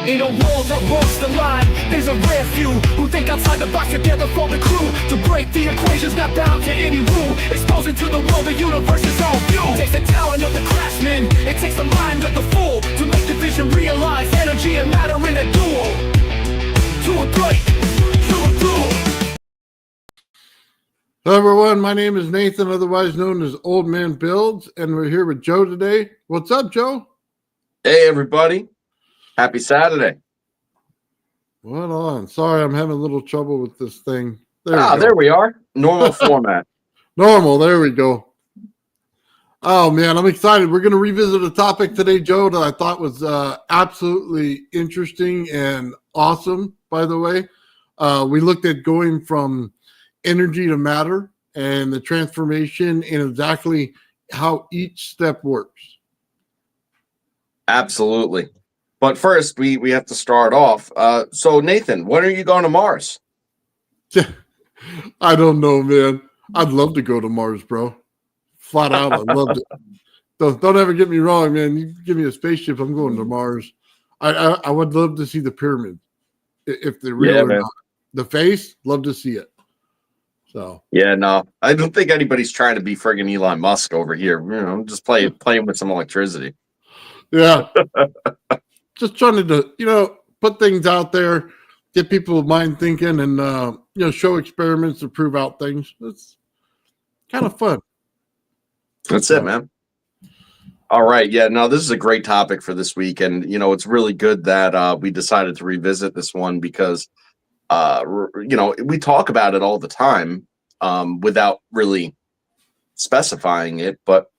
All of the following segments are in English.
In a world that walks the line, there's a rare few who think outside the box together for the crew. To break the equations, not bound to any rule. Exposing to the world the universe's own view. It takes the talent of the craftsman, it takes the mind of the fool, to make the vision realize energy and matter in a duel. To a break, to a duel. Hello everyone, my name is Nathan, otherwise known as Old Man Builds, and we're here with Joe today. What's up, Joe? Hey everybody, happy Saturday. What on? Sorry, I'm having a little trouble with this thing. There we are. Normal format. Normal, there we go. Oh man, I'm excited. We're going to revisit a topic today, Joe, that I thought was absolutely interesting and awesome, by the way. We looked at going from energy to matter and the transformation and exactly how each step works. Absolutely. But first, we have to start off. So, Nathan, when are you going to Mars? I don't know, man. I'd love to go to Mars, bro. Flat out, I'd love to. Don't ever get me wrong, man. You give me a spaceship, I'm going to Mars. I would love to see the pyramid, if they're real or not. The face, love to see it. So yeah, no, I don't think anybody's trying to be friggin' Elon Musk over here. You know, just playing with some electricity. Yeah. Just trying to, put things out there, get people's mind thinking, and, show experiments to prove out things. It's kind of fun. That's it, man. All right. Yeah, no, this is a great topic for this week. And, it's really good that we decided to revisit this one because, we talk about it all the time without really specifying it. But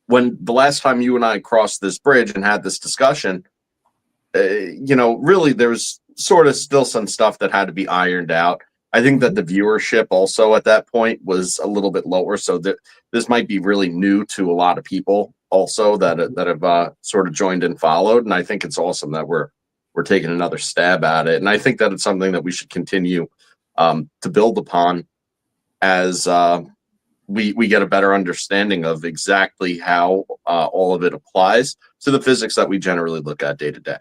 when the last time you and I crossed this bridge and had this discussion, really there's sort of still some stuff that had to be ironed out. I think that the viewership also at that point was a little bit lower. So that this might be really new to a lot of people also that have sort of joined and followed. And I think it's awesome that we're taking another stab at it. And I think that it's something that we should continue to build upon as we get a better understanding of exactly how all of it applies to the physics that we generally look at day to day.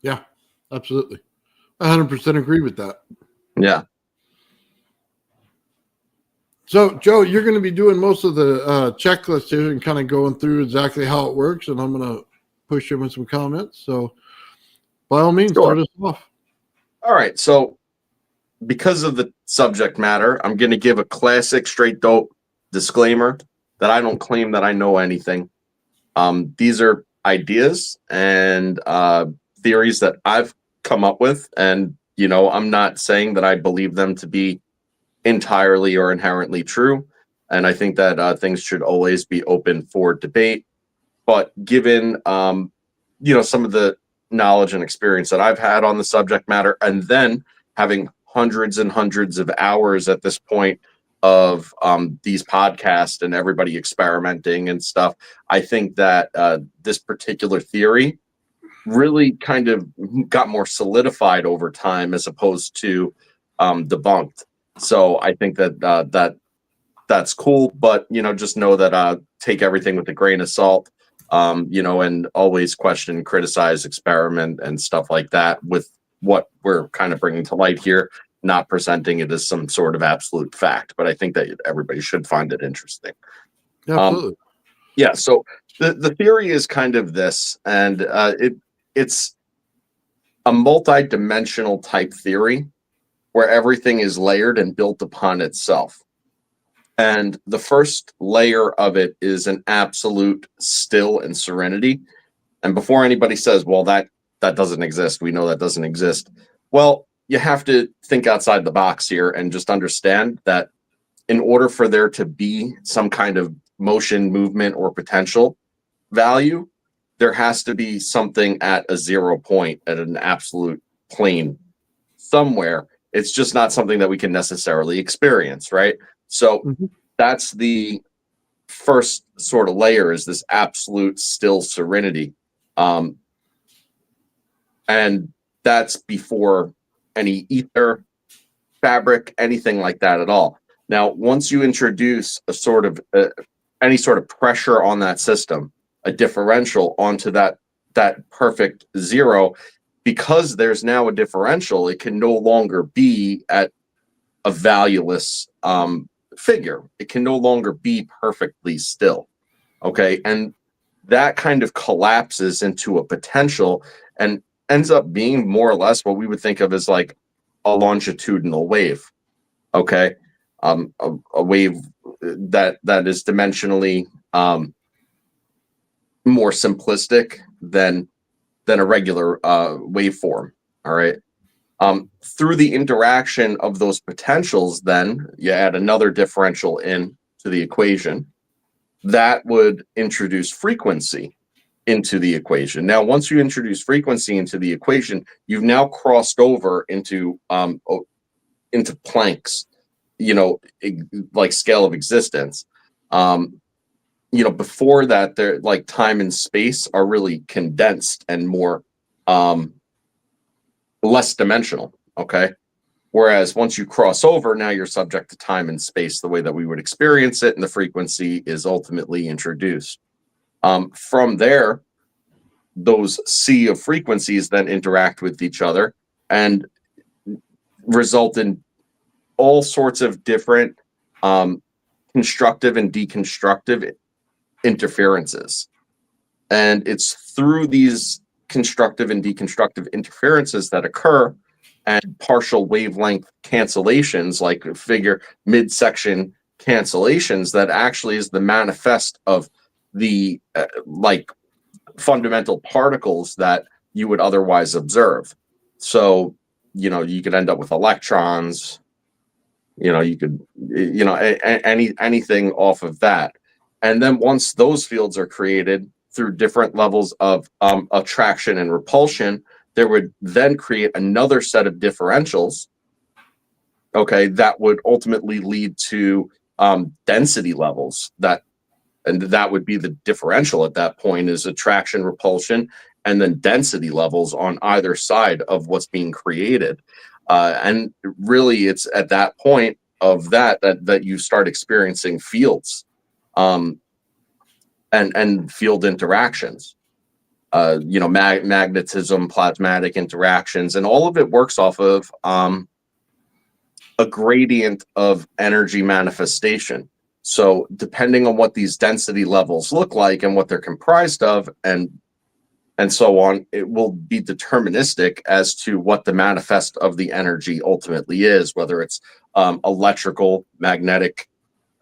Yeah, absolutely. 100% agree with that. Yeah. So, Joe, you're going to be doing most of the checklist here and kind of going through exactly how it works, and I'm going to push in with some comments. So, by all means, start us off. All right. So, because of the subject matter, I'm going to give a classic straight dope disclaimer that I don't claim that I know anything. These are ideas and theories that I've come up with, and I'm not saying that I believe them to be entirely or inherently true, and I think that things should always be open for debate. But given some of the knowledge and experience that I've had on the subject matter, and then having hundreds and hundreds of hours at this point of these podcasts and everybody experimenting and stuff, I think that this particular theory really kind of got more solidified over time as opposed to debunked. So I think that that's cool, but just know that take everything with a grain of salt, and always question, criticize, experiment, and stuff like that with what we're kind of bringing to light here, not presenting it as some sort of absolute fact. But I think that everybody should find it interesting. Absolutely. Yeah. So the theory is kind of this, and it's a multi-dimensional type theory where everything is layered and built upon itself. And the first layer of it is an absolute still and serenity. And before anybody says, well, that doesn't exist, we know that doesn't exist. Well, you have to think outside the box here and just understand that in order for there to be some kind of motion, movement, or potential value, there has to be something at a 0 point, at an absolute plane somewhere. It's just not something that we can necessarily experience, right? So that's the first sort of layer, is this absolute still serenity. And that's before any ether, fabric, anything like that at all. Now, once you introduce a sort of any sort of pressure on that system, a differential onto that perfect zero, because there's now a differential, it can no longer be at a valueless figure. It can no longer be perfectly still. Okay. And that kind of collapses into a potential and ends up being more or less what we would think of as like a longitudinal wave. Okay. A wave that is dimensionally more simplistic than a regular waveform. All right. Through the interaction of those potentials, then you add another differential in to the equation that would introduce frequency into the equation. Now, once you introduce frequency into the equation, you've now crossed over into Planck's, like scale of existence. Before that, they're like time and space are really condensed and more less dimensional. Okay. Whereas once you cross over, now you're subject to time and space the way that we would experience it, and the frequency is ultimately introduced. From there, those sea of frequencies then interact with each other and result in all sorts of different constructive and deconstructive interferences. And it's through these constructive and deconstructive interferences that occur, and partial wavelength cancellations, like figure midsection cancellations, that actually is the manifest of the like fundamental particles that you would otherwise observe. So, you could end up with electrons, you could, anything off of that. And then once those fields are created through different levels of attraction and repulsion, there would then create another set of differentials, okay, that would ultimately lead to density levels and that would be the differential at that point, is attraction, repulsion, and then density levels on either side of what's being created. And really, it's at that point of that you start experiencing fields and field interactions. Magnetism, plasmatic interactions, and all of it works off of a gradient of energy manifestation. So depending on what these density levels look like and what they're comprised of and so on, it will be deterministic as to what the manifest of the energy ultimately is, whether it's electrical, magnetic,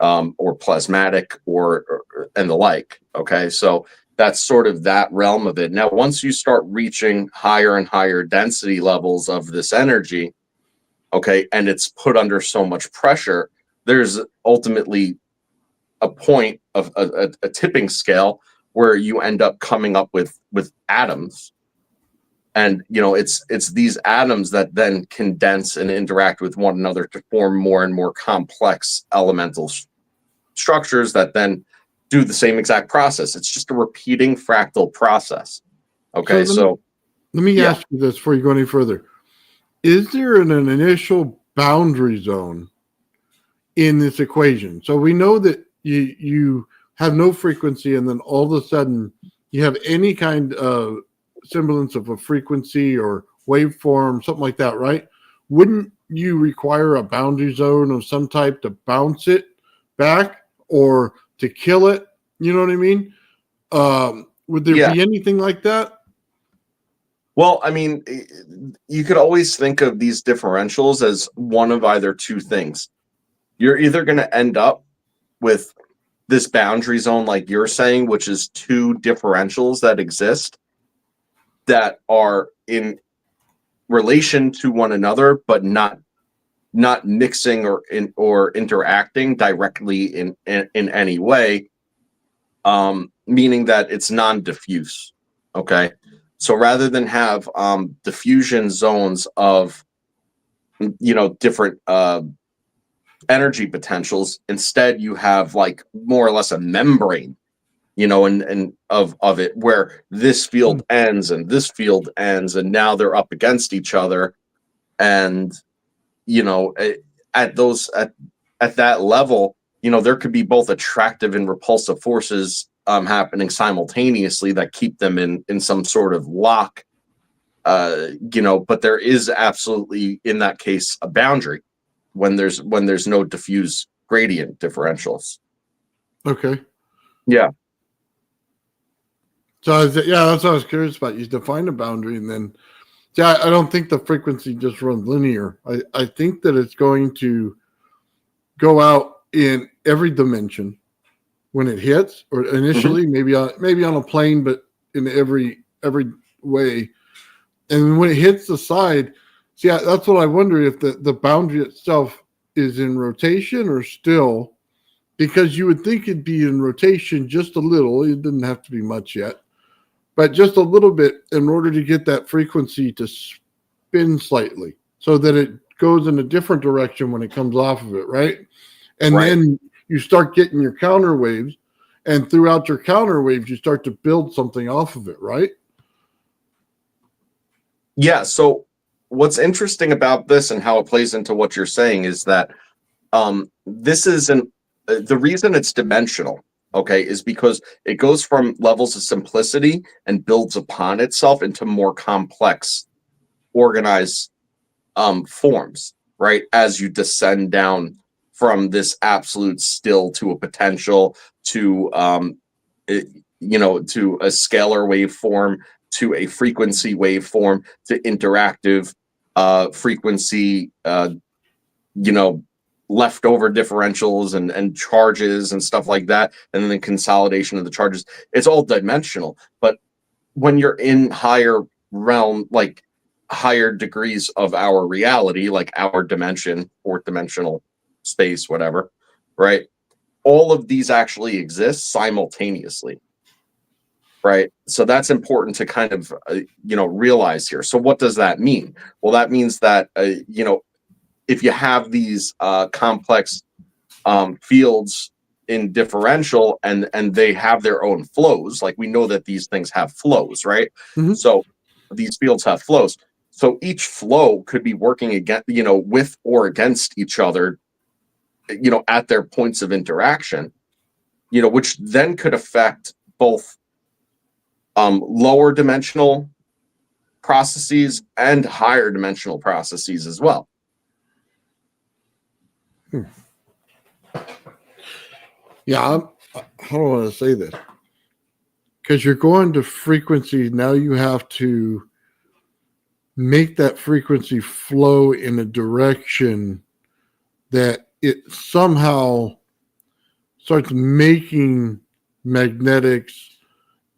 or plasmatic, or and the like. Okay, so that's sort of that realm of it. Now, once you start reaching higher and higher density levels of this energy, okay, and it's put under so much pressure, there's ultimately a point of a tipping scale where you end up coming up with atoms. And, it's these atoms that then condense and interact with one another to form more and more complex elemental structures that then do the same exact process. It's just a repeating fractal process. Okay, so let me ask you this before you go any further. Is there an initial boundary zone in this equation? So we know that you have no frequency, and then all of a sudden you have any kind of semblance of a frequency or waveform, something like that, right? Wouldn't you require a boundary zone of some type to bounce it back or to kill it? You know what I mean? Would there be anything like that? Well, I mean, you could always think of these differentials as one of either two things. You're either going to end up with this boundary zone, like you're saying, which is two differentials that exist that are in relation to one another, but not mixing or interacting directly in any way, meaning that it's non-diffuse. Okay, so rather than have diffusion zones of different energy potentials, instead you have like more or less a membrane, and of it, where this field ends and this field ends, and now they're up against each other, and at that level, there could be both attractive and repulsive forces happening simultaneously that keep them in some sort of lock but there is absolutely in that case a boundary when there's no diffuse gradient differentials. Okay. Yeah. So that's what I was curious about. You define a boundary, and then I don't think the frequency just runs linear. I think that it's going to go out in every dimension when it hits, or initially maybe on a plane, but in every way. And when it hits the side, that's what I wonder, if the boundary itself is in rotation or still, because you would think it'd be in rotation just a little. It didn't have to be much yet, but just a little bit in order to get that frequency to spin slightly so that it goes in a different direction when it comes off of it, right? And then you start getting your counter waves, and throughout your counter waves, you start to build something off of it, right? Yeah. So what's interesting about this and how it plays into what you're saying is that this is the reason it's dimensional, okay, is because it goes from levels of simplicity and builds upon itself into more complex, organized forms, right? As you descend down from this absolute still to a potential to to a scalar waveform, to a frequency waveform, to interactive frequency, leftover differentials and charges and stuff like that, and then the consolidation of the charges. It's all dimensional. But when you're in higher realm, like higher degrees of our reality, like our dimension, fourth dimensional space, whatever, right? All of these actually exist simultaneously. Right. So that's important to kind of, realize here. So what does that mean? Well, that means that, if you have these complex fields in differential and they have their own flows, like we know that these things have flows, right? Mm-hmm. So these fields have flows. So each flow could be working against, with or against each other, at their points of interaction, which then could affect both lower dimensional processes and higher dimensional processes as well. Yeah, how do I want to say this? Because you're going to frequency, now you have to make that frequency flow in a direction that it somehow starts making magnetics.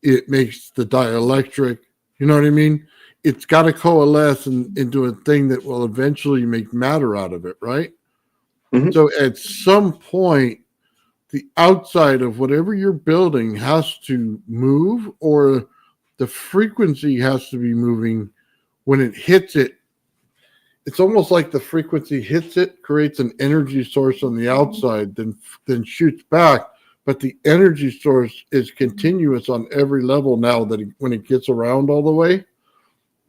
It makes the dielectric, you know what I mean? It's got to coalesce into a thing that will eventually make matter out of it, right? Mm-hmm. So at some point, the outside of whatever you're building has to move, or the frequency has to be moving when it hits it. It's almost like the frequency hits it, creates an energy source on the outside, then shoots back. But the energy source is continuous on every level now that when it gets around all the way,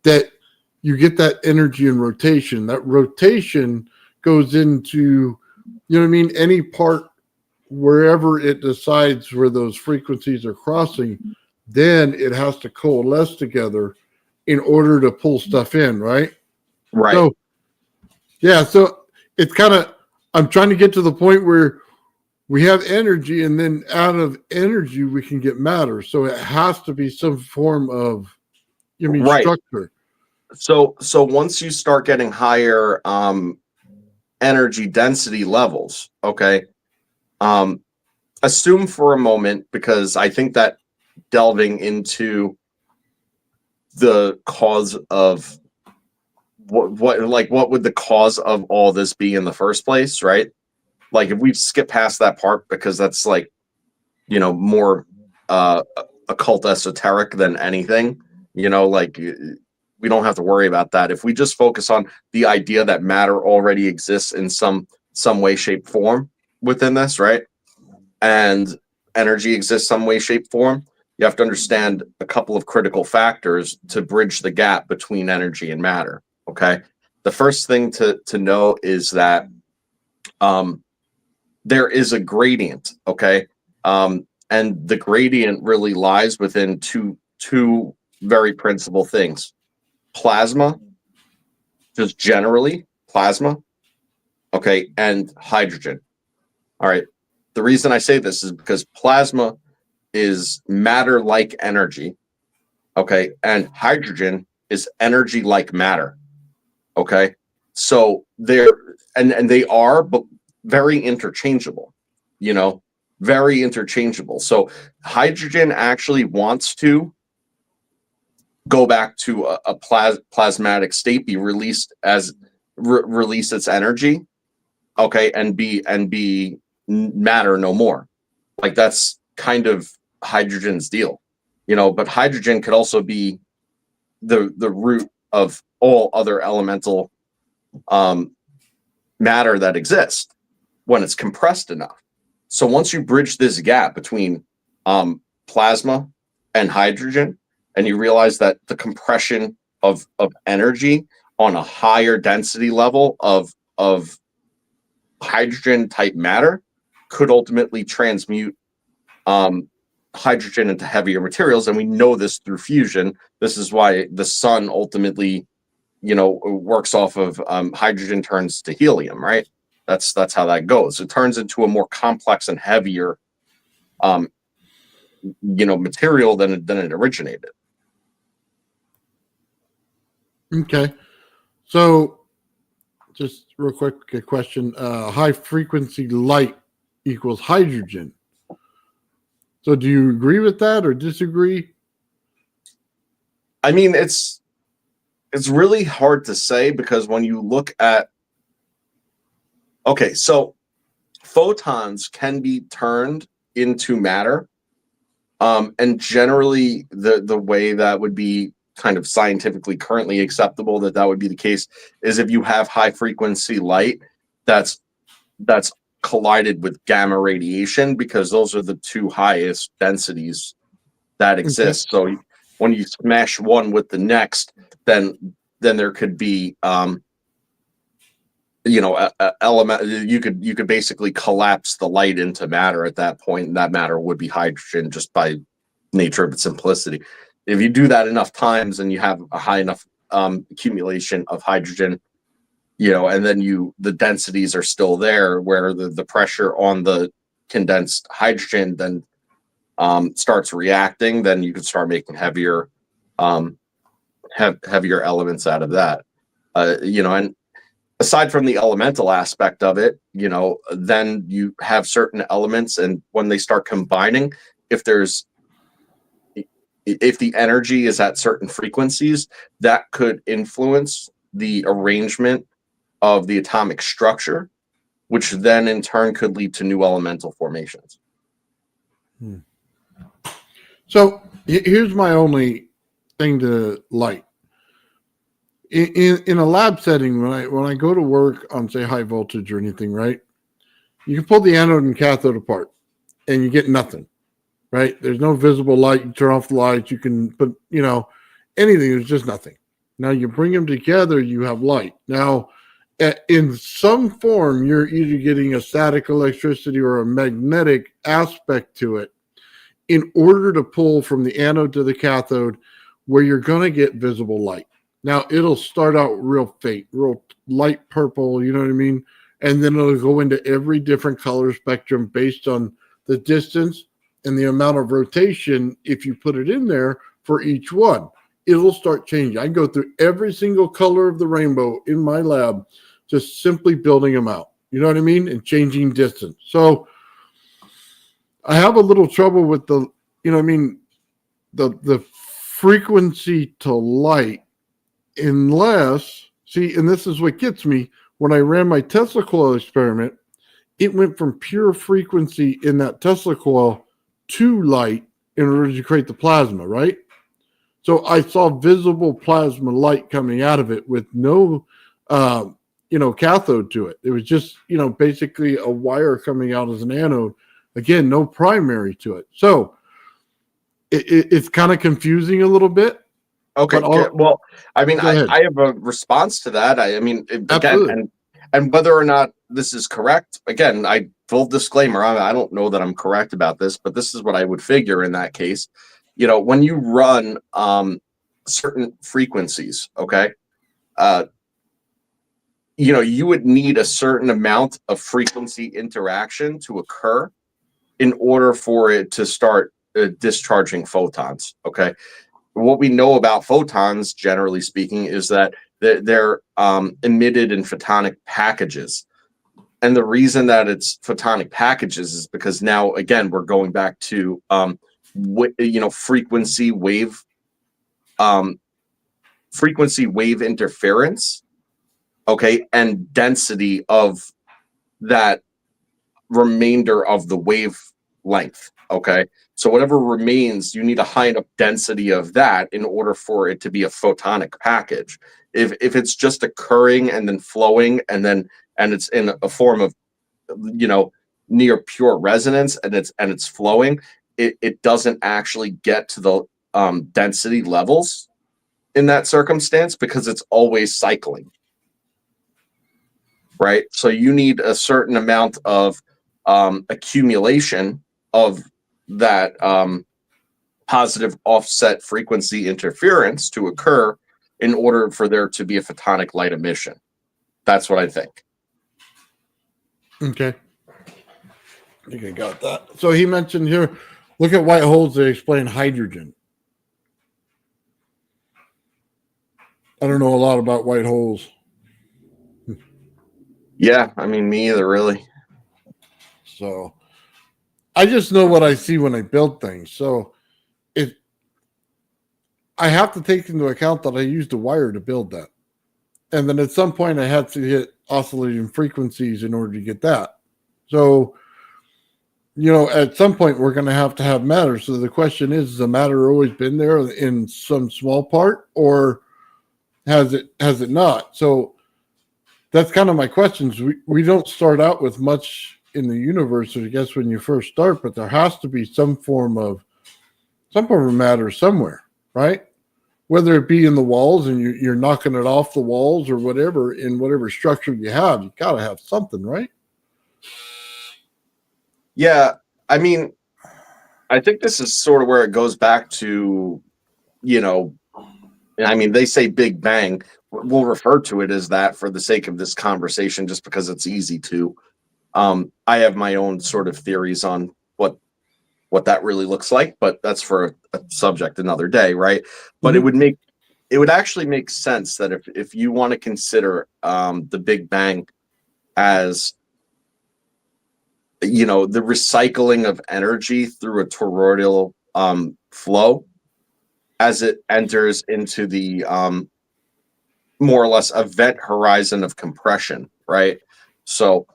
that you get that energy in rotation. That rotation goes into, any part wherever it decides where those frequencies are crossing, then it has to coalesce together in order to pull stuff in, right? Right. So it's kind of, I'm trying to get to the point where we have energy, and then out of energy we can get matter. So it has to be some form of, Right. structure. So once you start getting higher energy density levels, okay, assume for a moment, because I think that delving into the cause of what would the cause of all this be in the first place, right? Like if we skip past that part, because that's like, more occult esoteric than anything, like we don't have to worry about that. If we just focus on the idea that matter already exists in some way, shape, form within this, right? And energy exists some way, shape, form, you have to understand a couple of critical factors to bridge the gap between energy and matter. Okay. The first thing to know is that there is a gradient. Okay. And the gradient really lies within two very principal things. plasma, just generally plasma, okay, and hydrogen. All right. The reason I say this is because plasma is matter like energy, okay, and hydrogen is energy like matter, okay. So they're and they are but very interchangeable, you know, very interchangeable. So hydrogen actually wants to go back to a plasmatic state, be released as release its energy, okay, and be matter no more. Like that's kind of hydrogen's deal, you know. But hydrogen could also be the root of all other elemental matter that exists when it's compressed enough. So once you bridge this gap between plasma and hydrogen, and you realize that the compression of energy on a higher density level of hydrogen type matter could ultimately transmute hydrogen into heavier materials, and we know this through fusion. This is why the sun ultimately, you know, works off of hydrogen turns to helium, right? That's how that goes. It turns into a more complex and heavier, you know, material than it originated. Okay. So just real quick, a question. High frequency light equals hydrogen. So do you agree with that or disagree? I mean, it's really hard to say because when you look at, okay, so photons can be turned into matter. And generally the way that would be kind of scientifically currently acceptable that would be the case is if you have high frequency light that's collided with gamma radiation, because those are the two highest densities that exist. Okay. So when you smash one with the next, then there could be you know, element. You could basically collapse the light into matter at that point, and that matter would be hydrogen just by nature of its simplicity. If you do that enough times and you have a high enough accumulation of hydrogen, you know, and then the densities are still there where the pressure on the condensed hydrogen then starts reacting, then you can start making heavier heavier elements out of that. You know, and aside from the elemental aspect of it, you know, then you have certain elements, and when they start combining, if the energy is at certain frequencies, that could influence the arrangement of the atomic structure, which then in turn could lead to new elemental formations. So here's my only thing to light. In a lab setting, when I go to work on, say, high voltage or anything, right, you can pull the anode and cathode apart and you get nothing, right? There's no visible light. You turn off the lights, you can put, you know, anything, there's just nothing. Now you bring them together, you have light. Now, in some form, you're either getting a static electricity or a magnetic aspect to it in order to pull from the anode to the cathode where you're going to get visible light. Now, it'll start out real faint, real light purple, you know what I mean? And then it'll go into every different color spectrum based on the distance and the amount of rotation. If you put it in there for each one, it'll start changing. I go through every single color of the rainbow in my lab, just simply building them out. You know what I mean? And changing distance. So I have a little trouble with the, you know what I mean, the frequency to light, unless, see, and this is what gets me, when I ran my Tesla coil experiment, it went from pure frequency in that Tesla coil to light in order to create the plasma, right? So I saw visible plasma light coming out of it with no, you know, cathode to it. It was just, you know, basically a wire coming out as an anode. Again, no primary to it. So it's kind of confusing a little bit. Okay. Well, I mean, I have a response to that. I mean, again, and whether or not this is correct, again, full disclaimer, I don't know that I'm correct about this, but this is what I would figure in that case. You know, when you run certain frequencies. Okay. You would need a certain amount of frequency interaction to occur in order for it to start discharging photons. Okay. What we know about photons, generally speaking, is that they're emitted in photonic packages. And the reason that it's photonic packages is because now, again, we're going back to, frequency wave interference. Okay. And density of that remainder of the wavelength. Okay. So whatever remains, you need a high enough density of that in order for it to be a photonic package. If it's just occurring and then flowing and it's in a form of, near pure resonance and it's flowing, it doesn't actually get to the density levels in that circumstance because it's always cycling. Right. So you need a certain amount of accumulation of that positive offset frequency interference to occur in order for there to be a photonic light emission. That's what I think. Okay. I think I got that. So he mentioned here, look at white holes. They explain hydrogen. I don't know a lot about white holes. Yeah, I mean, me either, really. So I just know what I see when I build things. So I have to take into account that I used a wire to build that. And then at some point I had to hit oscillating frequencies in order to get that. So, at some point we're going to have matter. So the question is the matter always been there in some small part, or has it not? So that's kind of my questions. We don't start out with much in the universe, I guess, when you first start, but there has to be some form of matter somewhere, right? Whether it be in the walls and you're knocking it off the walls or whatever, in whatever structure you got to have something, right? Yeah, I mean, I think this is sort of where it goes back to, they say Big Bang. We'll refer to it as that for the sake of this conversation, just because it's easy to. I have my own sort of theories on what that really looks like, but that's for a subject another day, right? But Mm-hmm. it would actually make sense that if you want to consider the Big Bang as the recycling of energy through a toroidal flow as it enters into the more or less event horizon of compression, right? So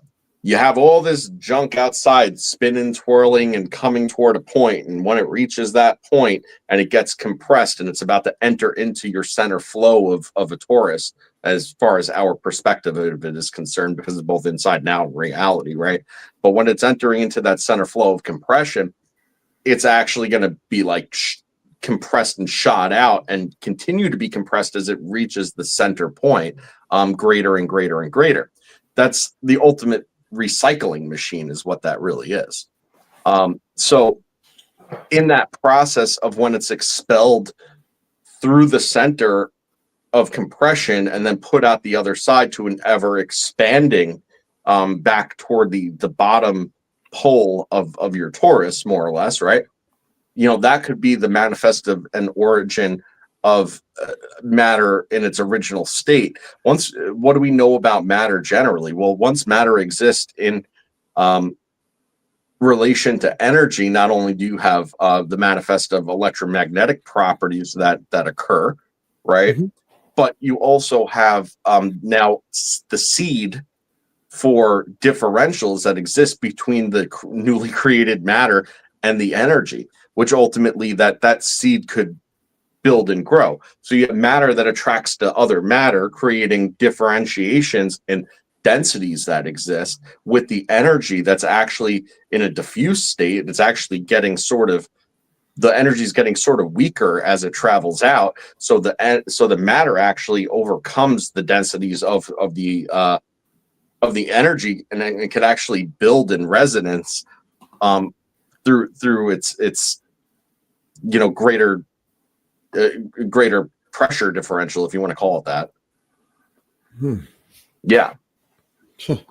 you have all this junk outside spinning, twirling, and coming toward a point. And when it reaches that point and it gets compressed and it's about to enter into your center flow of a torus, as far as our perspective of it is concerned, because it's both inside and out reality, right? But when it's entering into that center flow of compression, it's actually going to be like compressed and shot out and continue to be compressed as it reaches the center point, greater and greater and greater. That's the ultimate recycling machine, is what that really is. So in that process of when it's expelled through the center of compression and then put out the other side to an ever expanding back toward the bottom pole of your torus, more or less, right? That could be the manifest of an origin of matter in its original state. What do we know about matter generally? Well, once matter exists in relation to energy, not only do you have the manifest of electromagnetic properties that occur, right? Mm-hmm. But you also have now the seed for differentials that exist between the newly created matter and the energy, which ultimately that seed could build and grow. So you have matter that attracts to other matter, creating differentiations and densities that exist with the energy that's actually in a diffuse state. It's actually getting the energy is getting sort of weaker as it travels out. So the matter actually overcomes the densities of the energy, and it can actually build in resonance through its greater pressure differential, if you want to call it that. Hmm. Yeah. But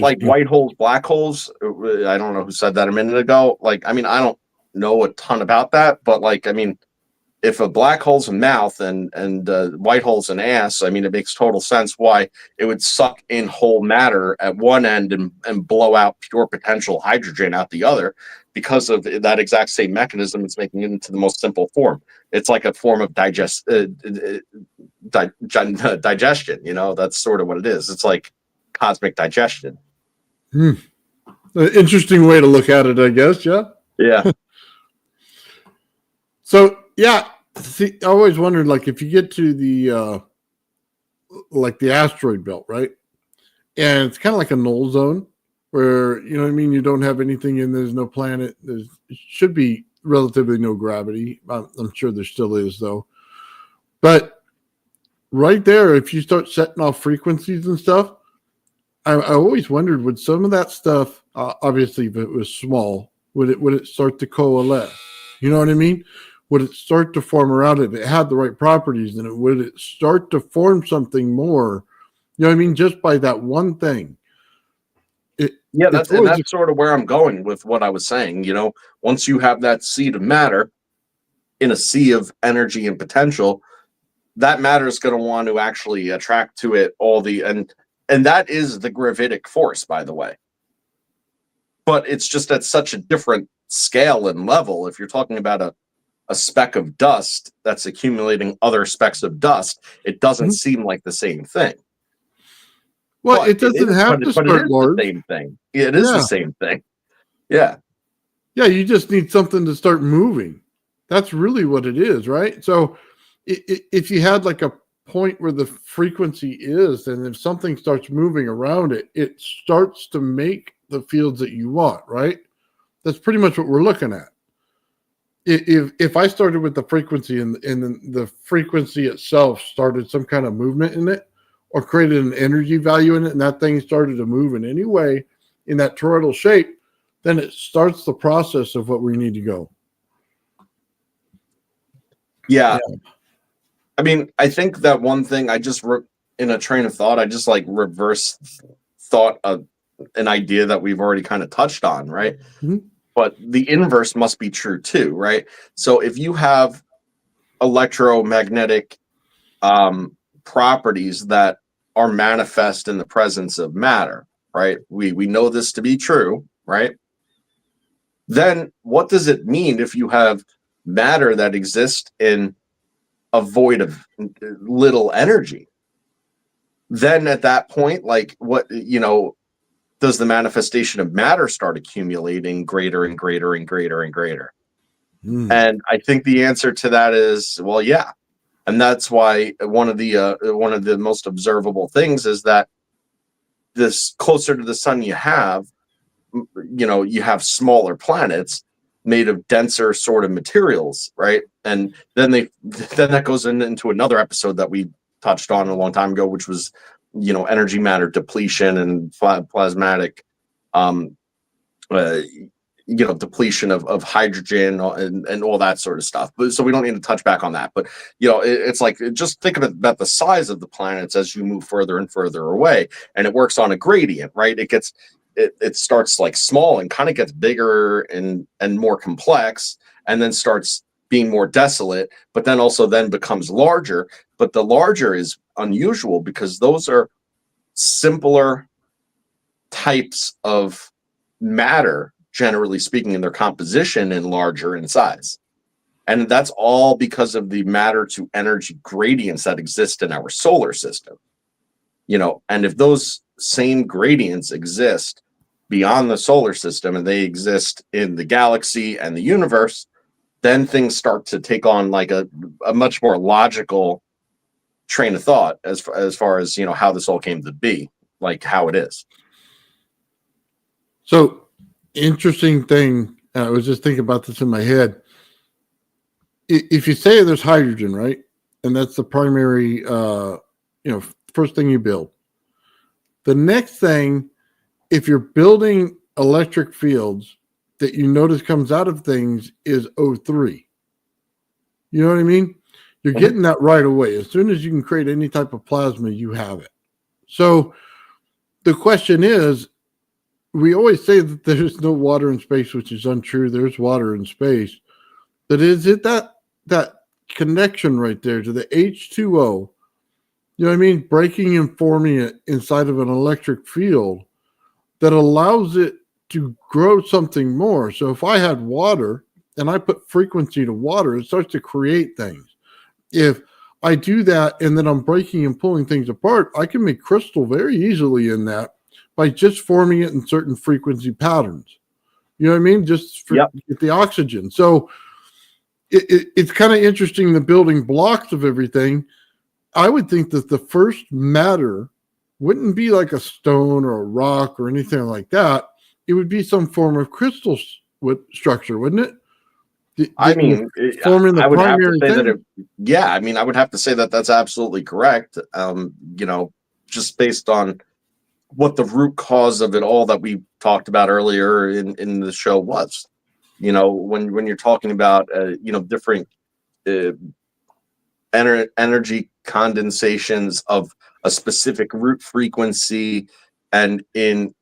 like Interesting. white holes, black holes, I don't know who said that a minute ago. Like, I mean, I don't know a ton about that, but like, I mean, if a black hole's a mouth and white hole's an ass, I mean, it makes total sense why it would suck in whole matter at one end and blow out pure potential hydrogen out the other, because of that exact same mechanism. It's making it into the most simple form. It's like a form of digestion. You know, that's sort of what it is. It's like cosmic digestion. An interesting way to look at it, I guess. Yeah. Yeah. So yeah, see, I always wondered, like, if you get to the like the asteroid belt, right? And it's kind of like a null zone where, you know what I mean, you don't have anything in, there's no planet, there should be relatively no gravity. I'm sure there still is, though. But right there, if you start setting off frequencies and stuff, I always wondered, would some of that stuff, obviously if it was small, would it start to coalesce? You know what I mean? Would it start to form around it? If it had the right properties, and would it start to form something more? You know what I mean? Just by that one thing. Yeah, that's sort of where I'm going with what I was saying. You know, once you have that seed of matter in a sea of energy and potential, that matter is going to want to actually attract to it all the and that is the gravitic force, by the way. But it's just at such a different scale and level. If you're talking about a speck of dust that's accumulating other specks of dust, it doesn't seem like the same thing. Well, it doesn't have to start large. The same thing. It is the same thing. Yeah. Yeah, you just need something to start moving. That's really what it is, right? So if you had like a point where the frequency is, and if something starts moving around it, it starts to make the fields that you want, right? That's pretty much what we're looking at. If I started with the frequency and the frequency itself started some kind of movement in it, or created an energy value in it, and that thing started to move in any way in that toroidal shape, then it starts the process of what we need to go. Yeah. I mean, I think that one thing I just in a train of thought, I just like reverse thought of an idea that we've already kind of touched on, right? Mm-hmm. But the inverse must be true too, right? So if you have electromagnetic properties that are manifest in the presence of matter, right? We know this to be true, right? Then what does it mean if you have matter that exists in a void of little energy? Then at that point, like, what, you know, does the manifestation of matter start accumulating greater and greater and greater and greater? And I think the answer to that is, well, yeah. And that's why one of the most observable things is that this closer to the sun you have smaller planets made of denser sort of materials, right? And then that goes into another episode that we touched on a long time ago, which was, you know, energy matter depletion and plasmatic depletion of hydrogen and all that sort of stuff. But so we don't need to touch back on that. But, you know, it's like, just think of it about the size of the planets as you move further and further away, and it works on a gradient, right? It starts like small and kind of gets bigger and more complex, and then starts being more desolate, but then also then becomes larger. But the larger is unusual because those are simpler types of matter, generally speaking, in their composition, and larger in size. And that's all because of the matter to energy gradients that exist in our solar system. You know, and if those same gradients exist beyond the solar system, and they exist in the galaxy and the universe, then things start to take on like a much more logical train of thought as far as, you know, how this all came to be, like how it is. So, interesting thing, I was just thinking about this in my head. If you say there's hydrogen, right, and that's the primary, first thing you build. The next thing, if you're building electric fields, that you notice comes out of things is O3. You know what I mean? You're getting that right away. As soon as you can create any type of plasma, you have it. So the question is, we always say that there's no water in space, which is untrue. There's water in space. But is it that connection right there to the H2O, you know what I mean, breaking and forming it inside of an electric field that allows it to grow something more? So if I had water and I put frequency to water, it starts to create things. If I do that and then I'm breaking and pulling things apart, I can make crystal very easily in that by just forming it in certain frequency patterns. You know what I mean? Just for get the oxygen. So it's kind of interesting, the building blocks of everything. I would think that the first matter wouldn't be like a stone or a rock or anything like that. It would be some form of crystal structure, wouldn't it? I mean, forming the I would have to primary say thing? that I mean, I would have to say that that's absolutely correct. You know, just based on what the root cause of it all that we talked about earlier in the show was. You know, when you're talking about you know, different energy condensations of a specific root frequency, and in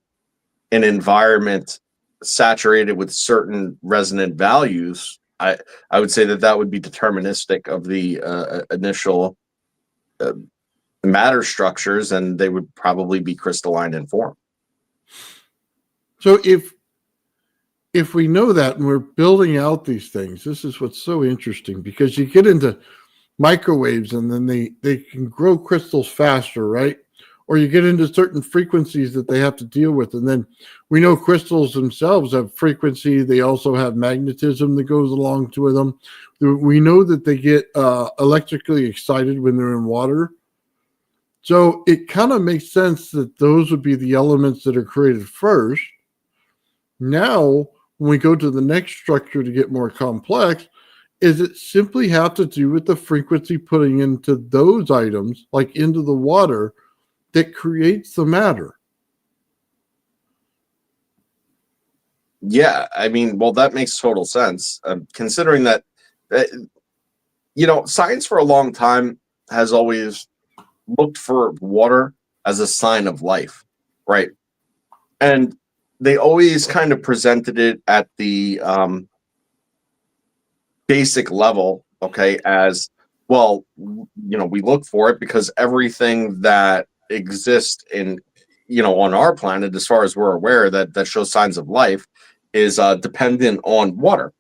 an environment saturated with certain resonant values, I would say that would be deterministic of the initial matter structures, and they would probably be crystalline in form. So if we know that and we're building out these things, this is what's so interesting, because you get into microwaves and then they can grow crystals faster, right? Or you get into certain frequencies that they have to deal with. And then we know crystals themselves have frequency. They also have magnetism that goes along to them. We know that they get electrically excited when they're in water. So it kind of makes sense that those would be the elements that are created first. Now, when we go to the next structure to get more complex, is it simply have to do with the frequency putting into those items, like into the water, that creates the matter? Yeah, I mean, well, that makes total sense, considering that, you know, science for a long time has always looked for water as a sign of life, right? And they always kind of presented it at the basic level, okay, as well. You know, we look for it because everything that exists in, you know, on our planet, as far as we're aware, that shows signs of life, is dependent on water,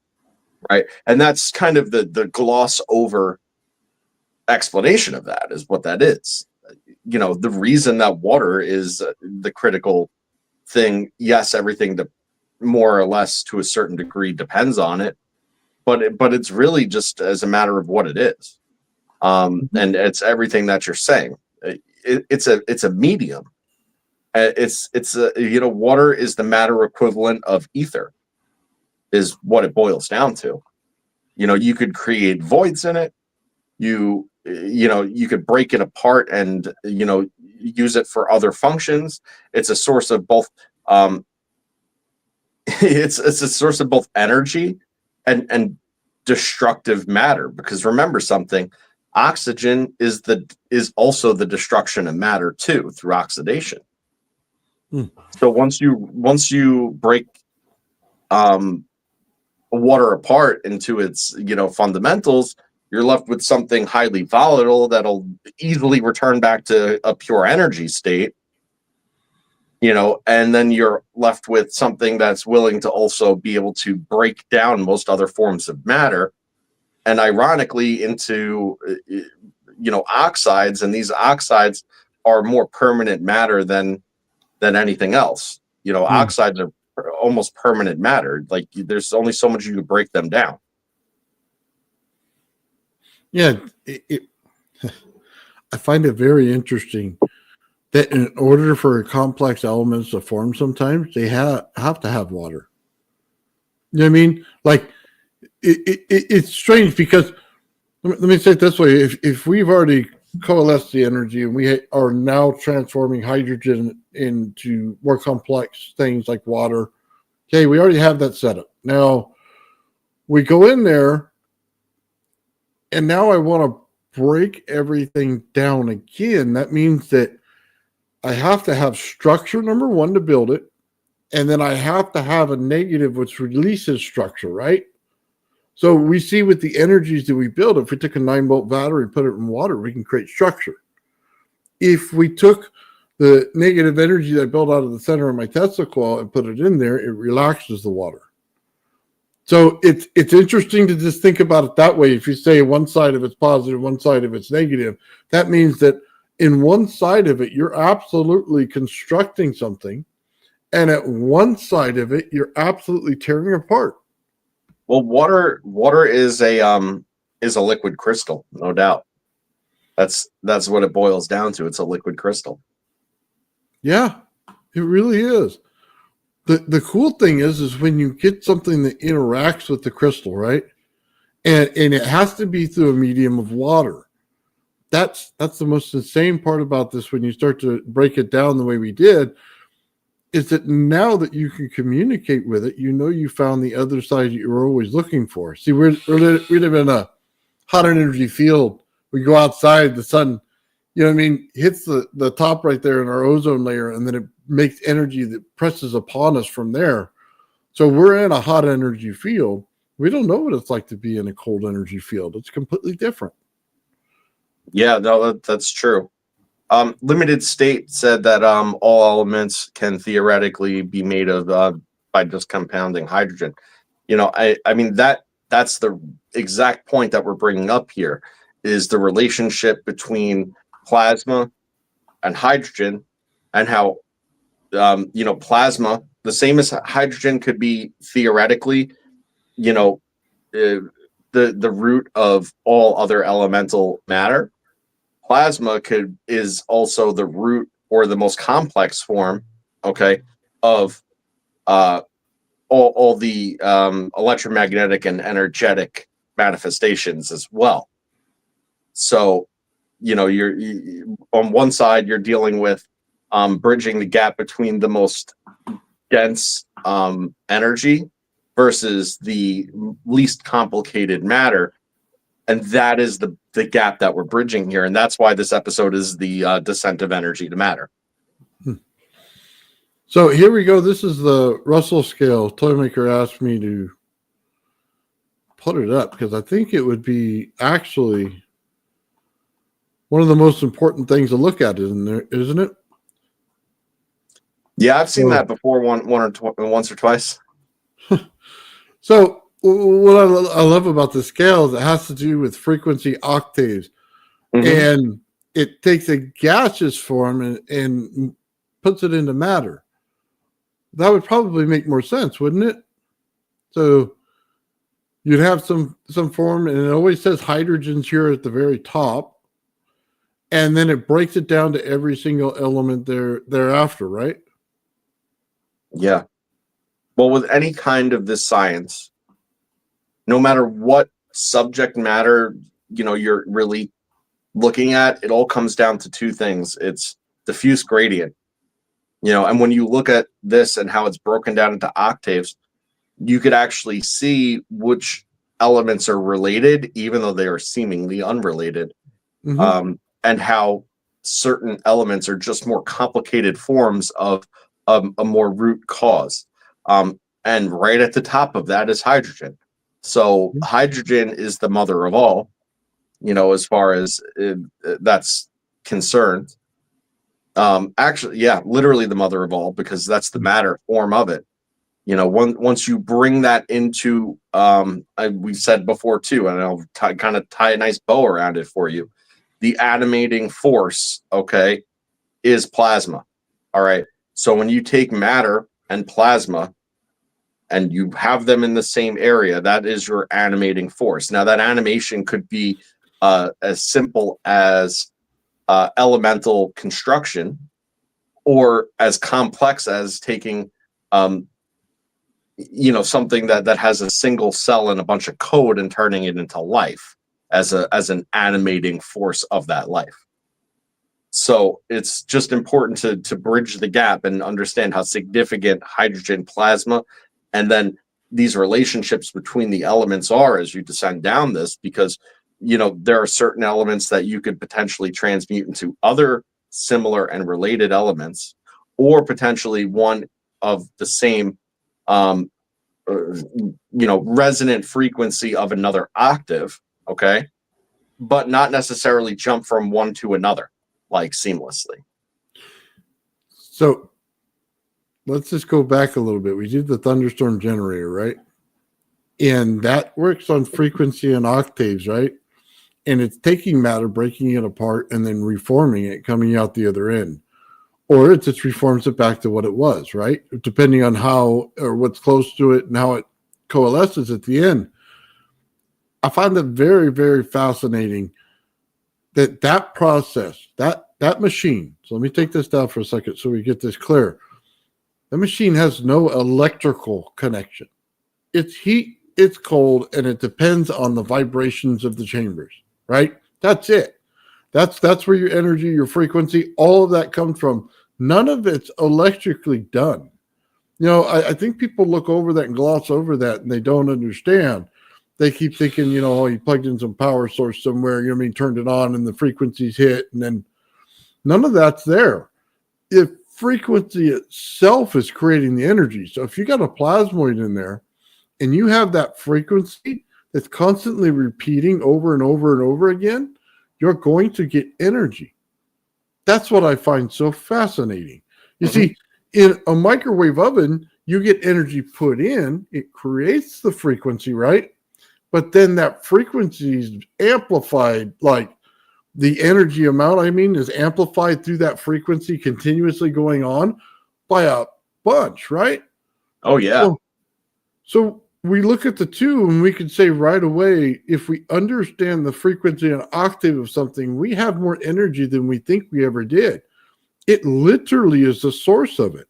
right? And that's kind of the gloss over explanation of that, is what that is. You know, the reason that water is the critical thing, yes, everything more or less to a certain degree depends on it, but it's really just as a matter of what it is. And it's everything that you're saying. It's a medium. It's you know, water is the matter equivalent of ether, is what it boils down to. You know, you could create voids in it. You know, you could break it apart and, you know, use it for other functions. It's a source of both it's a source of both energy and destructive matter, because remember something, oxygen is also the destruction of matter too, through oxidation. So once you break water apart into its, you know, fundamentals, you're left with something highly volatile that'll easily return back to a pure energy state, you know, and then you're left with something that's willing to also be able to break down most other forms of matter, and ironically into, you know, oxides. And these oxides are more permanent matter than anything else. You know, oxides are almost permanent matter. Like, there's only so much you can break them down. Yeah, I find it very interesting that in order for complex elements to form, sometimes they have to have water. You know what I mean? Like, it's strange, because let me say it this way: if we've already coalesced the energy and we are now transforming hydrogen into more complex things like water, okay, we already have that set up. Now we go in there, and now I want to break everything down again, that means that I have to have structure, number one, to build it. And then I have to have a negative which releases structure, right? So we see with the energies that we build, if we took a 9-volt battery and put it in water, we can create structure. If we took the negative energy that I built out of the center of my Tesla coil and put it in there, it relaxes the water. So it's interesting to just think about it that way. If you say one side of it's positive, one side of it's negative, that means that in one side of it, you're absolutely constructing something. And at one side of it, you're absolutely tearing apart. Well, water is a liquid crystal, no doubt. That's what it boils down to. It's a liquid crystal. Yeah, it really is. The cool thing is when you get something that interacts with the crystal, right? And it has to be through a medium of water. That's the most insane part about this when you start to break it down the way we did, is that now that you can communicate with it, you know you found the other side you were always looking for. See, we live in a hot energy field. We go outside, the sun, hits the top right there in our ozone layer, and then it makes energy that presses upon us from there. So we're in a hot energy field. We don't know what it's like to be in a cold energy field. It's completely different. Yeah, no, that's true. Limited State said that all elements can theoretically be made of by just compounding hydrogen. I mean that's the exact point that we're bringing up here, is the relationship between plasma and hydrogen, and how plasma, the same as hydrogen, could be theoretically the root of all other elemental matter. Plasma is also the root, or the most complex form, okay, of all the electromagnetic and energetic manifestations as well. So, you're on one side, you're dealing with bridging the gap between the most dense energy versus the least complicated matter. And that is the gap that we're bridging here. And that's why this episode is the descent of energy to matter. So here we go. This is the Russell scale. Toymaker asked me to put it up because I think it would be actually one of the most important things to look at, isn't it? Yeah, I've seen that before once or twice. So what I love about the scale is it has to do with frequency octaves. Mm-hmm. And it takes a gaseous form and puts it into matter. That would probably make more sense, wouldn't it? So you'd have some form, and it always says hydrogen's here at the very top. And then it breaks it down to every single element thereafter, right? Yeah. Well, with any kind of this science, no matter what subject matter, you're really looking at, it all comes down to two things. It's diffuse gradient, and when you look at this and how it's broken down into octaves, you could actually see which elements are related, even though they are seemingly unrelated. Mm-hmm. And how certain elements are just more complicated forms of a more root cause. And right at the top of that is hydrogen. So hydrogen is the mother of all, as far as that's concerned. Actually, yeah, literally the mother of all, because that's the matter form of it. Once you bring that into, we said before too, and I'll kind of tie a nice bow around it for you. The animating force, okay, is plasma. All right. So when you take matter and plasma and you have them in the same area, that is your animating force. Now, that animation could be as simple as elemental construction, or as complex as taking something that has a single cell and a bunch of code and turning it into life as an animating force of that life. So it's just important to bridge the gap and understand how significant hydrogen, plasma, and then these relationships between the elements are as you descend down this, because there are certain elements that you could potentially transmute into other similar and related elements, or potentially one of the same, resonant frequency of another octave. Okay. But not necessarily jump from one to another, like seamlessly. So let's just go back a little bit. We did the thunderstorm generator, right? And that works on frequency and octaves, right? And it's taking matter, breaking it apart, and then reforming it, coming out the other end. Or it just reforms it back to what it was, right? Depending on how or what's close to it and how it coalesces at the end. I find it very, very fascinating that process, that machine. So let me take this down for a second so we get this clear. The machine has no electrical connection. It's heat, it's cold, and it depends on the vibrations of the chambers, right? That's it. That's where your energy, your frequency, all of that comes from. None of it's electrically done. I think people look over that and gloss over that, and they don't understand. They keep thinking, you plugged in some power source somewhere, turned it on and the frequencies hit, and then none of that's there. If frequency itself is creating the energy. So if you got a plasmoid in there and you have that frequency that's constantly repeating over and over and over again, you're going to get energy. That's what I find so fascinating. You see, in a microwave oven, you get energy put in, it creates the frequency, right? But then that frequency is amplified, like the energy amount, is amplified through that frequency continuously going on by a bunch, right? Oh, yeah. So we look at the two and we can say right away, if we understand the frequency and octave of something, we have more energy than we think we ever did. It literally is the source of it.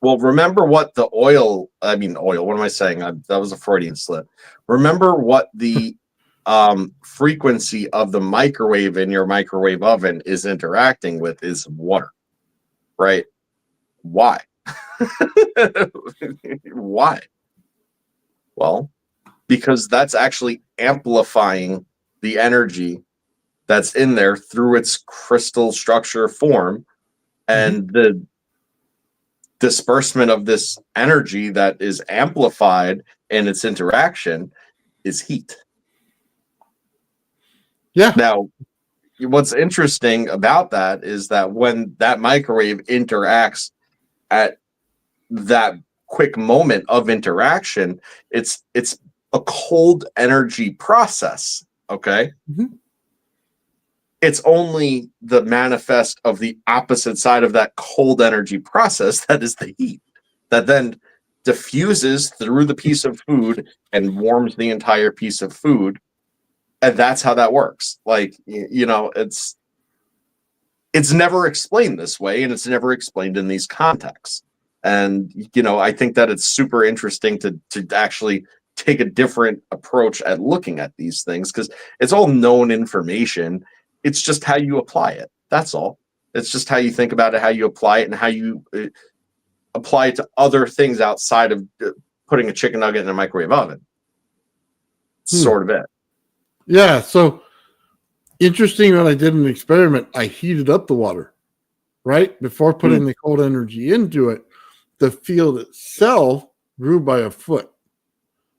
Well, remember what the oil, what am I saying? That was a Freudian slip. Remember what the frequency of the microwave in your microwave oven is interacting with is water, right? Why? Why? Well, because that's actually amplifying the energy that's in there through its crystal structure form, and the disbursement of this energy that is amplified in its interaction is heat. Yeah. Now, what's interesting about that is that when that microwave interacts at that quick moment of interaction, it's a cold energy process. Okay. It's only the manifest of the opposite side of that cold energy process that is the heat that then diffuses through the piece of food and warms the entire piece of food. And that's how that works. Like, it's never explained this way, and it's never explained in these contexts. And, I think that it's super interesting to actually take a different approach at looking at these things, because it's all known information. It's just how you apply it. That's all. It's just how you think about it, how you apply it, and how you apply it to other things outside of putting a chicken nugget in a microwave oven. Sort of it. Yeah. So interesting, when I did an experiment, I heated up the water, right? Before putting the cold energy into it, the field itself grew by a foot.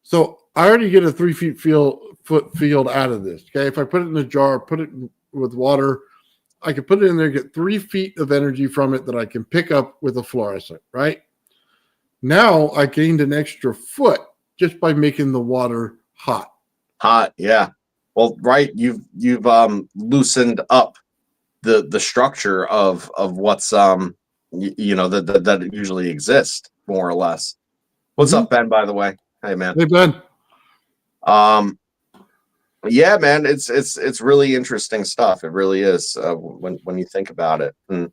So I already get a 3 foot field out of this. Okay. If I put it in a jar, put it with water, I can put it in there, get 3 feet of energy from it that I can pick up with a fluorescent, right? Now I gained an extra foot just by making the water hot. Hot, yeah. Well, right, you've loosened up the structure of what's that usually exists, more or less. What's up, Ben? By the way, hey man. Hey Ben. Yeah, man, it's really interesting stuff. It really is when you think about it. And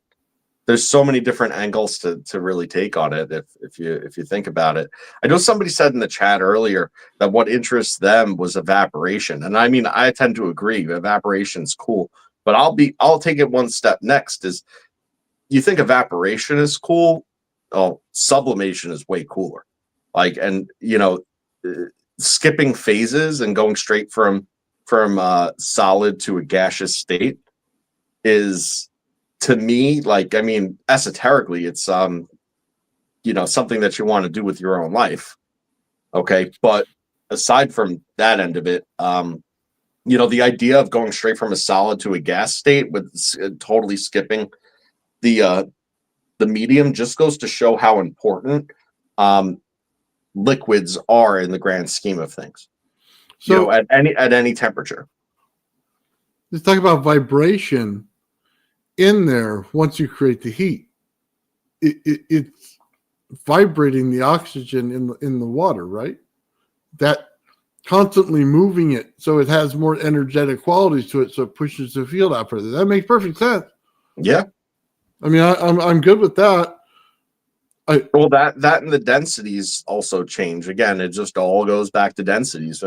there's so many different angles to really take on it if you think about it. I know somebody said in the chat earlier that what interests them was evaporation. And I tend to agree. Evaporation's cool. But I'll take it one step next. Is you think evaporation is cool? Oh, sublimation is way cooler. Skipping phases and going straight from from solid to a gaseous state is, to me, like, I mean, esoterically, it's something that you want to do with your own life. Okay, but aside from that end of it, the idea of going straight from a solid to a gas state with totally skipping the medium just goes to show how important liquids are in the grand scheme of things. So at any temperature. let's talk about vibration in there. Once you create the heat, it's vibrating the oxygen in the water, right? That constantly moving it so it has more energetic qualities to it, so it pushes the field out further. That makes perfect sense. Yeah. I mean, I'm good with that. Well, that and the densities also change. Again, it just all goes back to densities.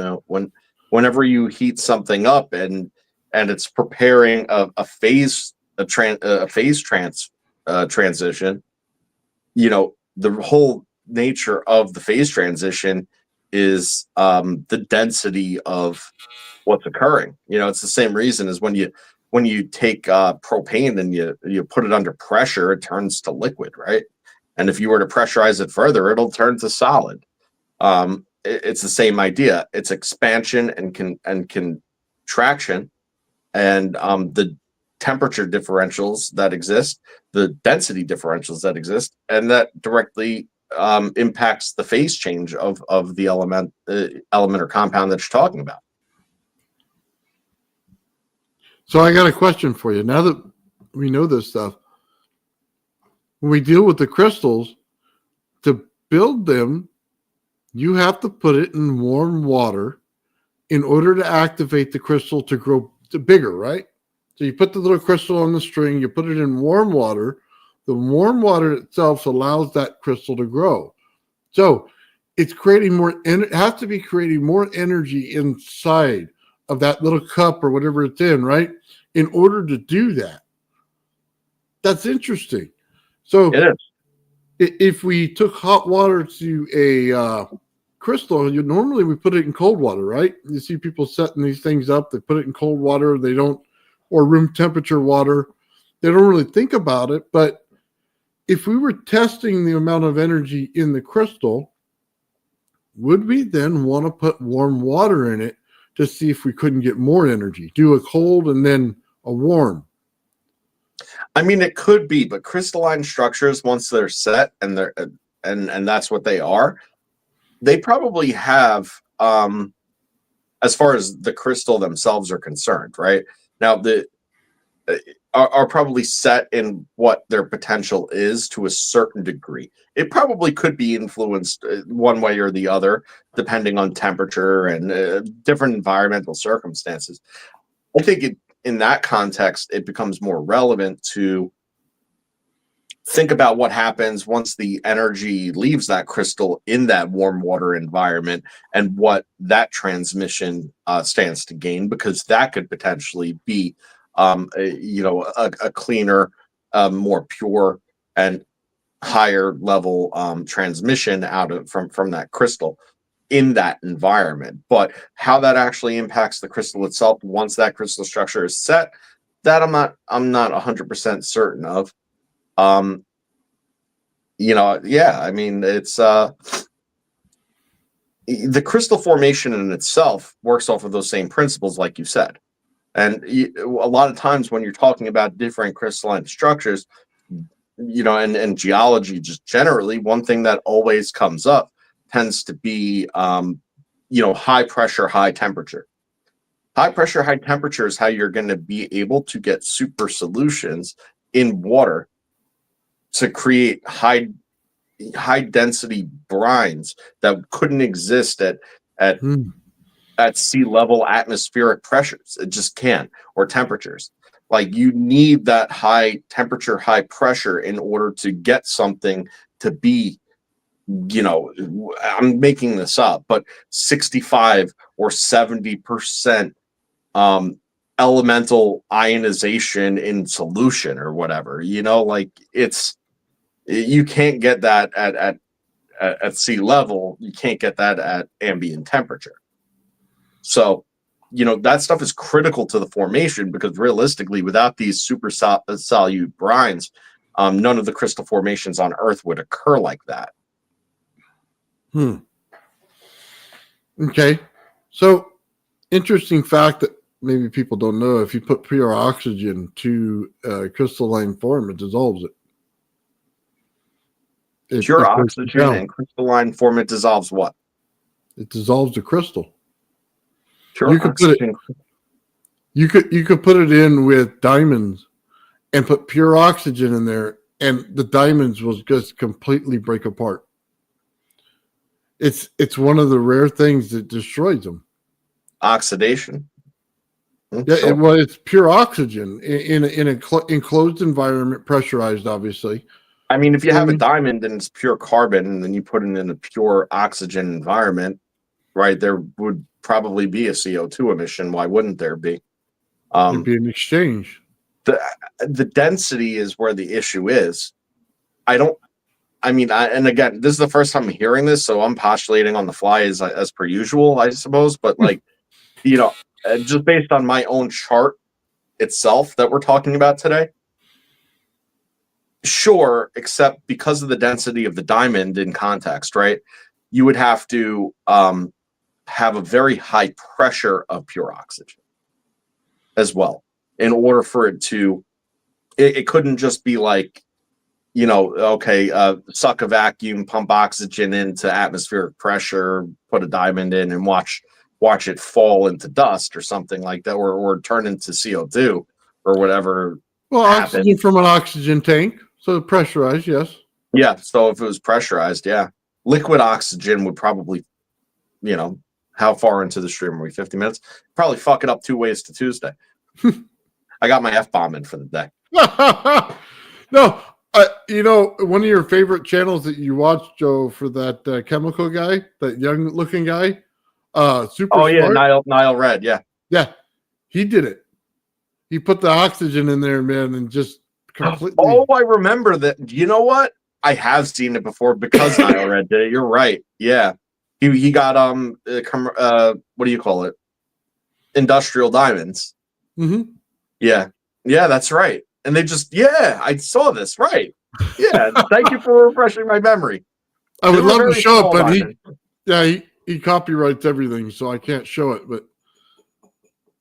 Whenever you heat something up and it's preparing a phase transition, the whole nature of the phase transition is the density of what's occurring. It's the same reason as when you take propane and you put it under pressure, it turns to liquid, right? And if you were to pressurize it further, it'll turn to solid. It's the same idea. It's expansion and contraction, and the temperature differentials that exist, the density differentials that exist, and that directly impacts the phase change of the element or compound that you're talking about. So I got a question for you. Now that we know this stuff, when we deal with the crystals, to build them, you have to put it in warm water in order to activate the crystal to grow bigger, right? So you put the little crystal on the string, you put it in warm water. The warm water itself allows that crystal to grow. So it's creating more, it has to be creating more energy inside of that little cup or whatever it's in, right? In order to do that. That's interesting. So It is. if we took hot water to a crystal, normally we put it in cold water, right? You see people setting these things up, they put it in cold water, or room temperature water. They don't really think about it, but if we were testing the amount of energy in the crystal, would we then want to put warm water in it to see if we couldn't get more energy? Do a cold and then a warm. I mean, it could be, but crystalline structures, once they're set and they're and that's what they are, they probably have, as far as the crystal themselves are concerned, right? Now, are probably set in what their potential is to a certain degree. It probably could be influenced one way or the other, depending on temperature and different environmental circumstances. I think in that context, it becomes more relevant to think about what happens once the energy leaves that crystal in that warm water environment and what that transmission stands to gain, because that could potentially be a cleaner, more pure and higher level transmission from that crystal in that environment. But how that actually impacts the crystal itself once that crystal structure is set, that I'm not 100% certain of. Yeah, I mean, it's the crystal formation in itself works off of those same principles, like you said. And a lot of times when you're talking about different crystalline structures, and geology just generally, one thing that always comes up tends to be, high pressure, high temperature. High pressure, high temperature is how you're going to be able to get super solutions in water to create high density brines that couldn't exist at sea level atmospheric pressures. It just can't, or temperatures. Like, you need that high temperature, high pressure in order to get something to be, I'm making this up, but 65 or 70% elemental ionization in solution or whatever, you can't get that at sea level. You can't get that at ambient temperature. So that stuff is critical to the formation, because realistically, without these super solute brines, none of the crystal formations on Earth would occur like that. Okay. So, interesting fact that maybe people don't know: if you put pure oxygen to crystalline form, it dissolves it. Pure oxygen in crystalline form, it dissolves what? It dissolves the crystal. Pure oxygen. You could put it in with diamonds and put pure oxygen in there, and the diamonds will just completely break apart. It's one of the rare things that destroys them. Oxidation. Yeah, well, it's pure oxygen in an enclosed environment, pressurized, obviously. I mean, if you have a diamond and it's pure carbon, and then you put it in a pure oxygen environment, right, there would probably be a CO2 emission. Why wouldn't there be? It'd be an exchange. The density is where the issue is. And again, this is the first time I'm hearing this, so I'm postulating on the fly as per usual, I suppose. But just based on my own chart itself that we're talking about today, sure, except because of the density of the diamond in context, right? You would have to have a very high pressure of pure oxygen as well in order for it to. It couldn't just be like, suck a vacuum, pump oxygen into atmospheric pressure, put a diamond in, and watch it fall into dust or something like that, or turn into CO2 or whatever. Well, oxygen from an oxygen tank, so pressurized, yes. Yeah, so if it was pressurized, yeah. Liquid oxygen would probably, how far into the stream are we? 50 minutes? Probably fuck it up 2 ways to Tuesday. I got my F-bomb in for the day. No, one of your favorite channels that you watch, Joe, for that chemical guy, that young-looking guy, super. Oh yeah, Nile Red, yeah, he did it. He put the oxygen in there, man, and just completely. Oh, I remember that. You know what? I have seen it before because Nile Red did it. You're right. Yeah, he got what do you call it? Industrial diamonds. Mm-hmm. Yeah, that's right. And they just, I saw this, right? Yeah, thank you for refreshing my memory. I would love to show it, but he copyrights everything, so I can't show it. But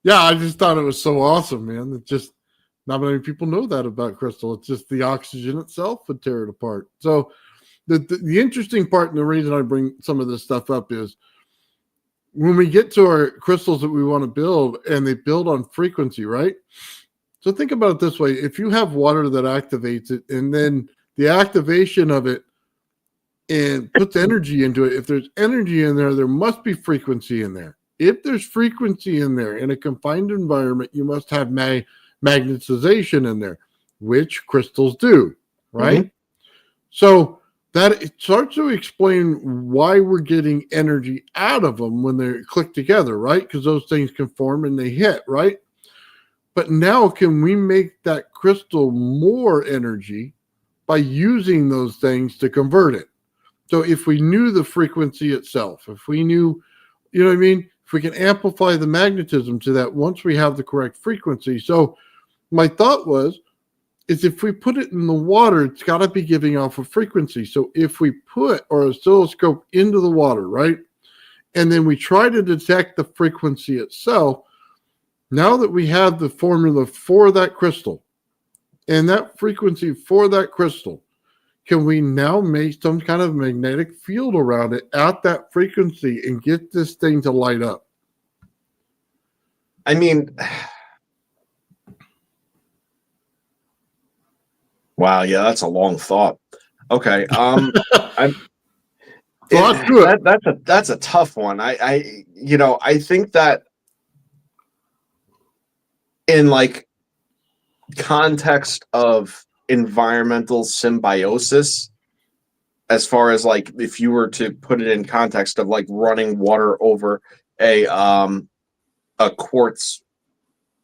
yeah, I just thought it was so awesome, man. It just not many people know that about crystal. It's just the oxygen itself would tear it apart. So the interesting part, and the reason I bring some of this stuff up, is when we get to our crystals that we want to build, and they build on frequency, right? So think about it this way. If you have water that activates it, and then the activation of it and puts energy into it, if there's energy in there, there must be frequency in there. If there's frequency in there in a confined environment, you must have magnetization in there, which crystals do, right? Mm-hmm. So that it starts to explain why we're getting energy out of them when they click together, right? Because those things can form and they hit, right? But now, can we make that crystal more energy by using those things to convert it? So if we knew the frequency itself, if we knew, you know what I mean? If we can amplify the magnetism to that once we have the correct frequency. So my thought is if we put it in the water, it's got to be giving off a frequency. So if we put our oscilloscope into the water, right? And then we try to detect the frequency itself. Now that we have the formula for that crystal and that frequency for that crystal, can we now make some kind of magnetic field around it at that frequency and get this thing to light up? I mean, wow, yeah, that's a long thought. Okay, that's a tough one. I think that in like context of environmental symbiosis, as far as like if you were to put it in context of like running water over a quartz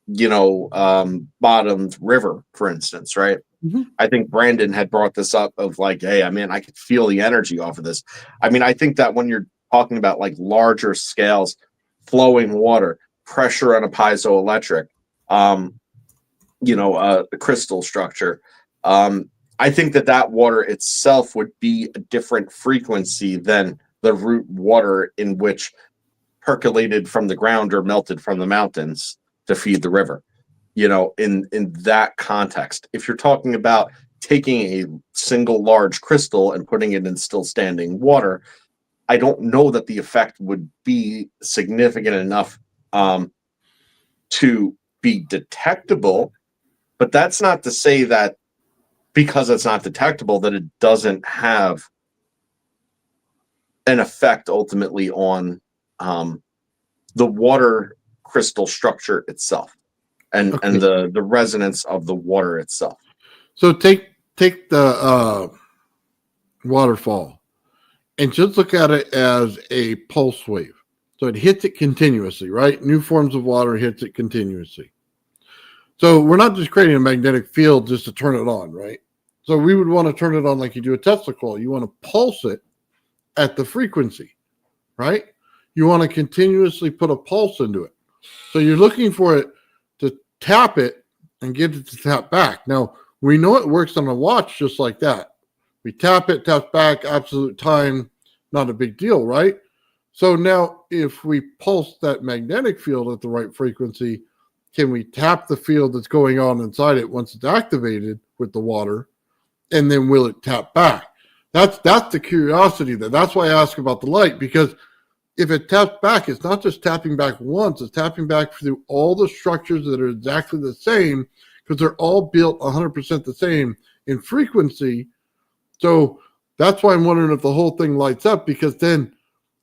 bottomed river, for instance, right? Mm-hmm. I think Brandon had brought this up of like, hey, I mean, I could feel the energy off of this. I mean, I think that when you're talking about like larger scales, flowing water, pressure on a piezoelectric, the crystal structure, I think that water itself would be a different frequency than the root water in which percolated from the ground or melted from the mountains to feed the river. In that context, if you're talking about taking a single large crystal and putting it in still standing water, I don't know that the effect would be significant enough to be detectable. But that's not to say that because it's not detectable that it doesn't have an effect ultimately on the water crystal structure itself and the resonance of the water itself. So take the waterfall and just look at it as a pulse wave. So it hits it continuously, right? New forms of water hits it continuously. So we're not just creating a magnetic field just to turn it on, right? So we would want to turn it on like you do a Tesla coil. You want to pulse it at the frequency, right? You want to continuously put a pulse into it. So you're looking for it to tap it and get it to tap back. Now, we know it works on a watch just like that. We tap it, taps back, absolute time, not a big deal, right? So now if we pulse that magnetic field at the right frequency, can we tap the field that's going on inside it once it's activated with the water? And then will it tap back? That's the curiosity there. That's why I ask about the light, because if it taps back, it's not just tapping back once, it's tapping back through all the structures that are exactly the same, because they're all built 100% the same in frequency. So that's why I'm wondering if the whole thing lights up, because then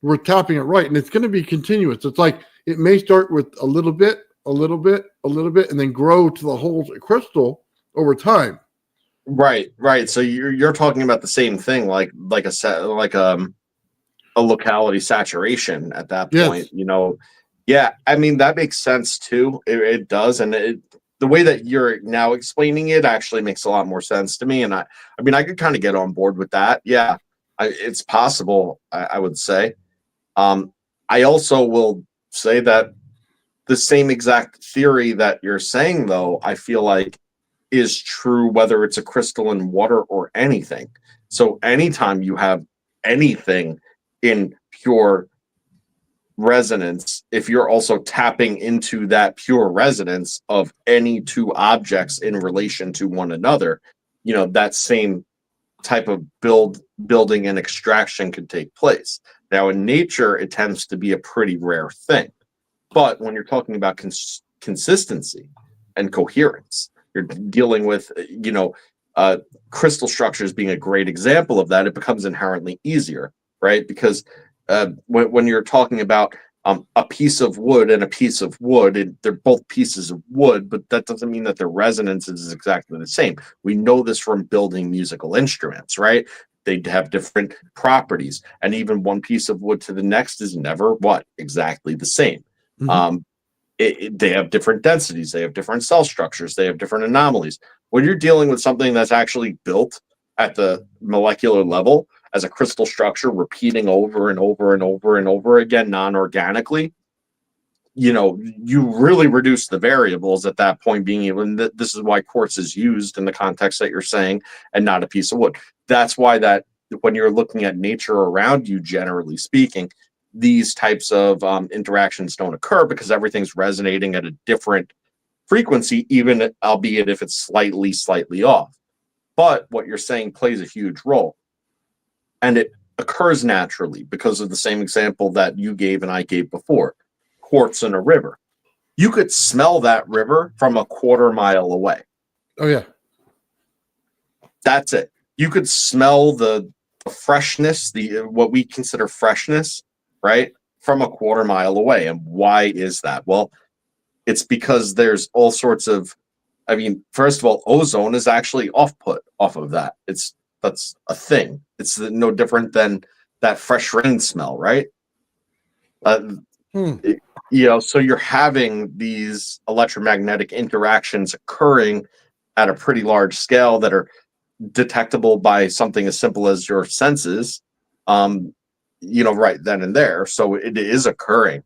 we're tapping it right. And it's going to be continuous. It's like it may start with a little bit, and then grow to the whole crystal over time. Right. So you're talking about the same thing, like a locality saturation at that point. Yes. Yeah. I mean, that makes sense too. It does, and the way that you're now explaining it actually makes a lot more sense to me. And I could kind of get on board with that. Yeah, it's possible. I would say. I also will say that the same exact theory that you're saying, though, I feel like is true whether it's a crystal in water or anything. So anytime you have anything in pure resonance, if you're also tapping into that pure resonance of any two objects in relation to one another, that same type of building and extraction could take place. Now, in nature, it tends to be a pretty rare thing. But when you're talking about consistency and coherence, you're dealing with, crystal structures being a great example of that. It becomes inherently easier, right? Because when you're talking about a piece of wood and a piece of wood, they're both pieces of wood, but that doesn't mean that their resonance is exactly the same. We know this from building musical instruments, right? They have different properties, and even one piece of wood to the next is never exactly the same. Mm-hmm. They have different densities, they have different cell structures, they have different anomalies. When you're dealing with something that's actually built at the molecular level as a crystal structure, repeating over and over and over and over again non-organically, you really reduce the variables at that point, being able, and this is why quartz is used in the context that you're saying and not a piece of wood. That's why that when you're looking at nature around you, generally speaking, these types of interactions don't occur, because everything's resonating at a different frequency, even albeit if it's slightly off. But what you're saying plays a huge role, and it occurs naturally because of the same example that you gave and I gave before. Quartz in a river. You could smell that river from a quarter mile away. Oh yeah. That's it. You could smell the freshness, what we consider freshness, right, from a quarter mile away. And why is that? Well, it's because there's all sorts of, first of all, ozone is actually off of that. That's a thing. It's no different than that fresh rain smell, right? So you're having these electromagnetic interactions occurring at a pretty large scale that are detectable by something as simple as your senses, right then and there. So it is occurring.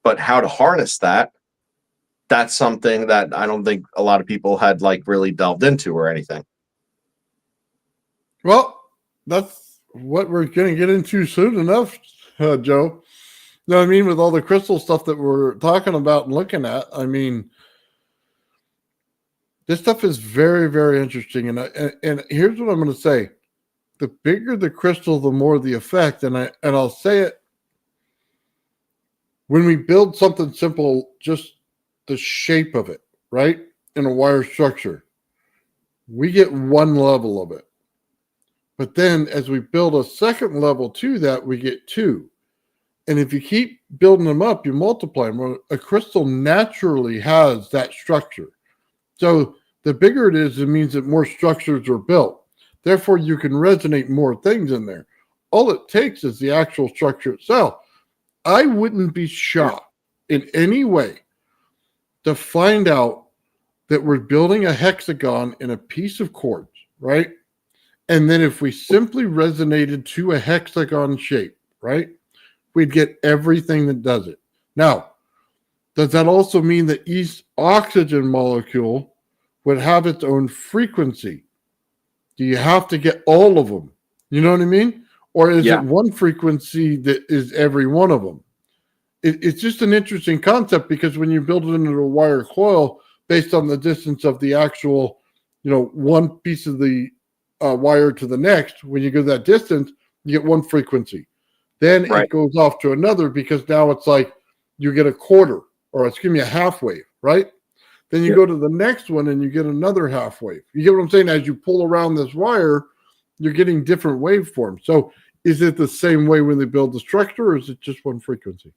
but how to harness that, that's something that I don't think a lot of people had like really delved into or anything. Well, that's what we're going to get into soon enough, Joe. You know what I mean? With all the crystal stuff that we're talking about and looking at, I mean, this stuff is very, very interesting. And here's what I'm going to say: the bigger the crystal, the more the effect. And I'll say it: when we build something simple, just the shape of it, right, in a wire structure, we get one level of it. But then as we build a second level to that, we get two. And if you keep building them up, you multiply them. Well, a crystal naturally has that structure. So the bigger it is, it means that more structures are built. Therefore, you can resonate more things in there. All it takes is the actual structure itself. I wouldn't be shocked in any way to find out that we're building a hexagon in a piece of quartz, right? And then if we simply resonated to a hexagon shape, right, we'd get everything that does it. Now, does that also mean that each oxygen molecule would have its own frequency? Do you have to get all of them? You know what I mean? Or is it one frequency that is every one of them? It's just an interesting concept, because when you build it into a wire coil based on the distance of the actual, one piece of the wire to the next, when you go that distance, you get one frequency. Then it goes off to another, because now it's like you get a quarter, or a half wave, right? Then you go to the next one and you get another half wave. You get what I'm saying? As you pull around this wire, you're getting different waveforms. So is it the same way when they build the structure, or is it just one frequency?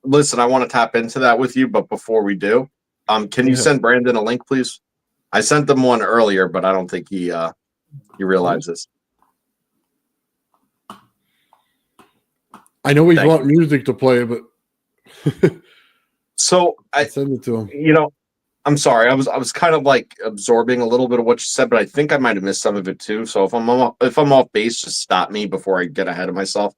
Listen, I want to tap into that with you, but before we do, can you send Brandon a link, please? I sent them one earlier, but I don't think he realizes. I know we want music to play, but so I send it to him. I'm sorry. I was kind of like absorbing a little bit of what you said, but I think I might have missed some of it too. So if I'm off base, just stop me before I get ahead of myself.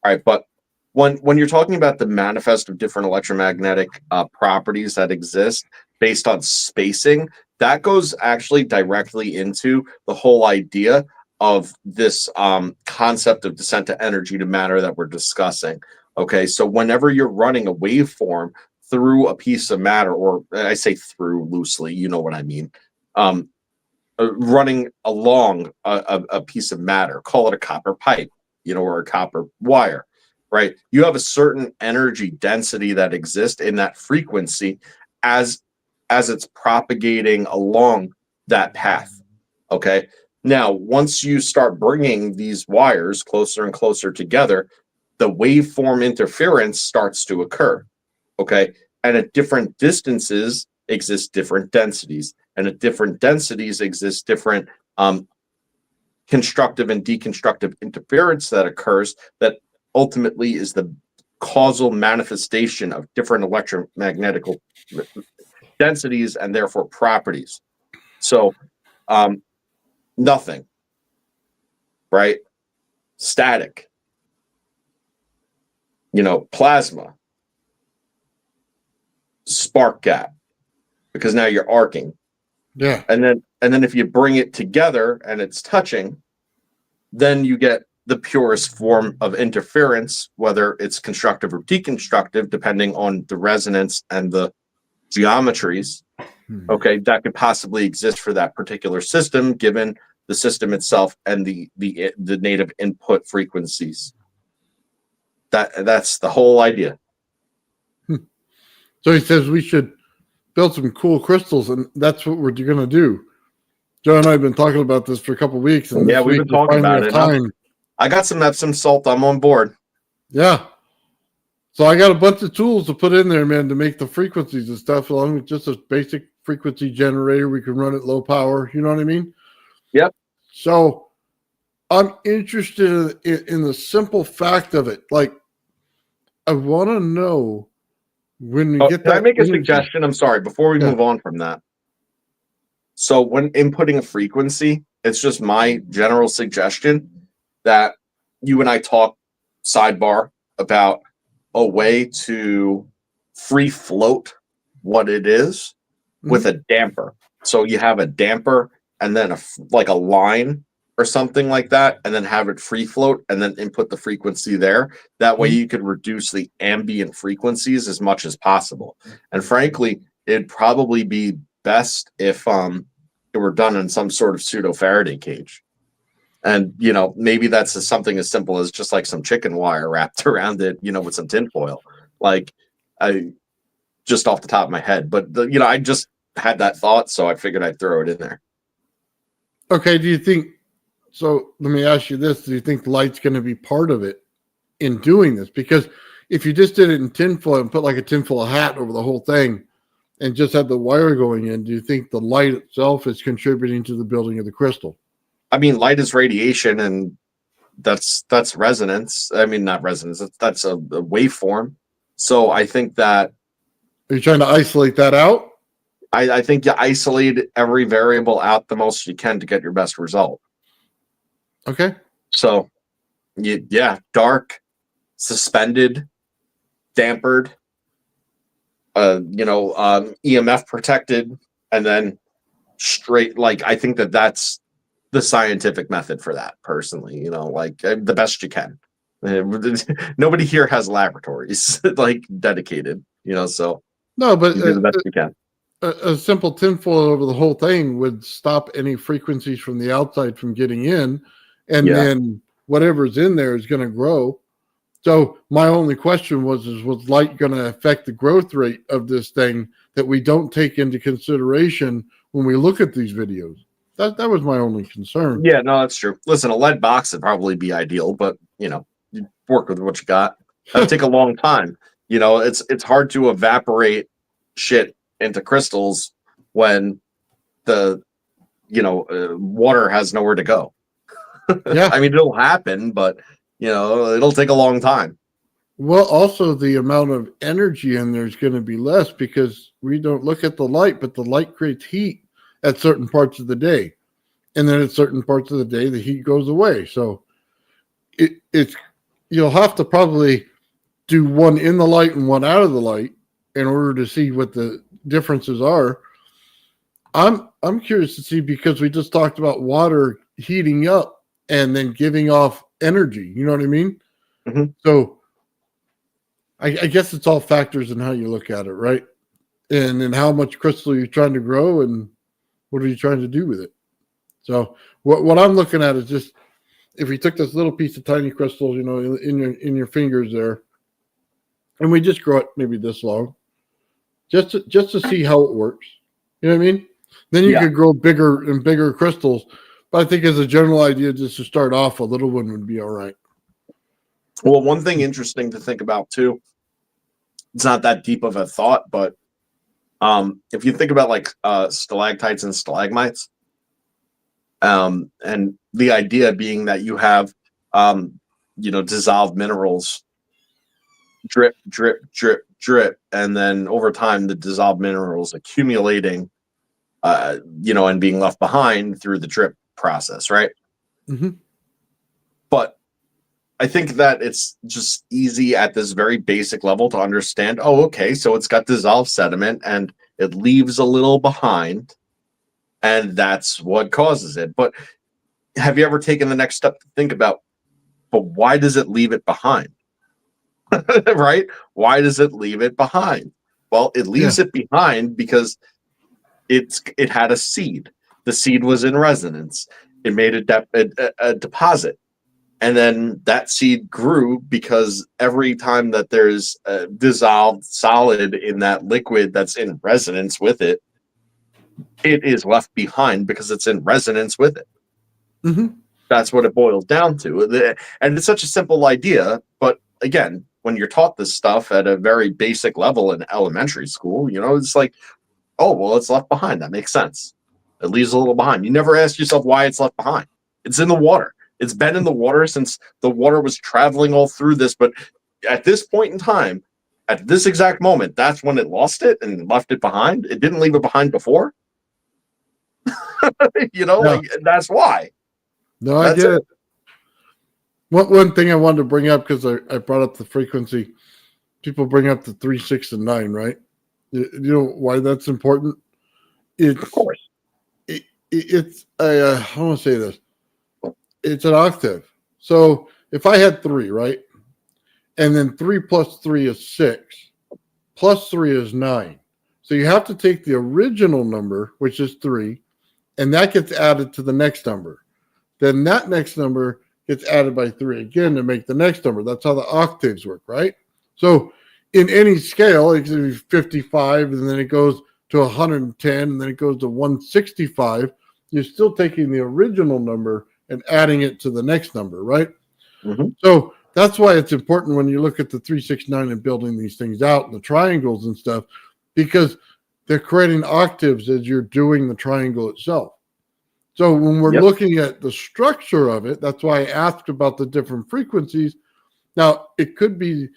All right, but when you're talking about the manifest of different electromagnetic properties that exist based on spacing, that goes actually directly into the whole idea of this concept of descent to energy to matter that we're discussing. Okay, so whenever you're running a waveform through a piece of matter, or I say through loosely, you know what I mean, running along a piece of matter, call it a copper pipe, or a copper wire, right? You have a certain energy density that exists in that frequency as it's propagating along that path. Okay. Now, once you start bringing these wires closer and closer together, the waveform interference starts to occur. Okay. And at different distances exist different densities. And at different densities exist different constructive and deconstructive interference that occurs, that ultimately is the causal manifestation of different electromagnetic densities and therefore properties. So nothing, right? Static, plasma, spark gap, because now you're arcing. Yeah. And then if you bring it together and it's touching, then you get the purest form of interference, whether it's constructive or deconstructive, depending on the resonance and the geometries, okay, that could possibly exist for that particular system, given the system itself and the native input frequencies. That's the whole idea. So he says we should build some cool crystals, and that's what we're going to do. Joe and I have been talking about this for a couple of weeks, and yeah, we've been talking about it. Time. I got some Epsom salt. I'm on board. Yeah. So I got a bunch of tools to put in there, man, to make the frequencies and stuff, along with just a basic frequency generator. We can run it low power. You know what I mean? Yep. So I'm interested in the simple fact of it. Like, I want to know when we get that. Can I make a suggestion? I'm sorry, before we move on from that. So when inputting a frequency, it's just my general suggestion that you and I talk sidebar about a way to free float what it is with a damper. So you have a damper and then like a line or something like that, and then have it free float and then input the frequency there. That way you could reduce the ambient frequencies as much as possible. And frankly, it'd probably be best if it were done in some sort of pseudo Faraday cage. And maybe that's something as simple as just like some chicken wire wrapped around it, with some tinfoil. Like, I just off the top of my head, but I just had that thought, so I figured I'd throw it in there. Okay, do you think so? Let me ask you this: do you think light's going to be part of it in doing this? Because if you just did it in tinfoil and put like a tinfoil hat over the whole thing and just had the wire going in, do you think the light itself is contributing to the building of the crystal? I mean, light is radiation, and that's resonance. I mean, not resonance. That's a waveform. So I think that. Are you trying to isolate that out? I think you isolate every variable out the most you can to get your best result. Okay. So, dark, suspended, dampered, EMF protected, and then straight. Like, I think that's the scientific method for that, personally. The best you can. Nobody here has laboratories like dedicated. So no, but you do the best you can. A simple tinfoil over the whole thing would stop any frequencies from the outside from getting in, and then whatever's in there is going to grow. So my only question was light going to affect the growth rate of this thing that we don't take into consideration when we look at these videos? That was my only concern. Yeah, no, that's true. Listen, a lead box would probably be ideal, but you work with what you got. That'd take a long time. It's hard to evaporate shit into crystals when the water has nowhere to go. Yeah. I mean, it'll happen, but it'll take a long time. Well, also the amount of energy in there is going to be less because we don't look at the light, but the light creates heat at certain parts of the day, and then at certain parts of the day the heat goes away. So it's you'll have to probably do one in the light and one out of the light in order to see what the differences are. I'm curious to see, because we just talked about water heating up and then giving off energy. You know what I mean? Mm-hmm. So I guess it's all factors in how you look at it, right? And then how much crystal you're trying to grow and what are you trying to do with it? So what I'm looking at is just, if we took this little piece of tiny crystal, in your fingers there, and we just grow it maybe this long, just to see how it works. You know what I mean? Then you could grow bigger and bigger crystals. But I think as a general idea, just to start off, a little one would be all right. Well, one thing interesting to think about too, it's not that deep of a thought, but if you think about like stalactites and stalagmites, and the idea being that you have dissolved minerals drip, drip, drip, drip, and then over time the dissolved minerals accumulating, and being left behind through the drip process, right? Mm-hmm. But I think that it's just easy at this very basic level to understand, oh, okay, so it's got dissolved sediment and it leaves a little behind, and that's what causes it. But have you ever taken the next step to think about, but why does it leave it behind? Right? Why does it leave it behind? Well, it leaves it behind because it had a seed. The seed was in resonance. It made a deposit. And then that seed grew because every time that there's a dissolved solid in that liquid that's in resonance with it, it is left behind because it's in resonance with it. Mm-hmm. That's what it boils down to. And it's such a simple idea, but again, when you're taught this stuff at a very basic level in elementary school, it's like, oh, well, it's left behind. That makes sense. It leaves a little behind. You never ask yourself why it's left behind. It's in the water. It's been in the water since the water was traveling all through this. But at this point in time, at this exact moment, that's when it lost it and left it behind. It didn't leave it behind before. Like, that's why. No, I get it. One thing I wanted to bring up, because I brought up the frequency. people bring up the 3, 6, and 9, right? You know why that's important? It's Of course. it's a I want to say this. It's an octave. So if I had 3, right, and then 3 plus 3 is 6, plus 3 is 9. So you have to take the original number, which is 3, and that gets added to the next number. Then that next number gets added by 3 again to make the next number. That's how the octaves work, right? So in any scale, it can be 55, and then it goes to 110, and then it goes to 165. You're still taking the original number and adding it to the next number, right? Mm-hmm. So that's why it's important when you look at the 3, 6, 9 and building these things out and the triangles and stuff, because they're creating octaves as you're doing the triangle itself. So when we're looking at the structure of it, that's why I asked about the different frequencies. Now, it could be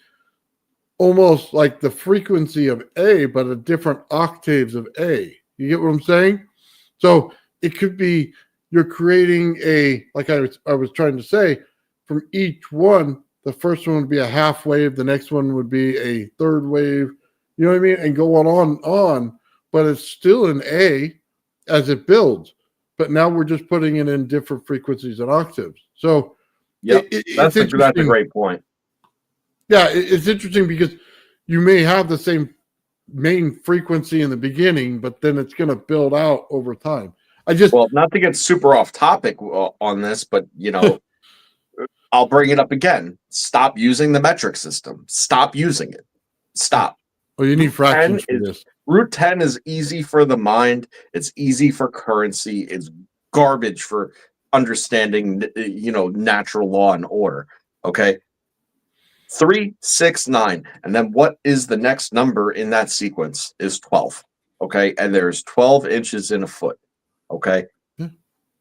almost like the frequency of A, but a different octaves of A. You get what I'm saying? So it could be you're creating a, like I was trying to say, from each one, the first one would be a half wave, the next one would be a third wave, you know what I mean? And go on, but it's still an A as it builds. But now we're just putting it in different frequencies and octaves. So that's a great point. Yeah, it's interesting because you may have the same main frequency in the beginning, but then it's going to build out over time. Well, not to get super off topic on this, but I'll bring it up again. Stop using the metric system. Stop using it. Stop. Well, you need fractions for this. Root 10 is easy for the mind. It's easy for currency. It's garbage for understanding, natural law and order. Okay. 3, 6, 9. And then what is the next number in that sequence is 12. Okay. And there's 12 inches in a foot. Okay.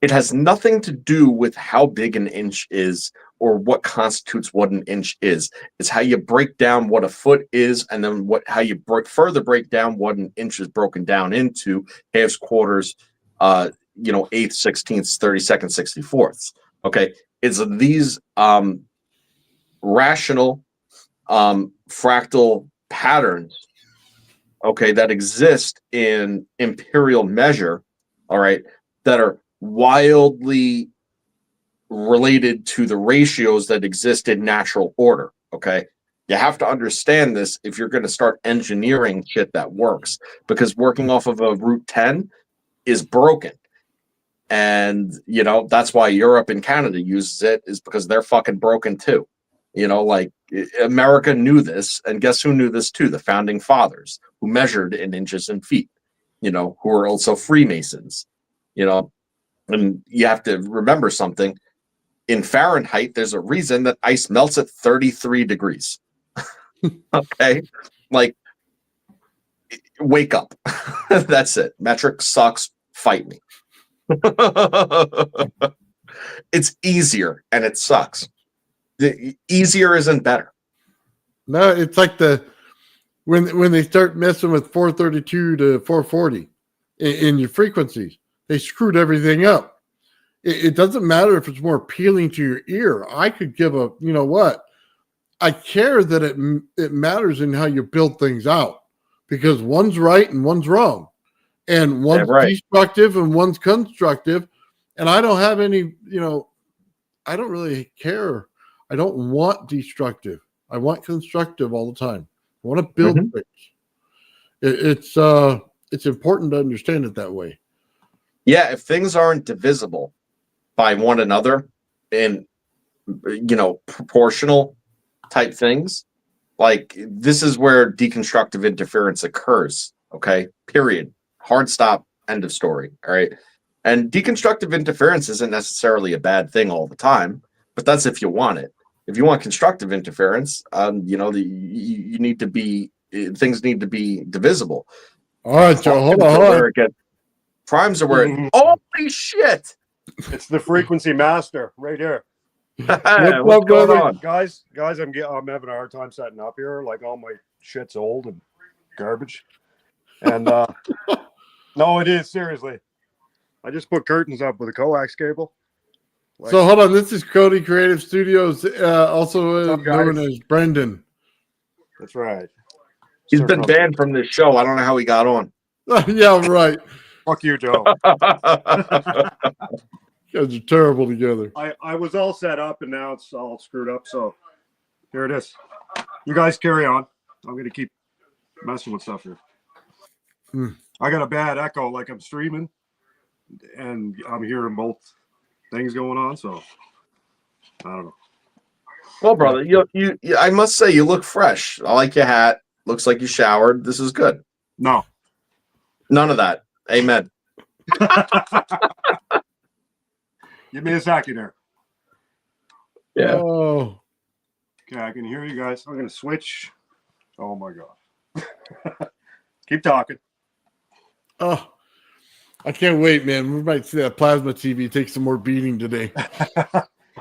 It has nothing to do with how big an inch is or what constitutes what an inch is. It's how you break down what a foot is, and then how you further break down what an inch is broken down into: halves, quarters, eighths, sixteenths, 32nds, 64ths. Okay, it's these rational fractal patterns, okay, that exist in imperial measure, all right, that are wildly related to the ratios that exist in natural order. Okay, you have to understand this if you're going to start engineering shit that works, because working off of a root 10 is broken. And that's why Europe and Canada uses it, is because they're fucking broken too. Like America knew this, and guess who knew this too? The founding fathers, who measured in inches and feet, who are also Freemasons. And you have to remember something. In Fahrenheit, there's a reason that ice melts at 33 degrees. Okay? Like, wake up. That's it. Metric sucks. Fight me. It's easier, and it sucks. The easier isn't better. No, it's like when they start messing with 432 to 440 in your frequencies, they screwed everything up. It doesn't matter if it's more appealing to your ear. I could give a, I care that it matters in how you build things out, because one's right and one's wrong, and one's destructive and one's constructive. And I don't have any, I don't really care. I don't want destructive. I want constructive all the time. I want to build things. It's important to understand it that way. Yeah, if things aren't divisible by one another in, proportional type things, like this is where deconstructive interference occurs. Okay, period. Hard stop. End of story. All right. And deconstructive interference isn't necessarily a bad thing all the time, but that's if you want it. If you want constructive interference, you need to be, things need to be divisible. All right, Joe, hold on. Primes are where holy shit. It's the frequency master right here. What's going on? Guys, I'm having a hard time setting up here. Like, all my shit's old and garbage. And no, it is, seriously. I just put curtains up with a coax cable. So hold on, this is Cody Creative Studios, also known as Brendan. That's right. He's Serving been up- banned from this show. I don't know how he got on. Yeah, right. Fuck you, Joe. You guys are terrible together. I was all set up and now it's all screwed up. So here it is. You guys carry on. I'm gonna keep messing with stuff here. Hmm. I got a bad echo, like I'm streaming, and I'm hearing both things going on. So I don't know. Well, brother, I must say you look fresh. I like your hat. Looks like you showered. This is good. No. None of that. Amen. Give me a second here. Yeah. Oh, Okay, I can hear you guys. I'm gonna switch. Oh my god. Keep talking. oh, I can't wait, man. We might see that plasma TV take some more beating today.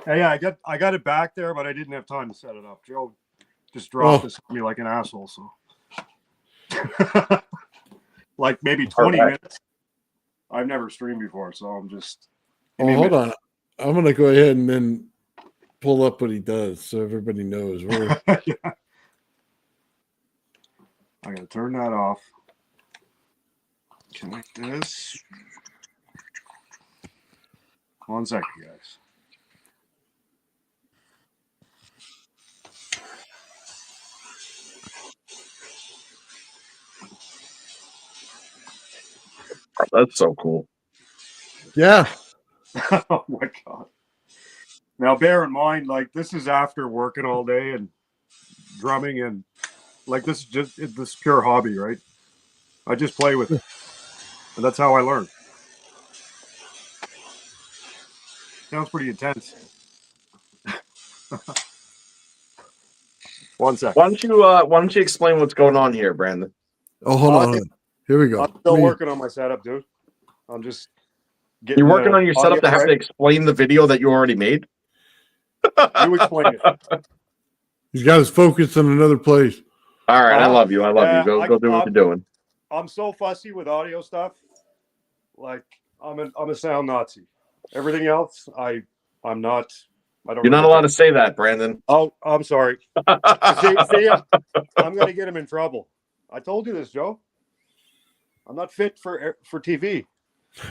Hey, yeah, I got it back there, but I didn't have time to set it up. Joe just dropped Oh. this on me like an asshole. So, like maybe 20 Alright. minutes. I've never streamed before, so I'm just. Oh, hold on. I'm gonna go ahead and then pull up what he does so everybody knows. We're Yeah. I gotta turn that off. Connect this. 1 second, guys. That's so cool. yeah. Oh my god. Now bear in mind, like this is after working all day and drumming and like this is just this pure hobby, right? I just play with it. And that's how I learn. Sounds pretty intense. 1 second. Why don't you explain what's going on here, Brandon? Oh, hold on. Hold on. Here we go. I'm still Let me- working on my setup, dude. I'm just getting You're working the on your setup audio to have to right. explain the video that you already made? You explain it. He's got his focus in another place. All right, I love you. I love Yeah, you. Go do what you're doing. I'm so fussy with audio stuff. Like I'm a sound Nazi. Everything else, I'm not. I don't. You're not really allowed do. to say that, Brandon. Oh, I'm sorry. See, I'm gonna get him in trouble. I told you this, Joe. I'm not fit for TV.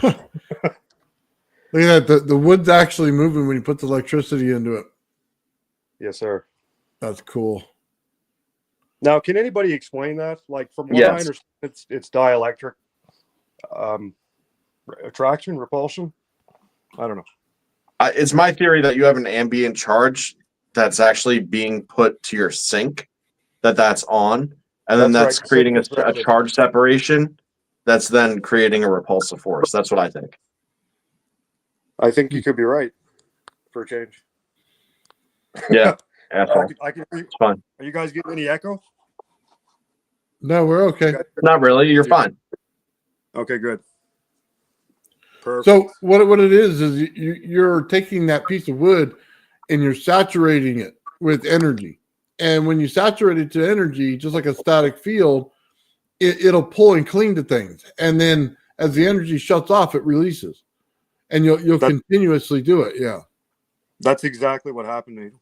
Look at that. The wood's actually moving when you put the electricity into it. Yes, sir. That's cool. Now, can anybody explain that? Like, from what I Yes. understand, it's dielectric. Attraction, repulsion. I don't know. It's my theory that you have an ambient charge that's actually being put to your sink, that's on, and then That's that's right. creating a Signal charge separation. That's then creating a repulsive force. That's what I think. I think you could be right for a change. Yeah, asshole. I can hear you. It's fine. Are you guys getting any echo? No, we're okay. Not really. You're fine. Okay, good. Perfect. So what it is you're taking that piece of wood and you're saturating it with energy. And when you saturate it to energy, just like a static field, it'll pull and cling to things. And then as the energy shuts off, it releases. And you'll continuously do it. Yeah. That's exactly what happened to you.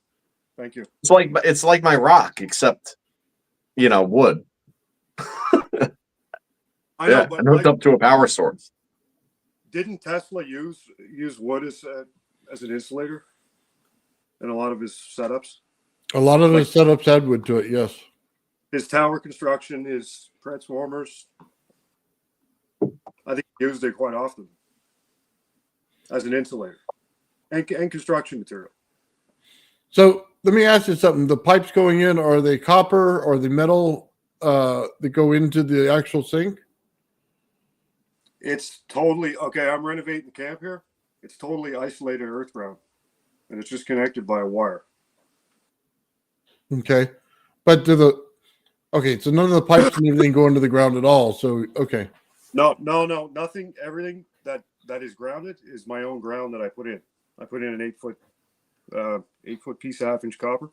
Thank you. It's like my rock, except wood. I know, but and hooked like, up to a power source. didn't Tesla use wood as an insulator in a lot of his setups? A lot of the setups had wood to it. Yes. His tower construction, his transformers. I think he used it quite often as an insulator and construction material. So let me ask you something. The pipes going in, are they copper or the metal that go into the actual sink? It's totally okay. I'm renovating the camp here. It's totally isolated earth ground, and it's just connected by a wire. Okay. But so none of the pipes and everything go into the ground at all. So, okay. No, nothing. Everything that is grounded is my own ground that I put in. I put in an 8 foot piece of 1/2 inch copper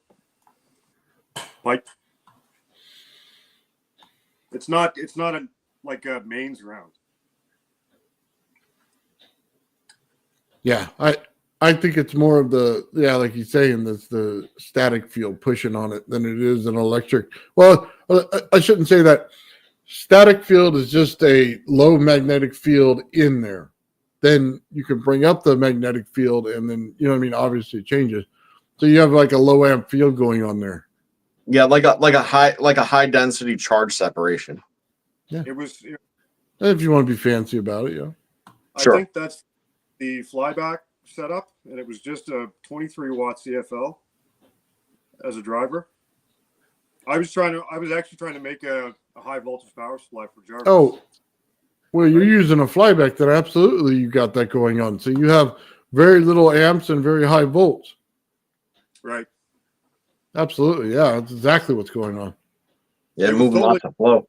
pipe. It's not like a mains ground. Yeah. I I think it's more of the, yeah, like you're saying, that's the static field pushing on it than it is an electric. Well, I shouldn't say that. Static field is just a low magnetic field in there. Then you can bring up the magnetic field, and then, you know what I mean, obviously it changes. So you have like a low amp field going on there. Yeah, like a high density charge separation. It was. If you want to be fancy about it, yeah. Sure. I think that's the flyback setup, and it was just a 23 watt CFL as a driver. I was actually trying to make a high voltage power supply for Jarvis. Oh, well, you're using a flyback, then absolutely you got that going on. So you have very little amps and very high volts. Right. Absolutely, yeah, that's exactly what's going on. Yeah, It was moving totally- lots of flow.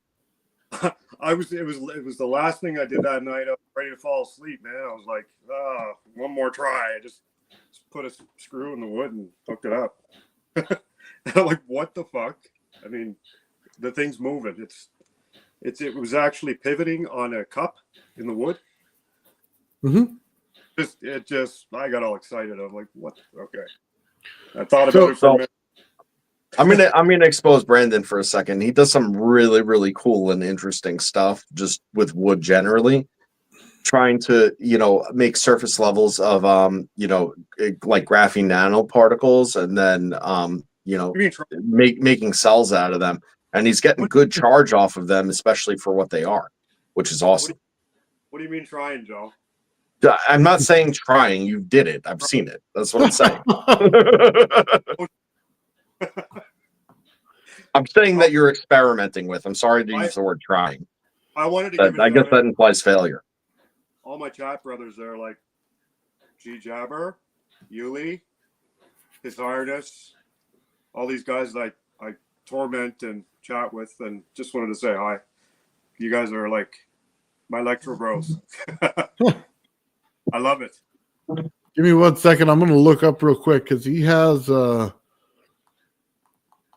It was the last thing I did that night. I was ready to fall asleep, man. I was like, one more try. I just put a screw in the wood and hooked it up. And I'm like, what the fuck? I mean, the thing's moving. It was actually pivoting on a cup in the wood. Mm-hmm. I got all excited. I'm like, what? Okay. I thought about it for a minute. I'm gonna expose Brandon for a second. He does some really, really cool and interesting stuff just with wood generally. Trying to, make surface levels of like graphene nanoparticles, and then You mean try- making cells out of them. And he's getting good charge off of them, especially for what they are, which is awesome. What do you mean trying, Joe? I'm not saying trying. You did it. I've seen it. That's what I'm saying. I'm saying that you're experimenting with. I'm sorry to use the word trying. I wanted to But give it I guess down. that implies failure. All my chat brothers are like G Jabber, Yuli, His Highness, all these guys that I torment and chat with, and just wanted to say hi. You guys are like my electro bros. I love it. Give me 1 second. I'm going to look up real quick because he has.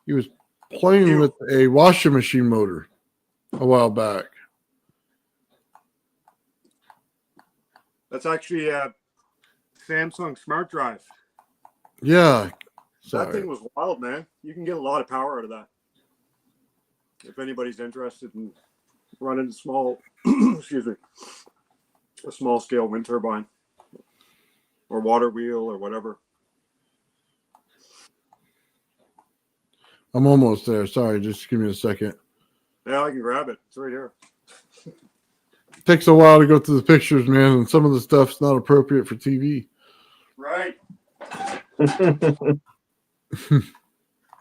He was playing with a washing machine motor a while back. That's actually a Samsung Smart Drive. Yeah. That Sorry. thing was wild, man. You can get a lot of power out of that. If anybody's interested in running a small, excuse me, a small scale wind turbine or water wheel or whatever. I'm almost there. Sorry. Just give me a second. Yeah, I can grab it. It's right here. Takes a while to go through the pictures, man, and some of the stuff's not appropriate for TV. Right.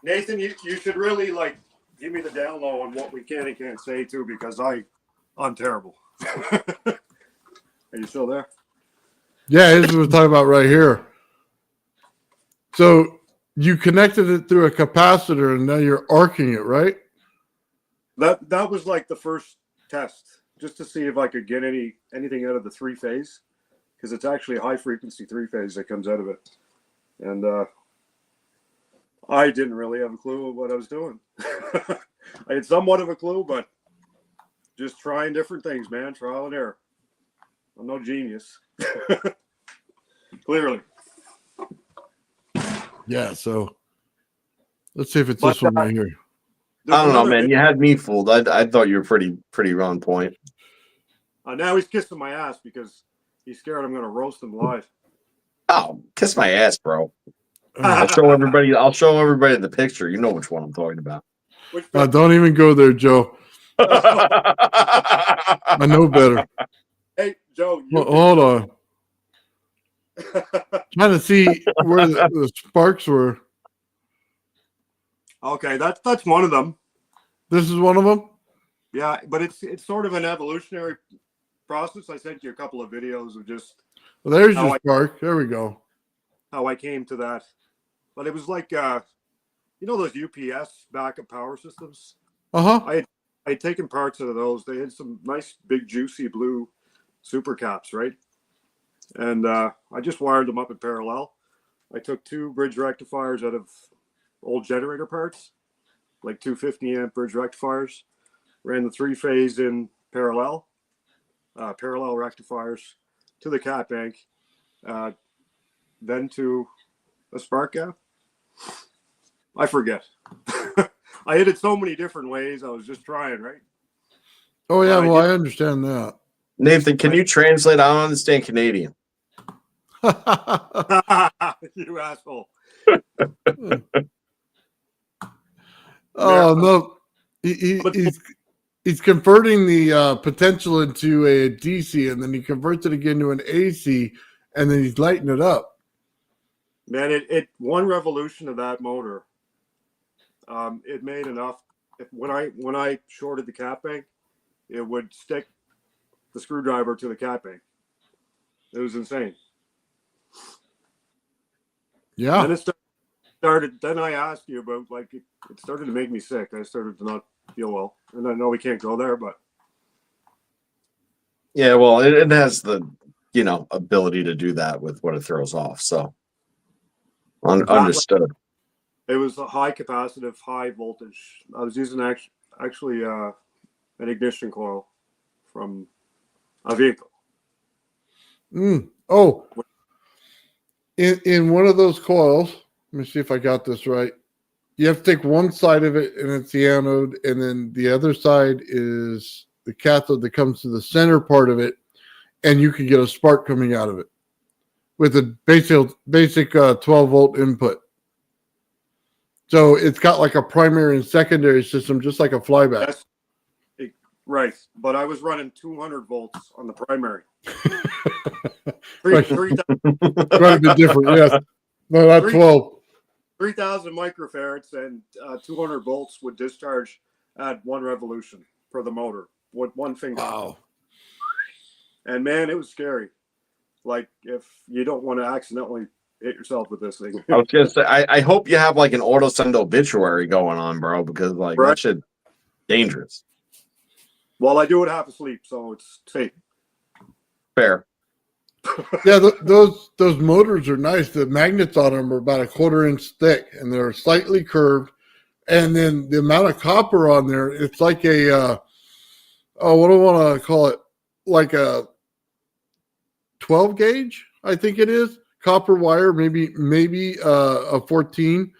Nathan, you should really give me the down low on what we can and can't say too, because I'm terrible. Are you still there? Yeah, this is what we're talking about right here. So you connected it through a capacitor, and now you're arcing it, right? That was like the first test, just to see if I could get anything out of the 3-phase, because it's actually a high frequency 3-phase that comes out of it. And I didn't really have a clue of what I was doing. I had somewhat of a clue, but just trying different things, man. Trial and error. I'm no genius. Clearly. Yeah, so let's see if it's this one right here. I don't know, man. You had me fooled. I thought you were pretty on point. Now he's kissing my ass because he's scared I'm going to roast him live. Oh, kiss my ass, bro. I'll show everybody the picture. You know which one I'm talking about. Don't even go there, Joe. I know better. Hey, Joe. Hold on. Trying to see where the sparks were. Okay, that's one of them. This is one of them? Yeah, but it's sort of an evolutionary process. I sent you a couple of videos of just Well, there's your spark. There we go. how I came to that. But it was like those UPS backup power systems? Uh-huh. I had taken parts of those. They had some nice big juicy blue super caps, right? And I just wired them up in parallel. I took 2 bridge rectifiers out of old generator parts, like 250 amp bridge rectifiers, ran the 3-phase in parallel rectifiers to the cat bank, then to a spark gap. I forget. I hit it so many different ways. I was just trying, right? Oh yeah, But I well did- I understand that. Nathan, can you translate? I don't understand Canadian. You asshole. Oh no, he's converting the potential into a DC, and then he converts it again to an AC, and then he's lighting it up. Man, it one revolution of that motor, it made enough. When I shorted the cat bank, it would stick the screwdriver to the cat bank. It was insane. Yeah, Then it started. Then I asked you about like it started to make me sick. I started to not feel well, and I know we can't go there, but Yeah, well, it has the ability to do that with what it throws off. So understood. it was a high capacitive, high voltage. I was using actually an ignition coil from a vehicle. Oh, in one of those coils, let me see if I got this right. You have to take one side of it, and it's the anode, and then the other side is the cathode that comes to the center part of it, and you can get a spark coming out of it with a basic 12-volt input. So it's got like a primary and secondary system, just like a flyback. Yes, right. But I was running 200 volts on the primary. Right. 3,000 Quite a bit different, yes. No, not 12. 3,000 microfarads and 200 volts would discharge at one revolution for the motor with one finger. Wow. And man, it was scary. Like if you don't want to accidentally hit yourself with this thing. I was gonna say, I hope you have like an auto send obituary going on, bro, because like Right. that shit dangerous. Well, I do it half asleep, so it's safe. Fair. Yeah, those motors are nice. The magnets on them are about a 1/4 inch thick, and they're slightly curved. And then the amount of copper on there, it's like a what do I want to call it? Like a 12 gauge, I think it is, copper wire, maybe a 14,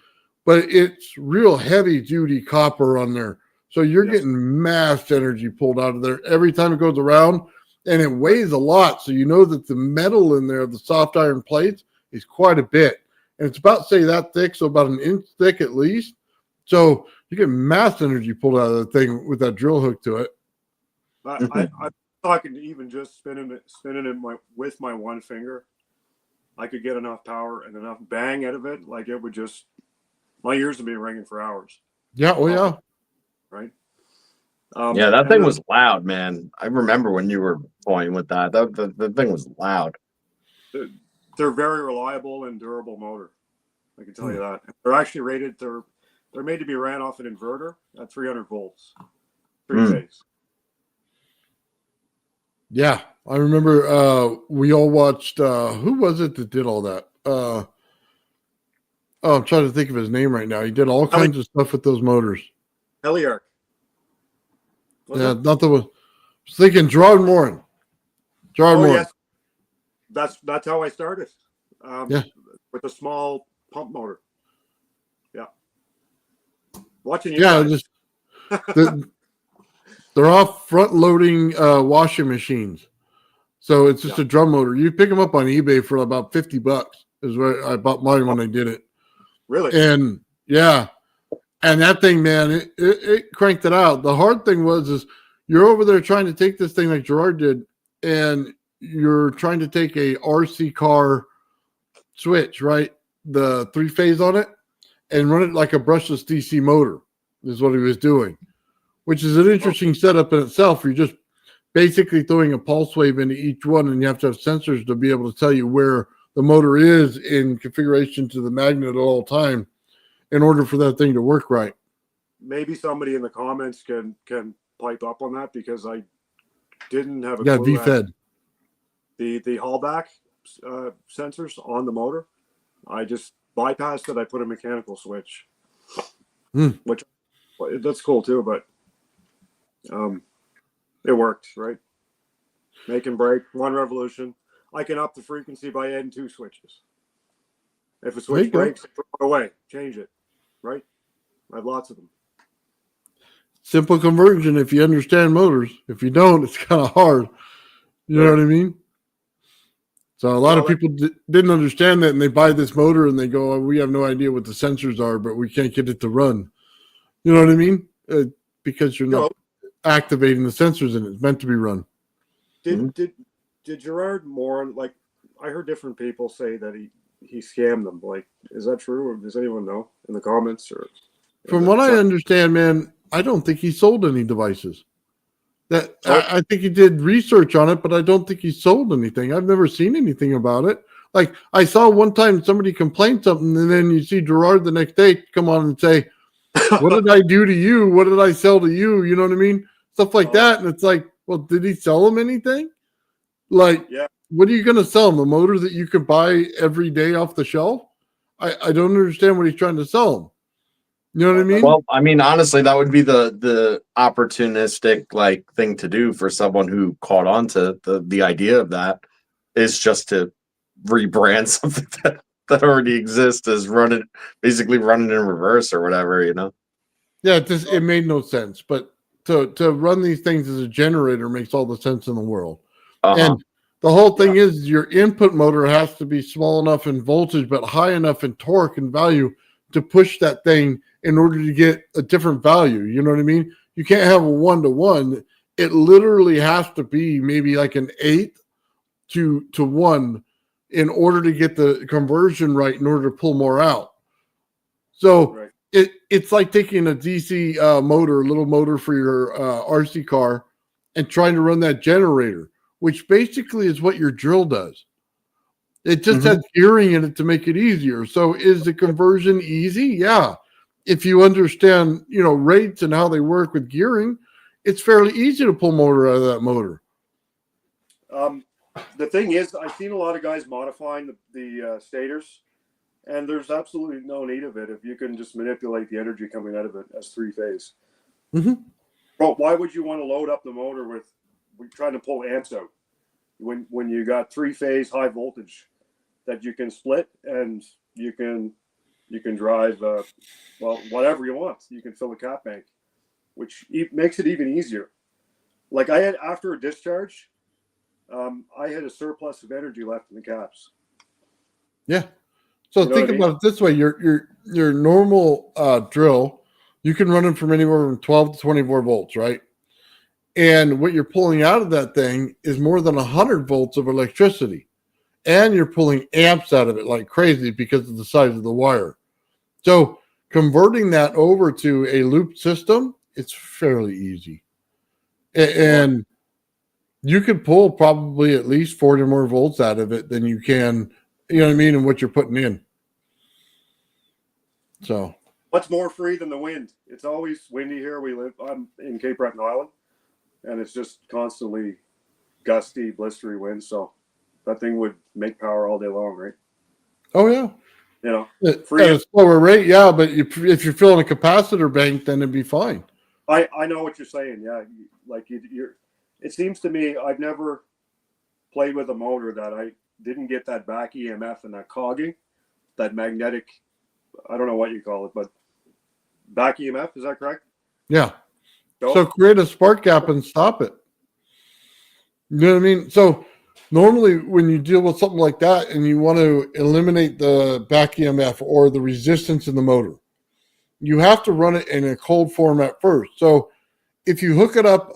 but it's real heavy duty copper on there. So you're Yes. getting mass energy pulled out of there every time it goes around, and it weighs a lot. So you know that the metal in there, the soft iron plates, is quite a bit. And it's about, say, that thick, so about an inch thick at least. So you get mass energy pulled out of the thing with that drill hook to it. I'm talking to even just spinning it with my one finger. I could get enough power and enough bang out of it, like it would just my ears would be ringing for hours. Yeah, oh yeah. Right. Yeah, that and thing then- was loud, man. I remember when you were toying with that. The thing was loud. They're very reliable and durable motor. I can tell you that. They're actually rated. They're made to be ran off an inverter at 300 volts, 3-phase. Yeah, I remember we all watched who was it that did all that? I'm trying to think of his name right now. He did all kinds of stuff with those motors. Heliarch. Was Yeah, it? not the one. I was thinking Gerard Morin. Gerard Oh Morin. yes, that's how I started. Yeah. With a small pump motor. Yeah. Watching you. Yeah, guys. just they're off front loading washing machines. So it's just a drum motor. You pick them up on eBay for about $50 is where I bought mine when I did it. Really. And yeah, and that thing, man, it cranked it out. The hard thing is you're over there trying to take this thing like Gerard did, and you're trying to take a RC car switch, right? The 3-phase on it, and run it like a brushless DC motor is what he was doing, which is an interesting setup in itself. You're just basically throwing a pulse wave into each one, and you have to have sensors to be able to tell you where the motor is in configuration to the magnet at all time in order for that thing to work right. Maybe somebody in the comments can pipe up on that because I didn't have a Yeah, clue. V-Fed. The Hallback sensors on the motor. I just bypassed it. I put a mechanical switch, which that's cool too. But it worked, right? Make and break, one revolution. I can up the frequency by adding 2 switches. If a There you switch go. breaks, throw it away, change it. Right? I have lots of them. Simple conversion if you understand motors. If you don't, it's kind of hard. You know what I mean? So a lot of people didn't understand that, and they buy this motor and they go, oh, "We have no idea what the sensors are, but we can't get it to run." You know what I mean? Because you're not activating the sensors, and it's meant to be run. Did Gerard Moore, like, I heard different people say that he scammed them. Like, is that true, or does anyone know in the comments? Or From what I understand, man, I don't think he sold any devices. I think he did research on it, but I don't think he sold anything. I've never seen anything about it. Like, I saw one time somebody complained something, and then you see Gerard the next day come on and say, "What did I do to you? What did I sell to you?" You know what I mean? Stuff like that. And it's like, well, did he sell them anything? Like, what are you going to sell him? A motor that you could buy every day off the shelf? I don't understand what he's trying to sell him. You know what I mean? Well, I mean, honestly, that would be the opportunistic like thing to do for someone who caught on to the idea of that, is just to rebrand something that already exists as basically running in reverse or whatever, you know? Yeah, it made no sense. But to run these things as a generator makes all the sense in the world. And the whole thing is your input motor has to be small enough in voltage, but high enough in torque and value to push that thing in order to get a different value. You know what I mean? You can't have a 1-to-1. It literally has to be maybe like an 8 to 1 in order to get the conversion right, in order to pull more out. So it's like taking a DC motor, a little motor for your RC car, and trying to run that generator, which basically is what your drill does. It just has gearing in it to make it easier. So is the conversion easy? Yeah. If you understand, rates and how they work with gearing, it's fairly easy to pull motor out of that motor. The thing is, I've seen a lot of guys modifying the stators, and there's absolutely no need of it if you can just manipulate the energy coming out of it as 3-phase. Bro, why would you want to load up the motor with trying to pull amps out when you got 3-phase high voltage that you can split, and you can drive whatever you want. You can fill a cap bank, which makes it even easier. Like, I had, after a discharge, I had a surplus of energy left in the caps. Yeah. So think about it this way: your normal drill, you can run them from anywhere from 12 to 24 volts, right? And what you're pulling out of that thing is more than 100 volts of electricity, and you're pulling amps out of it like crazy because of the size of the wire. So converting that over to a loop system, it's fairly easy, and you could pull probably at least 40 more volts out of it than you can, you know what I mean, and what you're putting in. So what's more free than the wind? It's always windy here. I'm in Cape Breton Island, and it's just constantly gusty, blistery winds. So that thing would make power all day long, right? Oh yeah. Free at a slower rate, yeah, but if you're filling a capacitor bank, then it'd be fine. I know what you're saying. Yeah, you're. It seems to me I've never played with a motor that I didn't get that back EMF and that cogging, that magnetic, I don't know what you call it, but back EMF, is that correct? Yeah. So create a spark gap and stop it. You know what I mean? So normally when you deal with something like that and you want to eliminate the back EMF or the resistance in the motor, you have to run it in a cold format first. So if you hook it up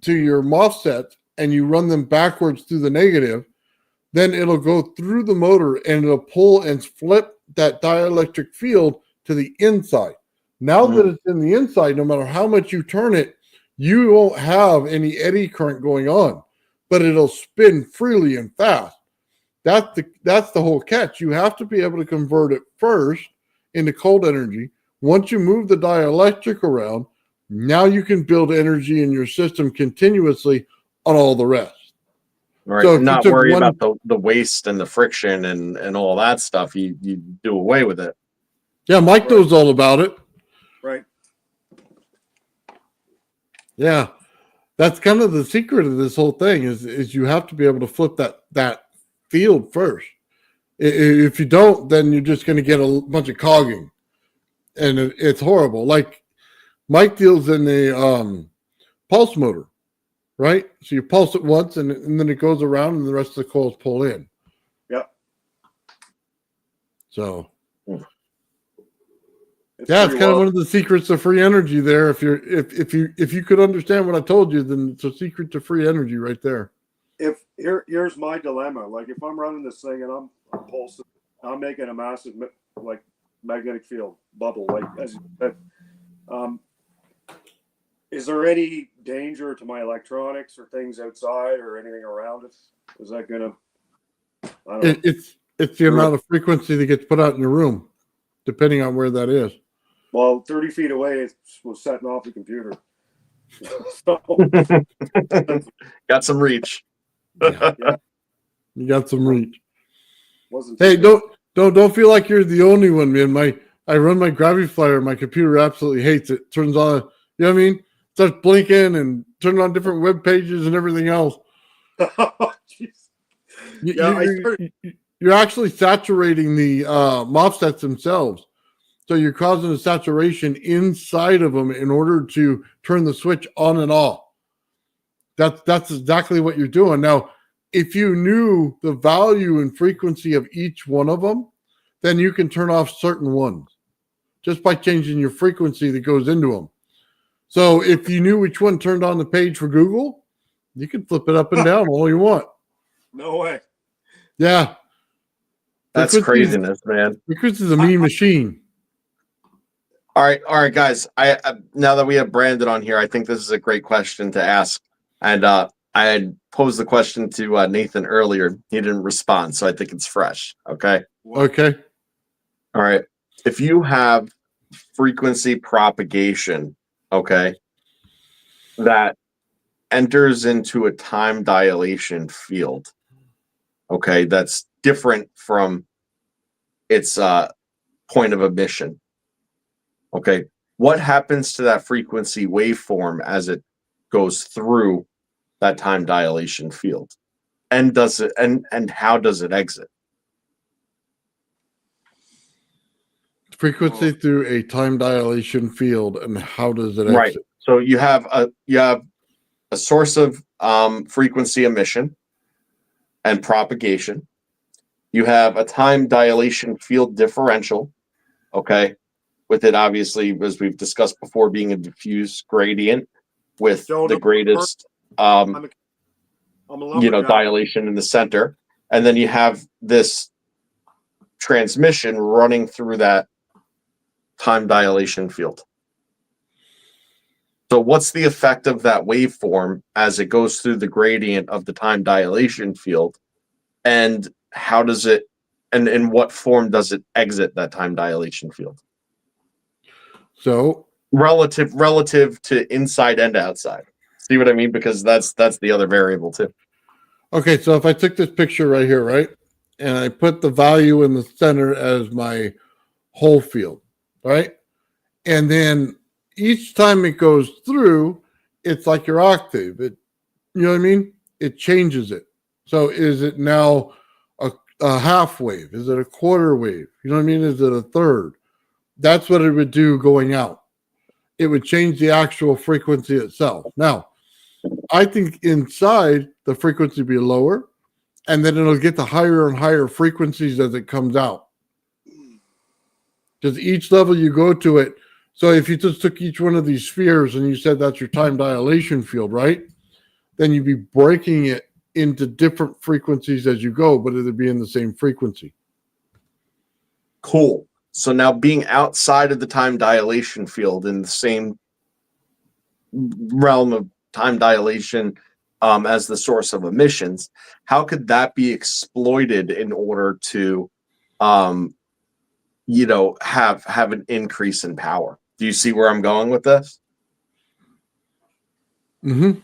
to your MOSFET and you run them backwards through the negative, then it'll go through the motor and it'll pull and flip that dielectric field to the inside. Now that it's in the inside, no matter how much you turn it, you won't have any eddy current going on, but it'll spin freely and fast. That's the whole catch. You have to be able to convert it first into cold energy. Once you move the dielectric around, now you can build energy in your system continuously on all the rest. Right. So not worry about the waste and the friction and all that stuff. You do away with it. Yeah, Mike knows all about it. Right. Yeah. That's kind of the secret of this whole thing is you have to be able to flip that field first. If you don't, then you're just going to get a bunch of cogging, and it's horrible. Like Mike deals in a pulse motor, right? So you pulse it once, and then it goes around, and the rest of the coils pull in. Yep. So It's yeah, it's pretty kind of wild. one of the secrets of free energy. There, if you could understand what I told you, then it's a secret to free energy right there. If here's my dilemma. Like if I'm running this thing and I'm pulsing, I'm making a massive like magnetic field bubble. Like as you said, is there any danger to my electronics or things outside or anything around it? Is that gonna? I don't know. It's the amount of frequency that gets put out in your room, depending on where that is. Well, 30 feet away, it was setting off the computer. So, Got some reach. You got some reach. wasn't Hey, don't feel like you're the only one, man. I run my Gravity Flyer. My computer absolutely hates it. Turns on, you know what I mean? Starts blinking and turning on different web pages and everything else. Oh, jeez. You're actually saturating the MOSFETs themselves. So you're causing a saturation inside of them in order to turn the switch on and off. That's exactly what you're doing. Now, if you knew the value and frequency of each one of them, then you can turn off certain ones just by changing your frequency that goes into them. So if you knew which one turned on the page for Google, you can flip it up and down all you want. No way. Yeah. That's craziness, man. Frequency is a mean machine. All right, guys. I now that we have Brandon on here, I think this is a great question to ask. And I had posed the question to Nathan earlier. He didn't respond, so I think it's fresh. Okay. Okay. All right. If you have frequency propagation, okay, that enters into a time dilation field, okay, that's different from its point of emission. Okay, what happens to that frequency waveform as it goes through that time dilation field, and does it and how does it exit? Frequency through a time dilation field, and how does it exit? Right. So you have a source of frequency emission and propagation. You have a time dilation field differential. Okay. With it, obviously, as we've discussed before, being a diffuse gradient with the greatest, dilation in the center. And then you have this transmission running through that time dilation field. So what's the effect of that waveform as it goes through the gradient of the time dilation field? And how does it, and in what form does it exit that time dilation field? So relative to inside and outside. See what I mean? Because that's the other variable too. okay, so if I took this picture right here, right, and I put the value in the center as my whole field, right, and then each time it goes through, it's like your octave. It, you know what I mean? It changes it. So is it now a half wave? Is it a quarter wave? You know what I mean? Is it a third? That's what it would do going out. It would change the actual frequency itself. Now, I think inside the frequency would be lower, and then it'll get to higher and higher frequencies as it comes out. Because each level you go to it, so if you just took each one of these spheres and you said that's your time dilation field, right? Then you'd be breaking it into different frequencies as you go, but it'd be in the same frequency. Cool. So now being outside of the time dilation field in the same realm of time dilation as the source of emissions, how could that be exploited in order to, have an increase in power? Do you see where I'm going with this? Mm-hmm.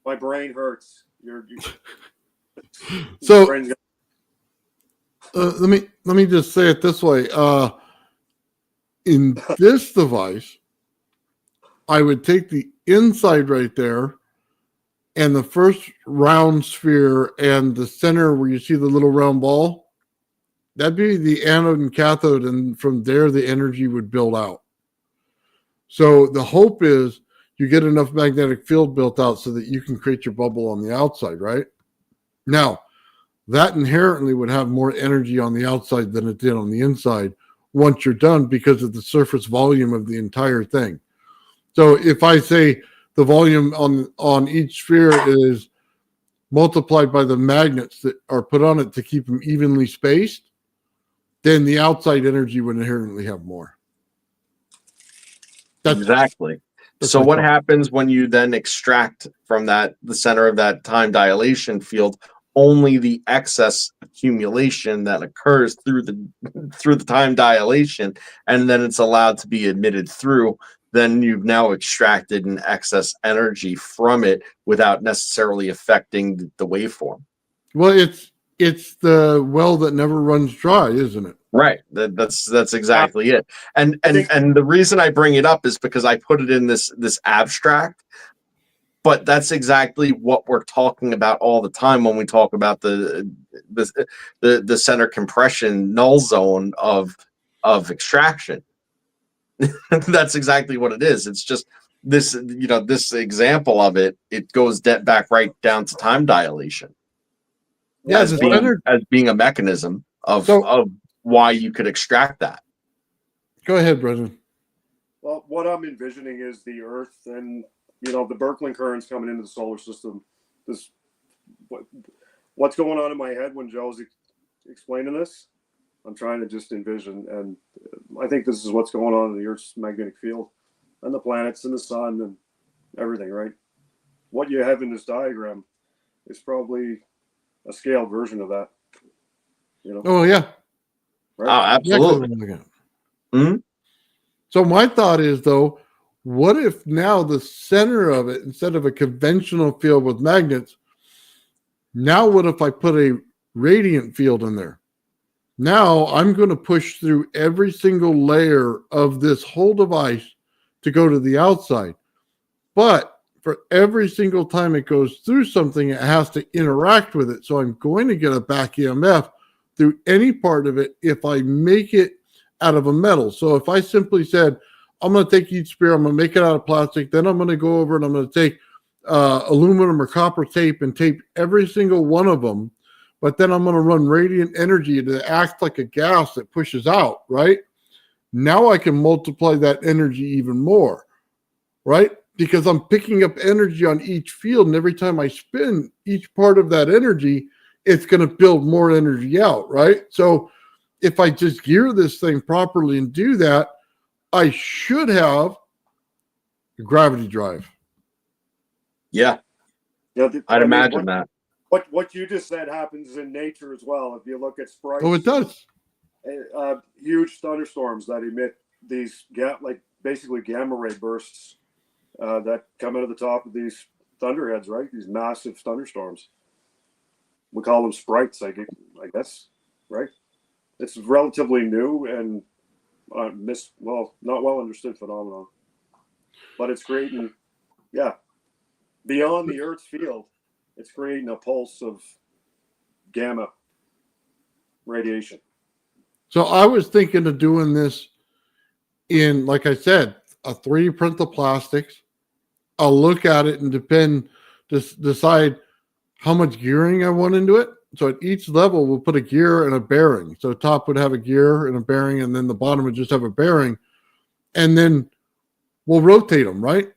My brain hurts. So let me just say it this way. In this device, I would take the inside right there and the first round sphere and the center where you see the little round ball, that'd be the anode and cathode, and from there the energy would build out. So the hope is you get enough magnetic field built out so that you can create your bubble on the outside, right? Now, that inherently would have more energy on the outside than it did on the inside once you're done because of the surface volume of the entire thing. So if I say the volume on each sphere is multiplied by the magnets that are put on it to keep them evenly spaced, then the outside energy would inherently have more. Exactly. So what happens when you then extract from the center of that time dilation field only the excess accumulation that occurs through the time dilation, and then it's allowed to be emitted through? Then you've now extracted an excess energy from it without necessarily affecting the waveform. Well, it's the well that never runs dry, isn't it? Right. That's exactly it. And the reason I bring it up is because I put it in this abstract, but that's exactly what we're talking about all the time when we talk about the center compression null zone of extraction. That's exactly what it is. It's just this example of it goes back right down to time dilation. Yeah, as being a mechanism of why you could extract that. Go ahead, Brendan. Well, what I'm envisioning is the Earth and the Birkeland currents coming into the solar system. What's going on in my head when Joe's explaining this? I'm trying to just envision, and I think this is what's going on in the Earth's magnetic field, and the planets and the sun and everything. Right? What you have in this diagram is probably a scaled version of that. Oh yeah. Right? Oh, absolutely. Mm-hmm. So my thought is, though, what if now the center of it, instead of a conventional field with magnets, now what if I put a radiant field in there? Now I'm going to push through every single layer of this whole device to go to the outside. But for every single time it goes through something, it has to interact with it. So I'm going to get a back EMF through any part of it if I make it out of a metal. So if I simply said, I'm going to take each sphere, I'm going to make it out of plastic, then I'm going to go over and I'm going to take aluminum or copper tape and tape every single one of them, but then I'm going to run radiant energy to act like a gas that pushes out, right? Now I can multiply that energy even more, right? Because I'm picking up energy on each field, and every time I spin each part of that energy, it's going to build more energy out, right? So if I just gear this thing properly and do that, I should have a gravity drive. Yeah. I'd imagine that. What you just said happens in nature as well. If you look at sprites. Oh, it does. Huge thunderstorms that emit these basically gamma ray bursts that come out of the top of these thunderheads, right? These massive thunderstorms. We call them sprites, I guess, right? It's relatively new and not well understood phenomenon, but it's creating, beyond the Earth's field, it's creating a pulse of gamma radiation. So I was thinking of doing this in, like I said, a 3D print the plastics. I'll look at it and decide how much gearing I want into it. So at each level, we'll put a gear and a bearing. So top would have a gear and a bearing, and then the bottom would just have a bearing. And then we'll rotate them, right?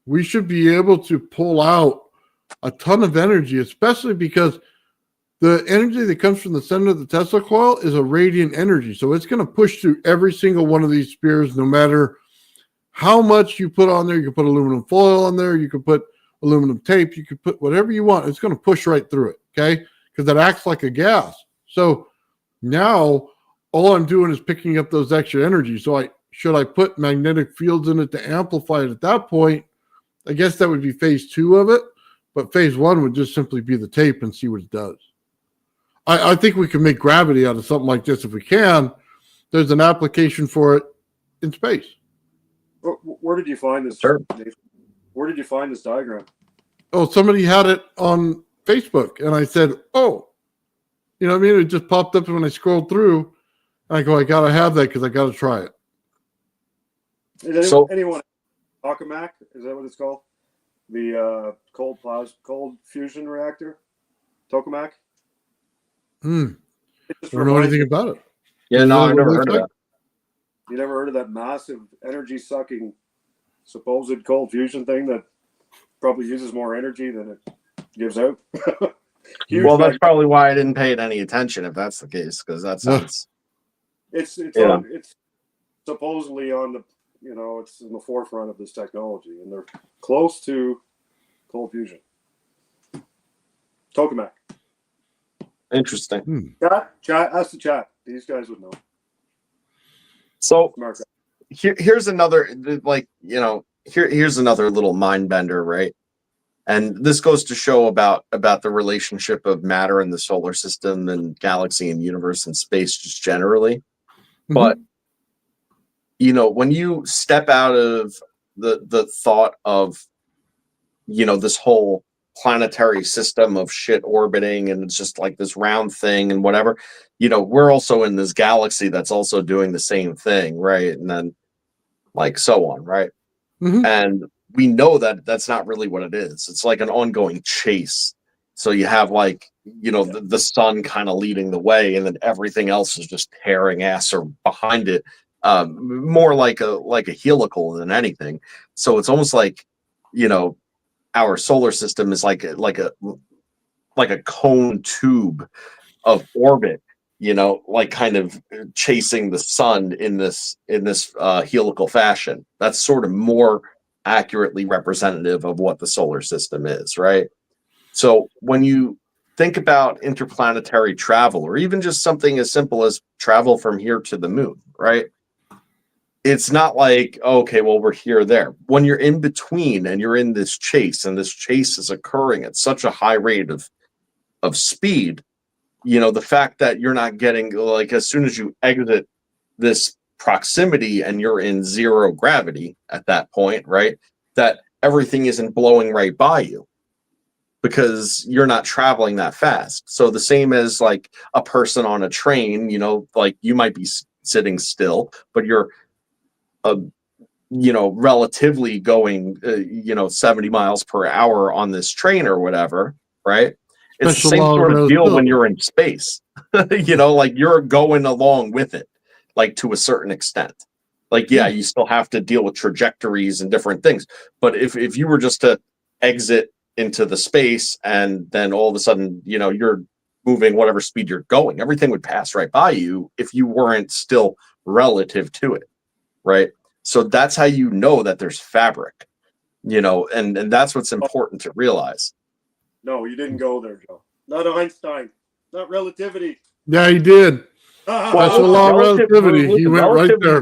We should be able to pull out a ton of energy, especially because the energy that comes from the center of the Tesla coil is a radiant energy. So it's going to push through every single one of these spheres, no matter how much you put on there. You can put aluminum foil on there. You can put aluminum tape. You can put whatever you want. It's going to push right through it, okay? Because it acts like a gas. So now all I'm doing is picking up those extra energy. So should I put magnetic fields in it to amplify it at that point? I guess that would be phase 2 of it. But phase 1 would just simply be the tape and see what it does. I think we can make gravity out of something like this if we can. There's an application for it in space. Where did you find this? Sure. Where did you find this diagram? oh, somebody had it on Facebook, and I said, oh, you know what I mean? It just popped up when I scrolled through. And I go, I gotta have that because I gotta try it. Is So- anyone tokamak? Is that what it's called? The cold fusion reactor, tokamak. Hmm. It just I don't know reminds anything me- about it. Yeah, Is no, that I what it never looks heard of like? that. You never heard of that massive energy sucking supposed cold fusion thing that probably uses more energy than it gives out? Huge Well, that's mag- probably why I didn't pay it any attention if that's the case, because that sounds. it's Yeah. it's supposedly on the it's in the forefront of this technology, and they're close to cold fusion. Tokamak. Interesting. Chat, ask the chat. These guys would know. So Smart guy. here's another, here's another little mind bender, right? And this goes to show about the relationship of matter in the solar system and galaxy and universe and space just generally. But when you step out of the thought of this whole planetary system of shit orbiting, and it's just like this round thing and whatever, we're also in this galaxy that's also doing the same thing, right? And then like so on, right? Mhm. And we know that that's not really what it is. It's like an ongoing chase. So you have like the sun kind of leading the way, and then everything else is just tearing ass or behind it, more like a helical than anything. So it's almost like our solar system is like a cone tube of orbit, like kind of chasing the sun in this helical fashion. That's sort of more accurately representative of what the solar system is, right? So when you think about interplanetary travel, or even just something as simple as travel from here to the moon, right? It's not like, okay, well, we're here or there. When you're in between and you're in this chase, and this chase is occurring at such a high rate of speed, the fact that you're not getting, like, as soon as you exit this proximity and you're in zero gravity at that point, right? That everything isn't blowing right by you because you're not traveling that fast. So the same as like a person on a train, like you might be sitting still, but you're relatively going 70 miles per hour on this train or whatever, right? It's Special the same law of sort of deal when relativity. you're in space. Like you're going along with it, like to a certain extent. Like, yeah, you still have to deal with trajectories and different things. But if you were just to exit into the space and then all of a sudden, you're moving whatever speed you're going, everything would pass right by you if you weren't still relative to it, right? So that's how you know that there's fabric, and that's what's important to realize. No, you didn't go there, Joe. Not Einstein. Not relativity. Yeah, he did. Special law of relativity. He went right there.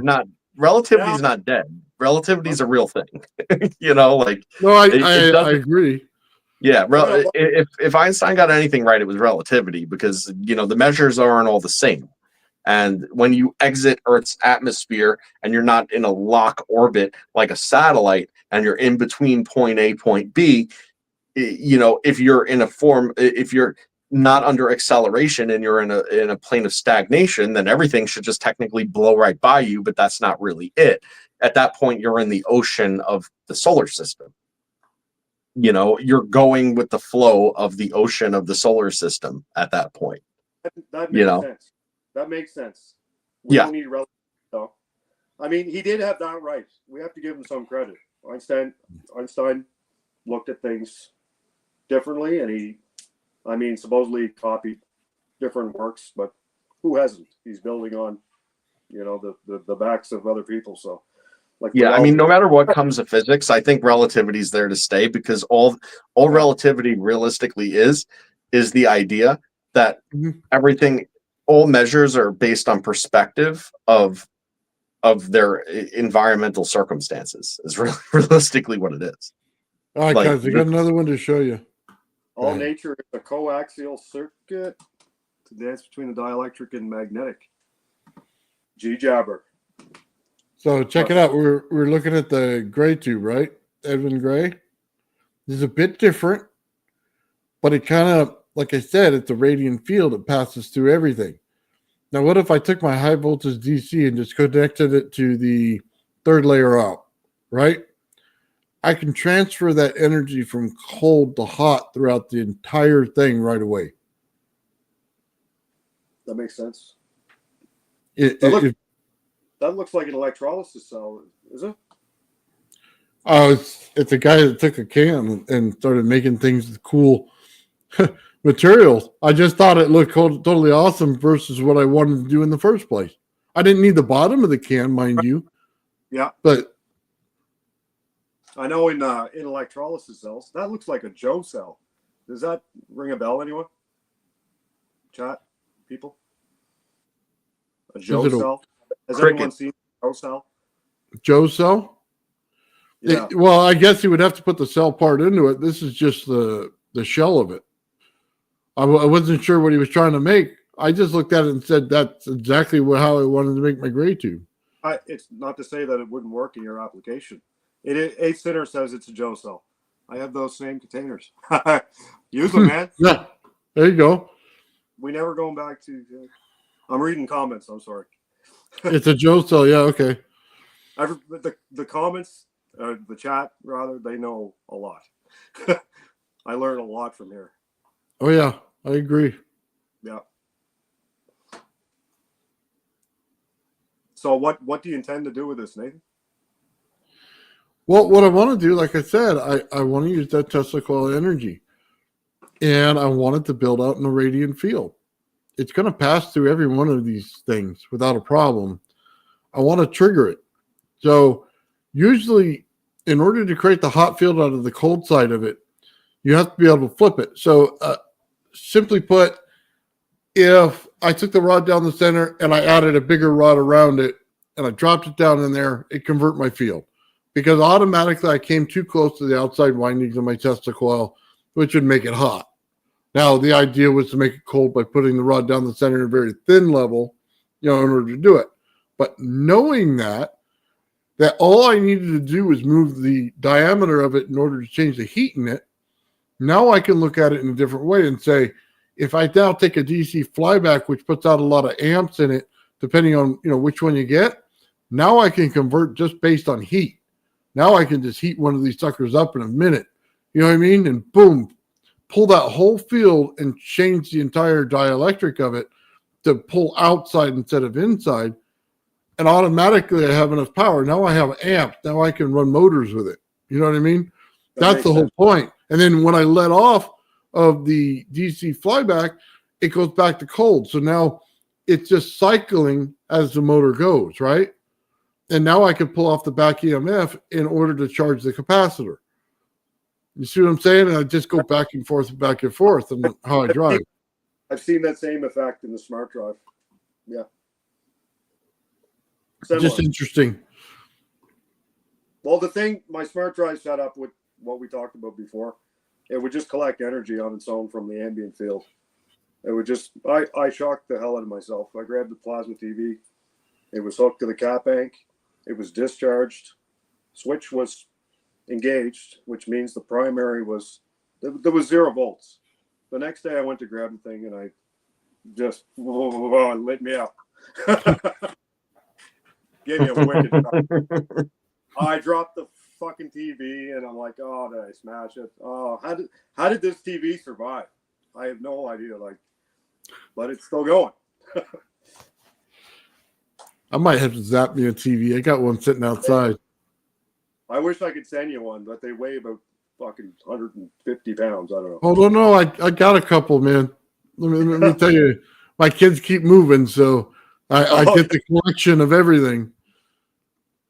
Relativity's not dead. Relativity's a real thing. Like No, I it doesn't. agree. Yeah, if Einstein got anything right, it was relativity, because the measures aren't all the same. And when you exit Earth's atmosphere and you're not in a lock orbit like a satellite, and you're in between point A, point B, if you're if you're not under acceleration and you're in a plane of stagnation, then everything should just technically blow right by you, but that's not really it. At that point, you're in the ocean of the solar system. You're going with the flow of the ocean of the solar system at that point. That makes sense. That makes sense. We don't need relativity, though. I mean, he did have that right. We have to give him some credit. Einstein looked at things differently, and he supposedly copied different works, but who hasn't? He's building on, the backs of other people. So, no matter what comes of physics, I think relativity is there to stay, because all relativity realistically is the idea that everything, all measures are based on perspective of their environmental circumstances. Is really realistically what it is. All right, guys, I got another one to show you. All nature is a coaxial circuit to dance between the dielectric and magnetic. G-jabber. So check it out. We're looking at the Gray tube, right? Edwin Gray. is a bit different, but it kind of, like I said, it's a radiant field. It passes through everything. Now, what if I took my high voltage DC and just connected it to the third layer out, right? I can transfer that energy from cold to hot throughout the entire thing right away. That makes sense. It, That, it, that looks like an electrolysis cell, is it? it's a guy that took a can and started making things with cool materials. I just thought it looked totally awesome versus what I wanted to do in the first place. I didn't need the bottom of the can, mind you. Yeah. But I know in electrolysis cells, that looks like a Joe cell. Does that ring a bell, anyone? Chat, people? A Joe cell? Has anyone seen a Joe cell? Joe cell? Yeah. Well, I guess you would have to put the cell part into it. This is just the shell of it. I wasn't sure what he was trying to make. I just looked at it and said that's exactly how I wanted to make my gray tube. It's not to say that it wouldn't work in your application. Eight Sitter says it's a Joe cell. I have those same containers. Use them, man. Yeah, there you go. We never going back to. I'm reading comments. I'm sorry. It's a Joe cell. Yeah, okay. The comments, the chat rather, they know a lot. I learned a lot from here. Oh yeah, I agree. Yeah. So what do you intend to do with this, Nathan? Well, what I want to do, like I said, I want to use that Tesla coil energy. And I want it to build out in a radiant field. It's going to pass through every one of these things without a problem. I want to trigger it. So usually, in order to create the hot field out of the cold side of it, you have to be able to flip it. So simply put, if I took the rod down the center and I added a bigger rod around it and I dropped it down in there, it convert my field. Because automatically I came too close to the outside windings of my Tesla coil, which would make it hot. Now, the idea was to make it cold by putting the rod down the center at a very thin level, in order to do it. But knowing that all I needed to do was move the diameter of it in order to change the heat in it, now I can look at it in a different way and say, if I now take a DC flyback, which puts out a lot of amps in it, depending on which one you get, now I can convert just based on heat. Now I can just heat one of these suckers up in a minute. You know what I mean? And boom, pull that whole field and change the entire dielectric of it to pull outside instead of inside. And automatically I have enough power. Now I have amps. Now I can run motors with it. You know what I mean? That's the whole point. And then when I let off of the DC flyback, it goes back to cold. So now it's just cycling as the motor goes, right? And now I can pull off the back EMF in order to charge the capacitor. You see what I'm saying? And I just go back and forth and how I drive. I've seen that same effect in the smart drive. Yeah. Just interesting. Well, my smart drive set up with what we talked about before, it would just collect energy on its own from the ambient field. It would just, I shocked the hell out of myself. I grabbed the plasma TV. It was hooked to the cap bank. It was discharged. Switch was engaged, which means the primary was, there was 0 volts. The next day I went to grab the thing and I just, it lit me up. Gave me a wicked shock. I dropped the fucking TV and I'm like, oh, did I smash it? Oh, how did this TV survive? I have no idea, but it's still going. I might have to zap me a TV. I got one sitting outside. I wish I could send you one, but they weigh about fucking 150 pounds. I don't know. Oh, no, I got a couple, man. Let me tell you, my kids keep moving, so I get the collection of everything.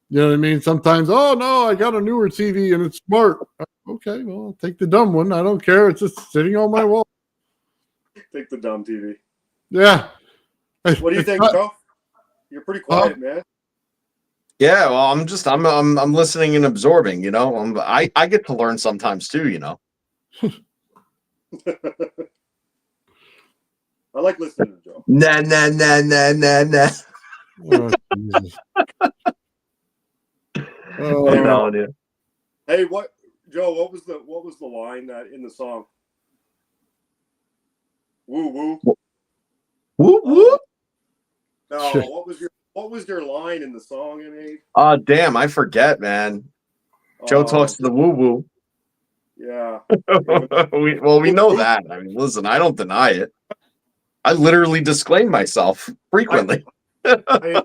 You know what I mean? Sometimes, oh, no, I got a newer TV and it's smart. Okay, well, I'll take the dumb one. I don't care. It's just sitting on my wall. Take the dumb TV. Yeah. What do you think, Joe? You're pretty quiet, man. Yeah, well, I'm listening and absorbing. I get to learn sometimes too. I like listening to Joe. Nah. Oh, Jesus. Oh, I'm telling you. Hey, what Joe, what was the line that in the song? Woo woo. Whoop, whoop. No, Sure. what was your line in the song, Nate? Damn, I forget, man. Joe Oh, talks to the woo woo. Yeah. we know that. I mean, listen, I don't deny it. I literally disclaim myself frequently. Woo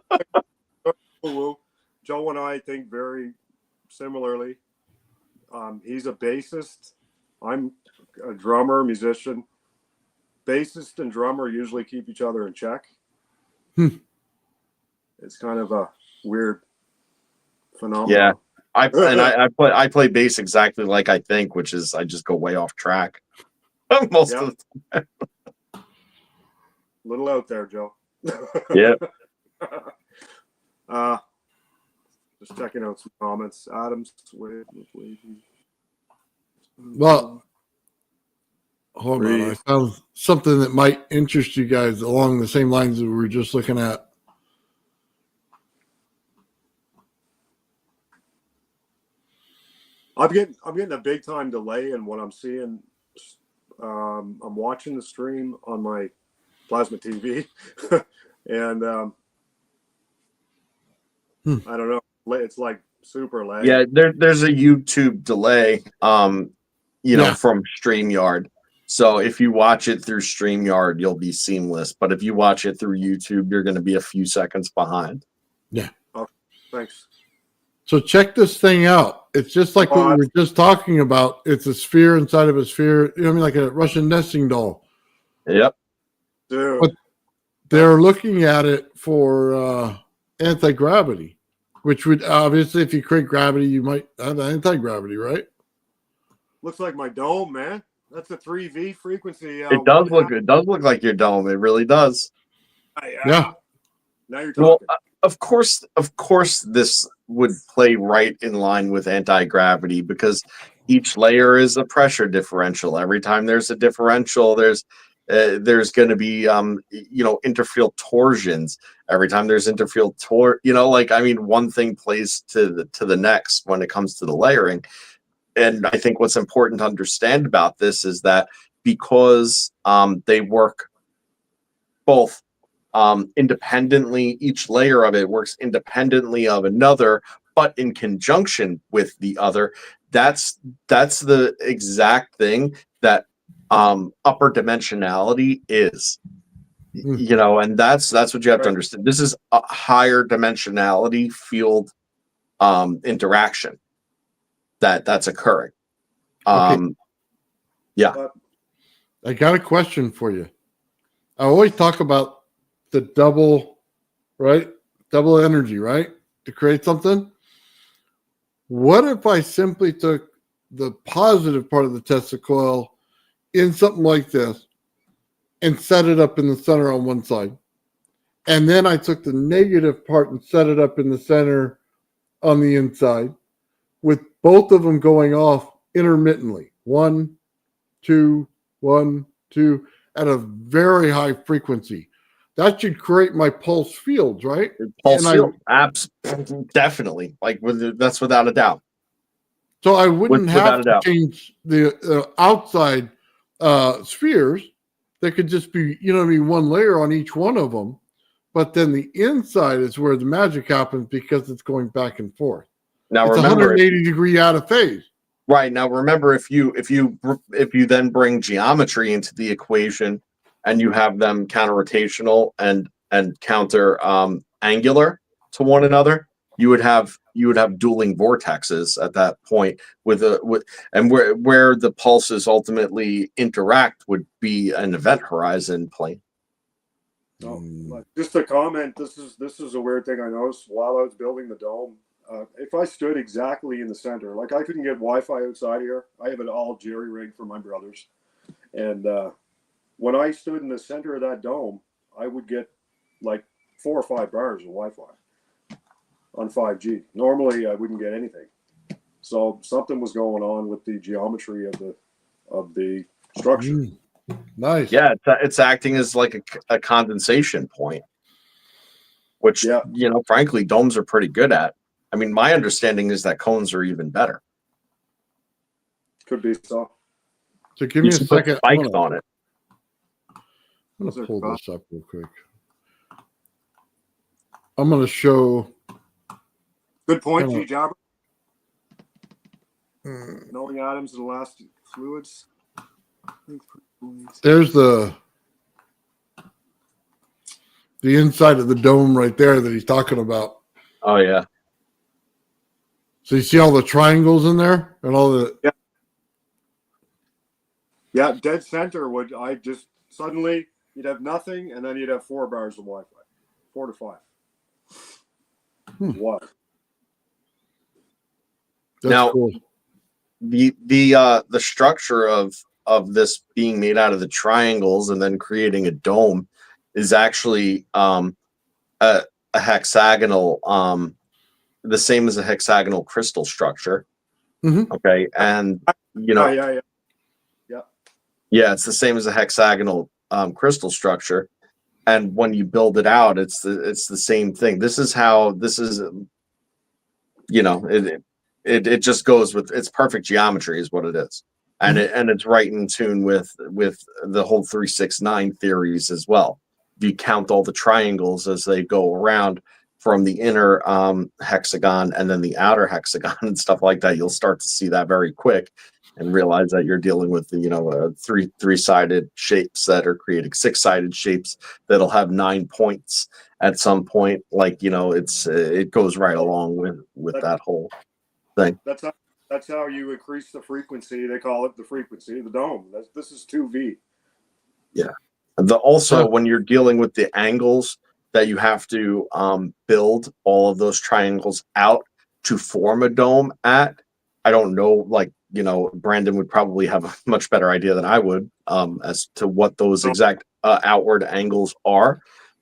woo. Joe and I think very similarly. He's a bassist. I'm a drummer, musician. Bassist and drummer usually keep each other in check. Hmm. It's kind of a weird phenomenon. Yeah. I play bass exactly like I think, which is I just go way off track most Yeah. of the Little out there, Joe. Yeah. Just checking out some comments. Adams, wait. Well, hold on. I found something that might interest you guys along the same lines that we were just looking at. I'm getting a big time delay in what I'm seeing. I'm watching the stream on my plasma TV, and I don't know. It's like super lag. Yeah, there's a YouTube delay, from StreamYard. So if you watch it through StreamYard, you'll be seamless. But if you watch it through YouTube, you're going to be a few seconds behind. Yeah. Okay, thanks. So check this thing out. It's just like what we were just talking about. It's a sphere inside of a sphere. You know what I mean? Like a Russian nesting doll. Yep. Dude. But they're looking at it for anti-gravity, which would obviously, if you create gravity, you might have anti-gravity, right? Looks like my dome, man. That's a 3V frequency. It does look. It does look like your dome. It really does. Yeah. Now you're talking. Well, of course, this would play right in line with anti-gravity because each layer is a pressure differential. Every time there's a differential, there's going to be interfield torsions. Every time there's interfield one thing plays to the next when it comes to the layering. And I think what's important to understand about this is that because they work both independently, each layer of it works independently of another, but in conjunction with the other. That's the exact thing that upper dimensionality is. And that's what you have to understand. This is a higher dimensionality field interaction that's occurring. Yeah. I got a question for you. I always talk about the double energy, right? To create something. What if I simply took the positive part of the Tesla coil in something like this and set it up in the center on one side? And then I took the negative part and set it up in the center on the inside, with both of them going off intermittently. 1, 2, 1, 2, at a very high frequency. That should create my pulse fields, right? Pulse field, definitely. That's without a doubt. So I wouldn't have to change the outside spheres. There could just be, one layer on each one of them. But then the inside is where the magic happens because it's going back and forth. Now it's remember, 180 degree out of phase. Right. Now remember, if you then bring geometry into the equation and you have them counter-rotational and counter angular to one another, you would have dueling vortexes at that point where the pulses ultimately interact would be an event horizon plane. Just a comment. This is a weird thing I noticed while I was building the dome. If I stood exactly in the center, like I couldn't get Wi-Fi outside here. I have it all jerry-rigged for my brothers, and when I stood in the center of that dome, I would get like 4 or 5 bars of Wi-Fi on 5G. Normally, I wouldn't get anything. So something was going on with the geometry of the structure. Nice. Yeah, it's acting as like a condensation point, which frankly, domes are pretty good at. I mean, my understanding is that cones are even better. Could be so. So give me You a should put second. spikes on it. I'm gonna pull this up real quick. I'm gonna show. Good point, Hang on. G Jobber. Mm, Knowing atoms and elastic fluids. There's the inside of the dome right there that he's talking about. Oh yeah. So you see all the triangles in there and all the. Yeah, dead center would I just suddenly you'd have nothing and then you'd have 4 bars of Wi-Fi. 4 to 5. What? That's Now- cool. The structure of this being made out of the triangles and then creating a dome is actually a hexagonal, the same as a hexagonal crystal structure. Mhm. Okay, and you know, Yeah. yeah, it's the same as a hexagonal crystal structure. And when you build it out, it's the same thing. This is you know, it just goes with it's perfect geometry is what it is. And it's right in tune with the whole 369 theories as well. If you count all the triangles as they go around from the inner hexagon and then the outer hexagon and stuff like that, you'll start to see that very quick and realize that you're dealing with three-sided shapes that are creating 6-sided shapes that'll have 9 points at some point. Like, you know, it goes right along with that whole thing. That's how you increase the frequency. They call it the frequency of the dome. This is 2V. Yeah. When you're dealing with the angles that you have to build all of those triangles out to form a dome at, I don't know, like, you know, Brandon would probably have a much better idea than I would as to what those exact outward angles are.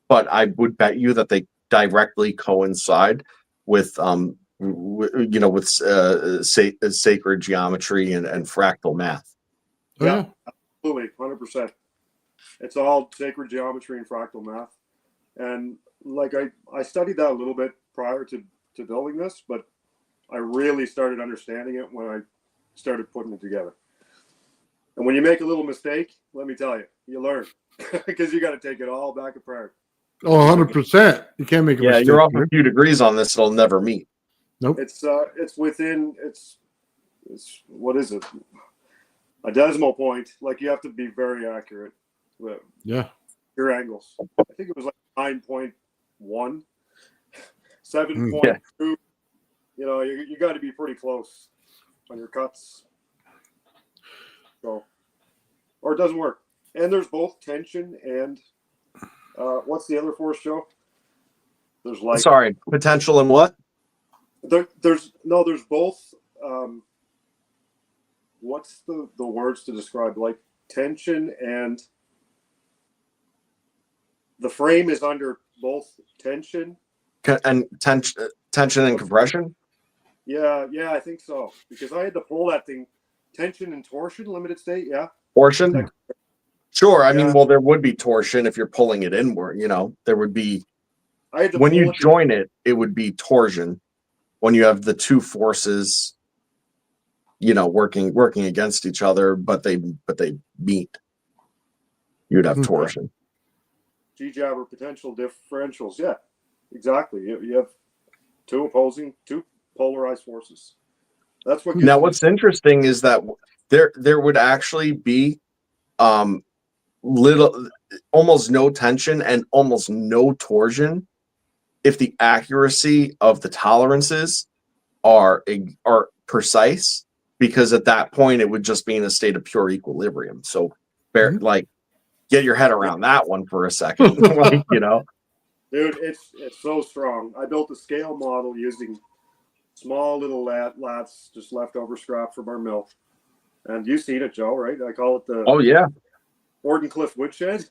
But I would bet you that they directly coincide with sacred geometry and fractal math. Oh, yeah. Absolutely, 100%. It's all sacred geometry and fractal math. And like I studied that a little bit prior to building this, but I really started understanding it when I started putting it together. And when you make a little mistake, let me tell you, you learn because you got to take it all back apart. Oh, 100%. You can't make a Yeah, mistake. you're off a here. few degrees on this. It'll never meet. Nope. It's within it's what is it? A decimal point. Like you have to be very accurate with Yeah. your angles. I think it was like 9.1, 7.2. You know, you got to be pretty close on your cuts. So, or it doesn't work. And there's both tension and what's the other force, Joe? There's like Sorry, potential and what? there's both. What's the words to describe like tension and the frame is under both tension And tension and compression. Yeah, I think so. Because I had to pull that thing, tension and torsion, limited state. Yeah. Torsion. Sure. I mean, Yeah. well, there would be torsion if you're pulling it inward. You know, there would be I had to when pull you it join it, it would be torsion. When you have the two forces, you know, working against each other, but they meet, you'd have torsion. G-jabber potential differentials. Yeah, exactly. You have two polarized forces. That's what. Now, what's interesting is that there would actually be almost no tension and almost no torsion if the accuracy of the tolerances are precise, because at that point it would just be in a state of pure equilibrium. So like get your head around that one for a second. Like, you know, dude, it's so strong. I built a scale model using small little lats, just leftover scrap from our mill. And you've seen it, Joe, right? I call it the yeah, Wardenclyffe woodshed.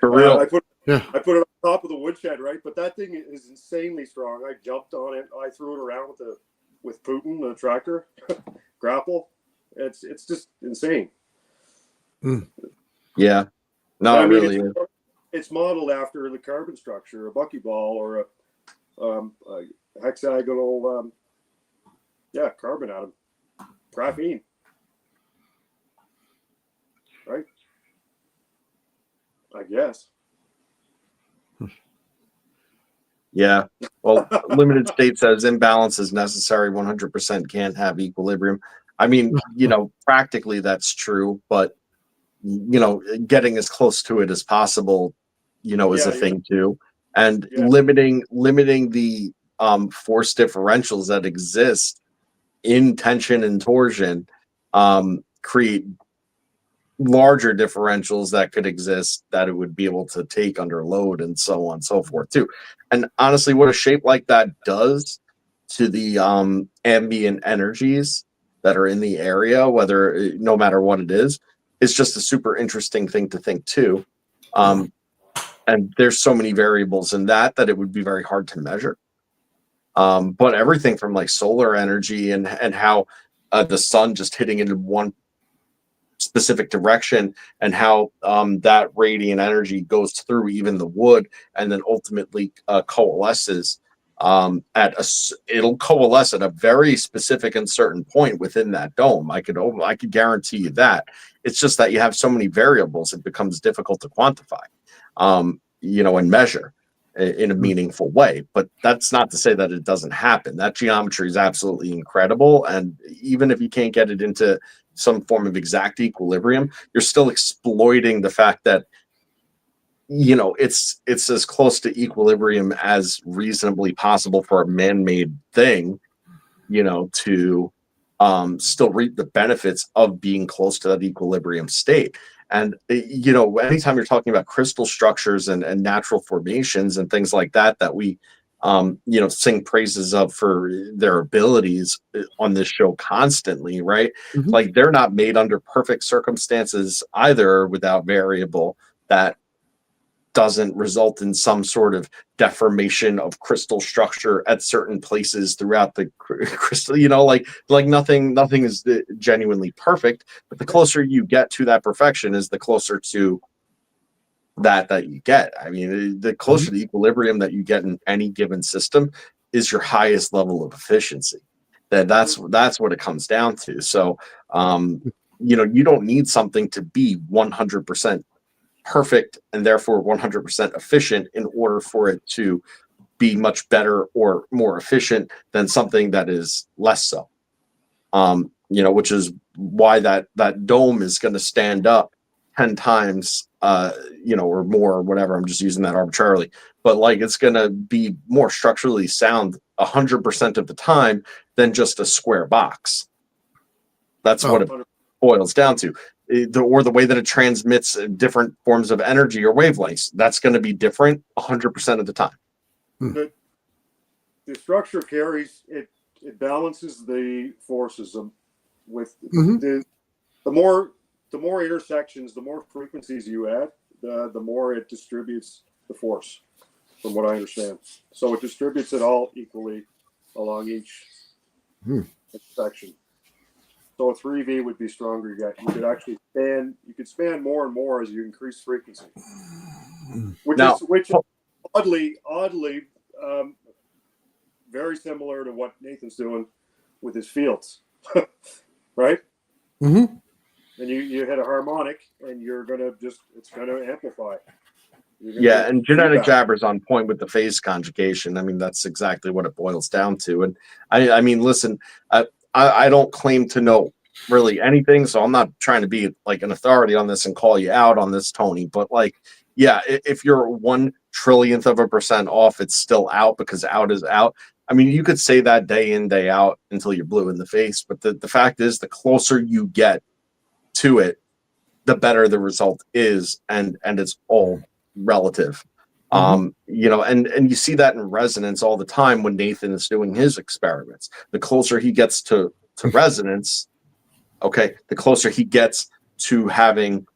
for real. I put Yeah. it on top of the woodshed, right? But that thing is insanely strong. I jumped on it. I threw it around with Putin, the tractor grapple. It's just insane. Yeah, no, I it mean, really is. it's modeled after the carbon structure, a buckyball or a hexagonal, carbon atom. Graphene. Right? I guess. Yeah. Well, limited state says imbalance is necessary. 100% can't have equilibrium. I mean, practically that's true, but getting as close to it as possible, is a thing too. And limiting the force differentials that exist in tension and torsion create larger differentials that could exist that it would be able to take under load and so on and so forth too. And honestly, what a shape like that does to the ambient energies that are in the area, no matter what it is just a super interesting thing to think too. And there's so many variables in that it would be very hard to measure. But everything from like solar energy and how the sun just hitting into one specific direction and how that radiant energy goes through even the wood and then ultimately coalesces it'll coalesce at a very specific and certain point within that dome. I could guarantee you that. It's just that you have so many variables, it becomes difficult to quantify, and measure in a meaningful way. But that's not to say that it doesn't happen. That geometry is absolutely incredible. And even if you can't get it into some form of exact equilibrium, you're still exploiting the fact that it's as close to equilibrium as reasonably possible for a man-made thing, to still reap the benefits of being close to that equilibrium state. And anytime you're talking about crystal structures and natural formations and things like that we sing praises of for their abilities on this show constantly, right? Mhm. Like they're not made under perfect circumstances either, without variable that doesn't result in some sort of deformation of crystal structure at certain places throughout the crystal, like nothing is genuinely perfect, but the closer you get to that perfection is the closer to that you get. I mean, the closer to equilibrium that you get in any given system is your highest level of efficiency. That's what it comes down to. So, you don't need something to be 100% perfect and therefore 100% efficient in order for it to be much better or more efficient than something that is less so. Which is why that dome is going to stand up 10 times, or more, or whatever. I'm just using that arbitrarily, but like it's going to be more structurally sound 100% of the time than just a square box. That's what it boils down to. Or the way that it transmits different forms of energy or wavelengths, that's going to be different 100% of the time. The structure carries it. It balances the forces with the more intersections, the more frequencies you add, the more it distributes the force, from what I understand. So it distributes it all equally along each section. So a 3V would be stronger yet. You could actually span more and more as you increase frequency, which is oddly very similar to what Nathan's doing with his fields, right? Mm-hmm. And you hit a harmonic, and it's gonna amplify. Yeah, and Genetic Jabber's on point with the phase conjugation. I mean, that's exactly what it boils down to. And I mean, listen, I don't claim to know really anything, so I'm not trying to be like an authority on this and call you out on this, Tony. But like, yeah, if you're 1/1,000,000,000% off, it's still out because out is out. I mean, you could say that day in, day out until you're blue in the face. But the fact is, the closer you get to it, the better the result is, and it's all relative. And you see that in resonance all the time when Nathan is doing his experiments. The closer he gets to resonance, okay, the closer he gets to having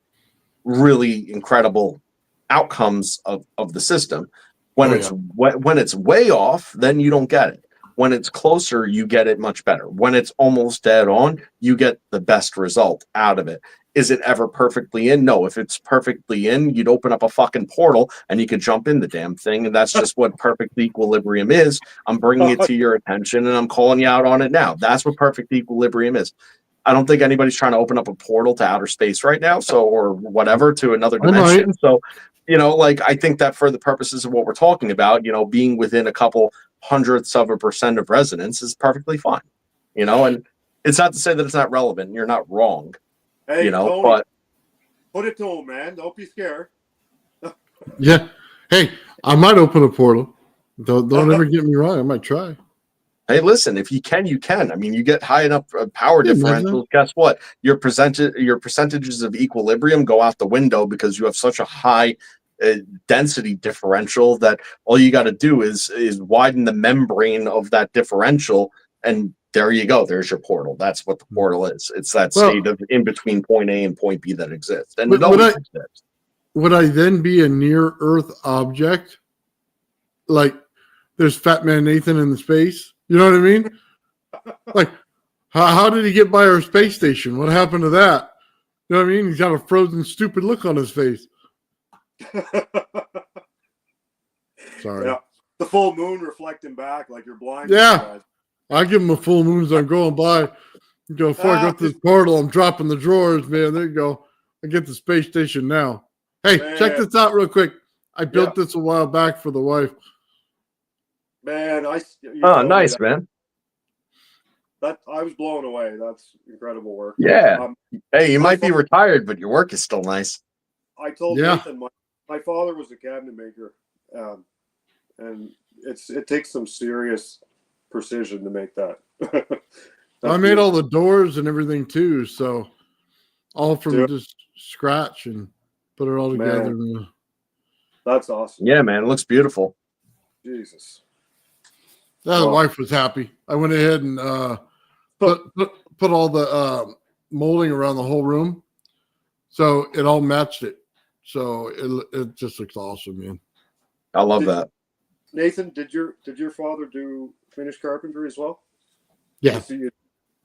really incredible outcomes of the system. When it's way off, then you don't get it. When it's closer, you get it much better. When it's almost dead on, you get the best result out of it. Is it ever perfectly in? No. If it's perfectly in, you'd open up a fucking portal and you could jump in the damn thing. And that's just what perfect equilibrium is. I'm bringing it to your attention and I'm calling you out on it now. That's what perfect equilibrium is. I don't think anybody's trying to open up a portal to outer space right now, so or whatever to another I know, dimension. So, like I think that for the purposes of what we're talking about, being within a couple hundredths of a percent of resonance is perfectly fine. And it's not to say that it's not relevant. You're not wrong. Hey, Tony, But put it to him, man. Don't be scared. Yeah. Hey, I might open a portal. Don't ever get me wrong. I might try. hey, listen, if you can, you can. I mean, you get high enough power Yeah, differentials. Guess what? Your percentages of equilibrium go out the window because you have such a high density differential that all you got to do is widen the membrane of that differential, and there you go. There's your portal. That's what the portal is. It's that state of in between point A and point B that exists, and it always exists. Would I then be a near Earth object? Like there's Fat Man Nathan in the space? You know what I mean? Like, how did he get by our space station? What happened to that? You know what I mean? He's got a frozen, stupid look on his face. Sorry. Yeah. The full moon reflecting back like you're blind. Yeah. I give him a full moon as I'm going by. You go, before I go through this portal, I'm dropping the drawers, man. There you go. I get the space station now. Hey, check this out real quick. I built this a while back for the wife. Man, Nice, man. That I was blown away. That's incredible work. Yeah. Hey, you might be retired, but your work is still nice. I told Nathan my father was a cabinet maker, and it takes some serious precision to make that. I made all the doors and everything too, so all from just scratch and put it all together. That's awesome. Yeah, man, it looks beautiful. Jesus. The wife was happy. I went ahead and put all the molding around the whole room, so it all matched it. So it just looks awesome, man. I love that. Nathan, did your father do finished carpentry as well? Yeah.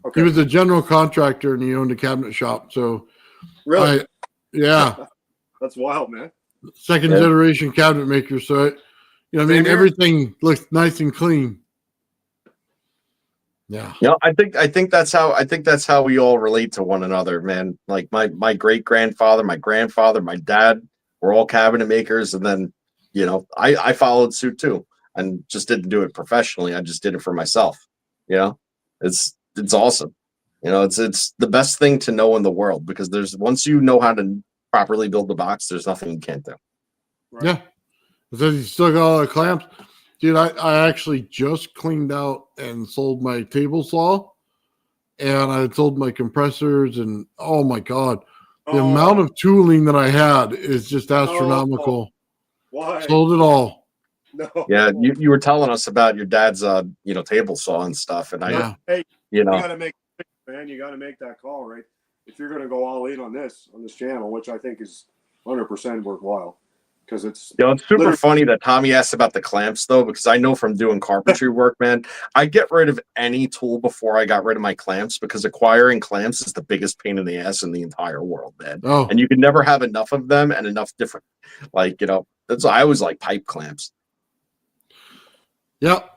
Okay. He was a general contractor and he owned a cabinet shop. So really, that's wild, man. Second generation cabinet maker. So everything looks nice and clean. Yeah. I think that's how we all relate to one another, man. Like my great grandfather, my grandfather, my dad were all cabinet makers, and then I followed suit too, and just didn't do it professionally. I just did it for myself. It's awesome. It's the best thing to know in the world, because once you know how to properly build the box, there's nothing you can't do. Right. Yeah. Because you still got all the clamps. Dude, I actually just cleaned out and sold my table saw, and I sold my compressors, and oh my God, the amount of tooling that I had is just astronomical. Why? Sold it all. No. Yeah, you were telling us about your dad's table saw and stuff, and you gotta make, man, you gotta make that call, right? If you're gonna go all in on this channel, which I think is 100% worthwhile. Because it's super funny that Tommy asked about the clamps, though, because I know from doing carpentry work, man, I get rid of any tool before I got rid of my clamps, because acquiring clamps is the biggest pain in the ass in the entire world, man. And you can never have enough of them and enough different, that's why I always like pipe clamps. Yep,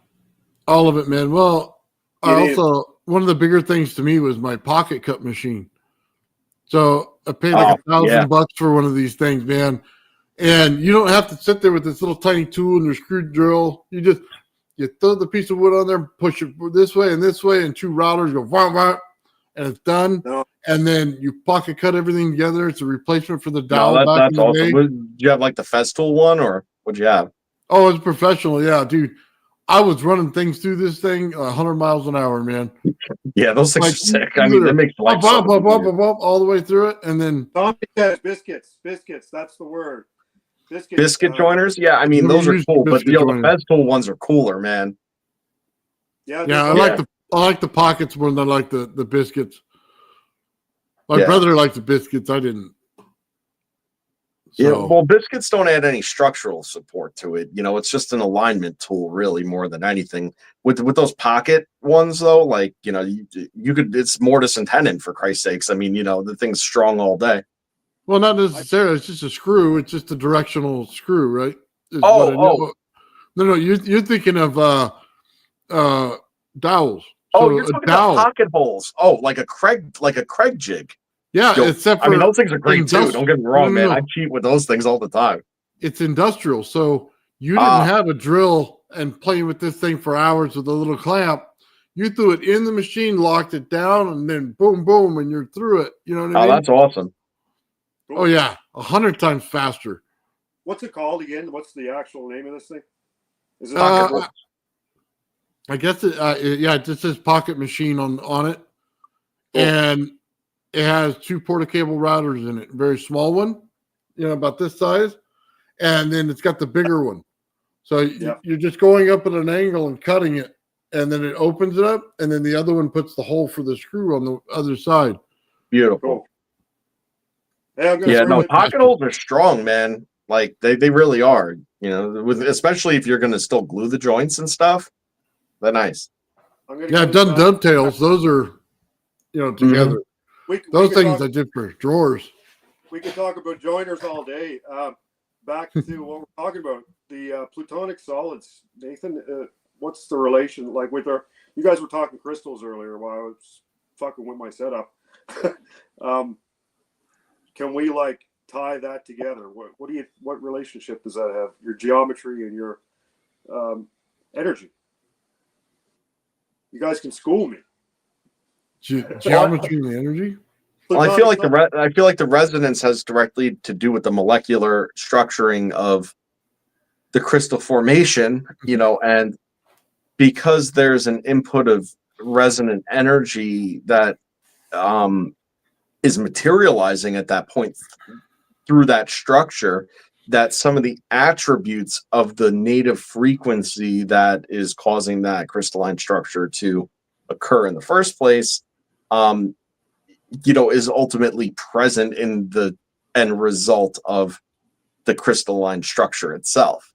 all of it, man. Well, also one of the bigger things to me was my pocket cut machine. So I paid like $1,000 for one of these things, man. And you don't have to sit there with this little tiny tool and your screw drill. You throw the piece of wood on there, push it this way, and two routers go wah, wah, and it's done. No. And then you pocket cut everything together. It's a replacement for the dowel. That's awesome. Did you have like the Festool one, or what'd you have? Oh, it's professional. Yeah, dude. I was running things through this thing 100 miles an hour, man. Yeah, those things are sick. I mean, that makes life all the way through it, and then Tommy says biscuits. That's the word. Biscuit joiners. Yeah, I mean, those are cool, but the Festool ones are cooler, man. Yeah, I like the pockets more than I like the biscuits. My brother liked the biscuits. I didn't. So. Yeah, well, biscuits don't add any structural support to it. It's just an alignment tool, really, more than anything. With those pocket ones, though, you could. It's mortise and tenon, for Christ's sakes. I mean, the thing's strong all day. Well, not necessarily. It's just a screw. It's just a directional screw, right? No. You're thinking of dowels. Oh, So you're a talking about dowel. pocket holes. Oh, like a Craig jig. Yeah, Yo, except I for mean, those things are great too. industri- Don't get me no, wrong, man. no. I cheat with those things all the time. It's industrial. So you didn't Ah, have a drill and playing with this thing for hours with a little clamp. You threw it in the machine, locked it down, and then boom, boom, and you're through it. You know what I oh, mean? that's awesome. Oh yeah, 100 times faster. What's it called again? What's the actual name of this thing? Is it Uh, I guess it just says pocket machine on it, Cool. and it has 2 porta-cable routers in it. A very small one, about this size, and then it's got the bigger one. So you're just going up at an angle and cutting it, and then it opens it up, and then the other one puts the hole for the screw on the other side. Beautiful. Cool. Hey, I'm gonna Yeah, throw no, it- pocket holes are strong, man. Like they really are. Especially if you're gonna still glue the joints and stuff. They're nice. I'm gonna Yeah, I've give done it, dovetails. Those are, together. we Those could things talk- I did for drawers. We could talk about joiners all day. Back to what we're talking about, the plutonic solids. Nathan, what's the relation like with our? You guys were talking crystals earlier while I was fucking with my setup. Can we like tie that together? What relationship does that have? Your geometry and your energy. You guys can school me. Geometry and the energy. Well, I feel like the resonance has directly to do with the molecular structuring of the crystal formation, and because there's an input of resonant energy that is materializing at that point through that structure, that some of the attributes of the native frequency that is causing that crystalline structure to occur in the first place, is ultimately present in the end result of the crystalline structure itself.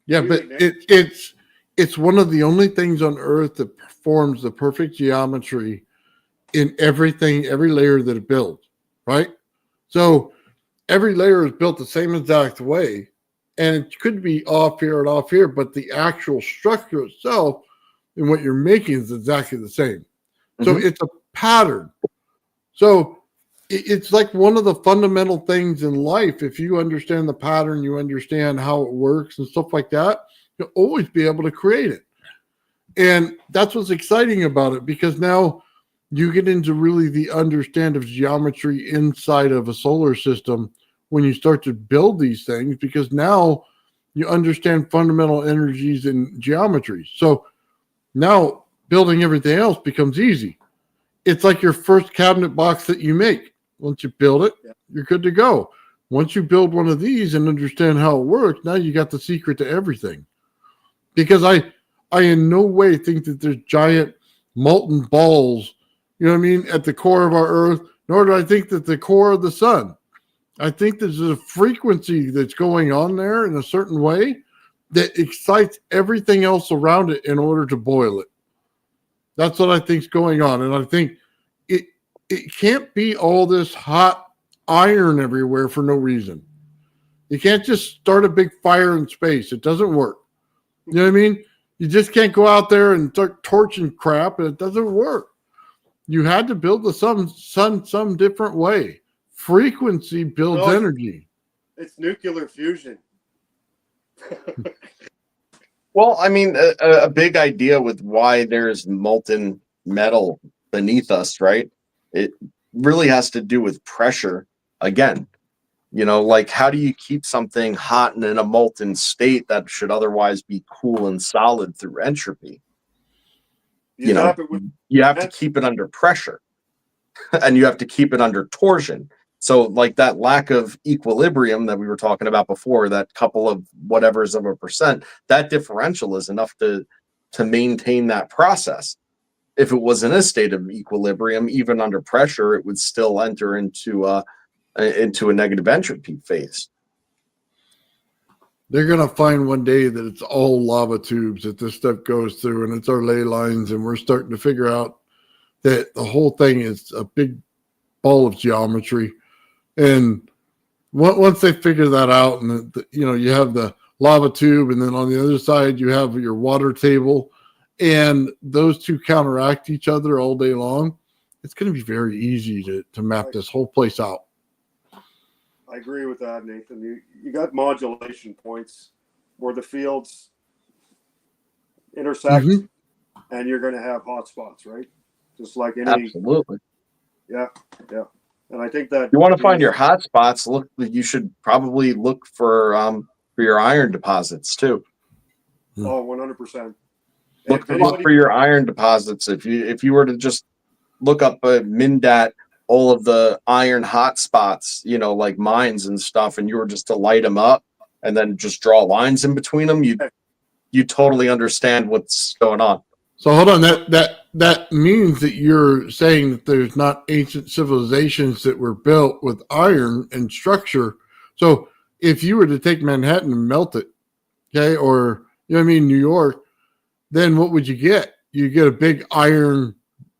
Yeah, but it's one of the only things on Earth that performs the perfect geometry in every layer that it builds, right? So every layer is built the same exact way, and it could be off here and off here, but the actual structure itself and what you're making is exactly the same. So it's a pattern. So it's like one of the fundamental things in life. If you understand the pattern, you understand how it works and stuff like that, you'll always be able to create it. And that's what's exciting about it, because now you get into really the understand of geometry inside of a solar system when you start to build these things, because now you understand fundamental energies and geometry. So now building everything else becomes easy. It's like your first cabinet box that you make. Once you build it, you're good to go. Once you build one of these and understand how it works, now you got the secret to everything. Because I in no way think that there's giant molten balls, at the core of our Earth, nor do I think that the core of the sun. I think there's a frequency that's going on there in a certain way that excites everything else around it in order to boil it. That's what I think's going on. And I think it can't be all this hot iron everywhere for no reason. You can't just start a big fire in space. It doesn't work. You know what I mean? You just can't go out there and start torching crap, and it doesn't work. You had to build the sun some different way. Frequency builds energy. It's nuclear fusion. Well, I mean, a big idea with why there's molten metal beneath us, right? It really has to do with pressure. Again, like how do you keep something hot and in a molten state that should otherwise be cool and solid through entropy? You have to keep it under pressure, and you have to keep it under torsion. So like that lack of equilibrium that we were talking about before, that couple of whatever's of a percent, that differential is enough to maintain that process. If it was in a state of equilibrium, even under pressure, it would still enter into a negative entropy phase. They're going to find one day that it's all lava tubes that this stuff goes through, and it's our ley lines, and we're starting to figure out that the whole thing is a big ball of geometry. And once they figure that out, and you have the lava tube, and then on the other side you have your water table, and those two counteract each other all day long, it's going to be very easy to map this whole place out. I agree with that, Nathan. You got modulation points where the fields intersect, and you're going to have hot spots, right? Just like any. Absolutely. Yeah. And I think that You want to find your hot spots. Look, you should probably look for your iron deposits too. Oh, 100%. Look for your iron deposits. If you were to just look up Mindat, all of the iron hot spots, like mines and stuff, and you were just to light them up and then just draw lines in between them, you totally understand what's going on. So hold on, that means that you're saying that there's not ancient civilizations that were built with iron and structure. So if you were to take Manhattan and melt it, okay, or New York, then what would you get? You get a big iron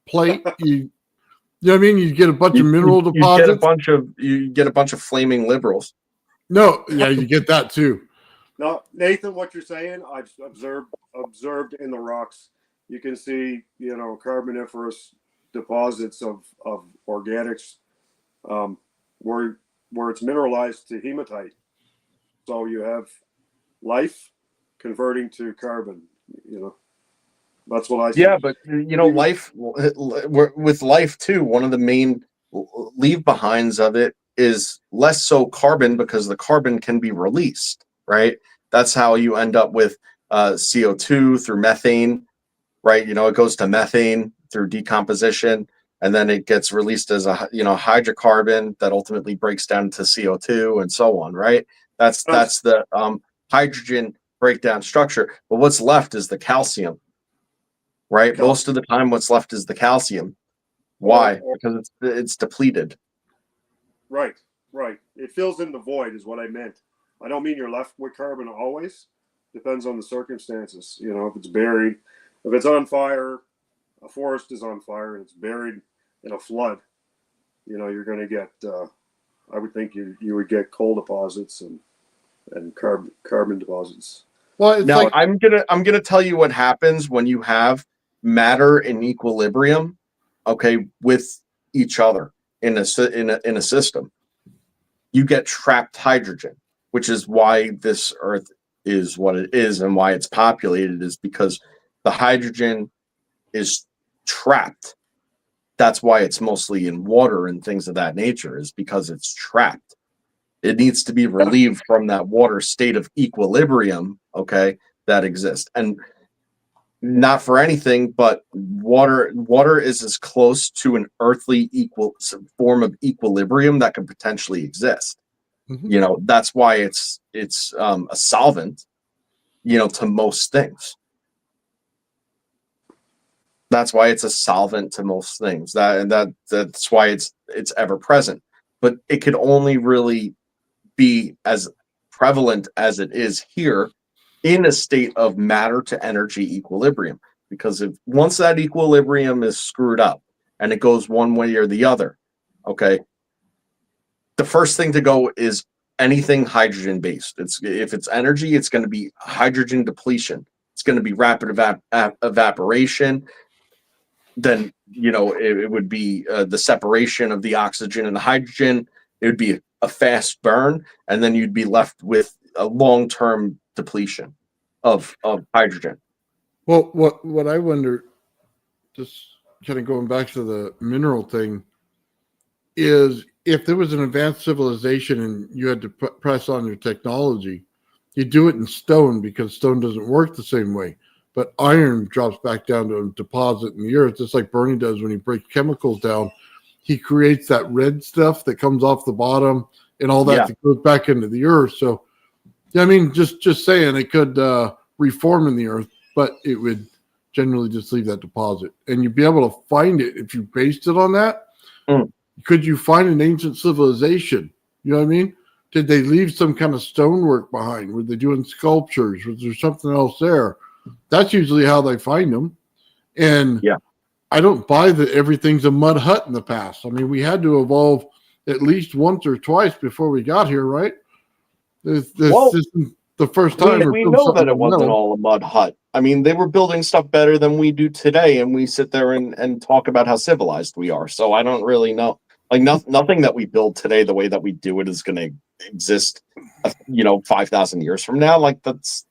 plate. You get a bunch of mineral deposits. You get a bunch of flaming liberals. No, yeah, you get that too. No, Nathan, what you're saying, I've observed in the rocks. You can see, carboniferous deposits of organics, where it's mineralized to hematite. So you have life converting to carbon. That's what I see. Yeah, but life with life too. One of the main leave behinds of it is less so carbon, because the carbon can be released, right? That's how you end up with CO2 through methane, right? It goes to methane through decomposition, and then it gets released as a hydrocarbon that ultimately breaks down to CO2 and so on, right? That's the hydrogen breakdown structure. But what's left is the calcium, right? Most of the time, what's left is the calcium. Why? Because it's depleted. Right. It fills in the void is what I meant. I don't mean you're left with carbon always. Depends on the circumstances. If it's buried, if it's on fire, a forest is on fire and it's buried in a flood, you're going to get, I would think you would get coal deposits and carbon deposits. Well, now I'm gonna tell you what happens when you have matter in equilibrium, okay, with each other in a system. You get trapped hydrogen, which is why this Earth is what it is and why it's populated, is because the hydrogen is trapped. That's why it's mostly in water and things of that nature, is because it's trapped. It needs to be relieved from that water state of equilibrium, okay, that exists. And not for anything, but water is as close to an earthly form of equilibrium that could potentially exist. That's why it's a solvent, to most things. That's why it's a solvent to most things. That's why it's ever present. But it could only really be as prevalent as it is here in a state of matter to energy equilibrium. Because once that equilibrium is screwed up and it goes one way or the other, okay, the first thing to go is anything hydrogen based. If it's energy, it's going to be hydrogen depletion. It's going to be rapid evaporation. Then it would be the separation of the oxygen and the hydrogen. It would be a fast burn, and then you'd be left with a long-term depletion of hydrogen. Well, what I wonder, just kind of going back to the mineral thing, is if there was an advanced civilization and you had to press on your technology, you do it in stone because stone doesn't work the same way. But iron drops back down to a deposit in the earth, just like Bernie does when he breaks chemicals down. He creates that red stuff that comes off the bottom and all that goes back into the earth. So, just saying it could reform in the earth, but it would generally just leave that deposit. And you'd be able to find it if you based it on that. Could you find an ancient civilization? You know what I mean? Did they leave some kind of stonework behind? Were they doing sculptures? Was there something else there? That's usually how they find them. And I don't buy that everything's a mud hut in the past. I mean, we had to evolve at least once or twice before we got here, right? There's the first time. We, or we build know something that it with wasn't metal. all a mud hut. I mean, they were building stuff better than we do today, and we sit there and talk about how civilized we are. So I don't really know. Like, nothing that we build today, the way that we do it, is going to exist, 5,000 years from now. Like, that's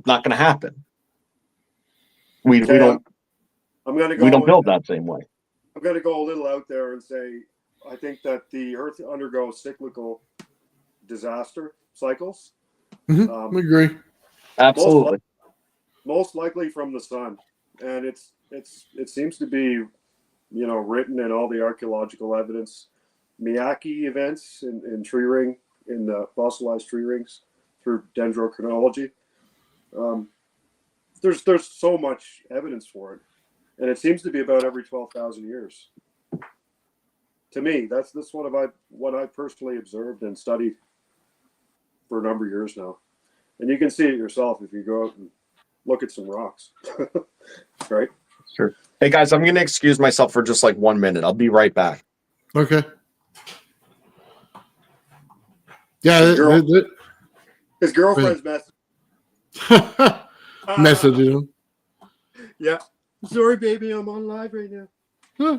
not going to happen. We Okay, don't I'm gonna we don't go. build that same way. I'm gonna go a little out there and say I think that the Earth undergoes cyclical disaster cycles. I agree. Absolutely. Most likely from the sun, and it seems to be, written in all the archaeological evidence. Miyake events in tree ring, in the fossilized tree rings through dendrochronology. There's so much evidence for it, and it seems to be about every 12,000 years. To me, that's what I personally observed and studied for a number of years now, and you can see it yourself if you go out and look at some rocks. Right? Sure. Hey guys, I'm going to excuse myself for just like 1 minute. I'll be right back. Okay. Yeah. His girlfriend's message. Messaging him. Yeah. Sorry, baby, I'm on live right now. Huh.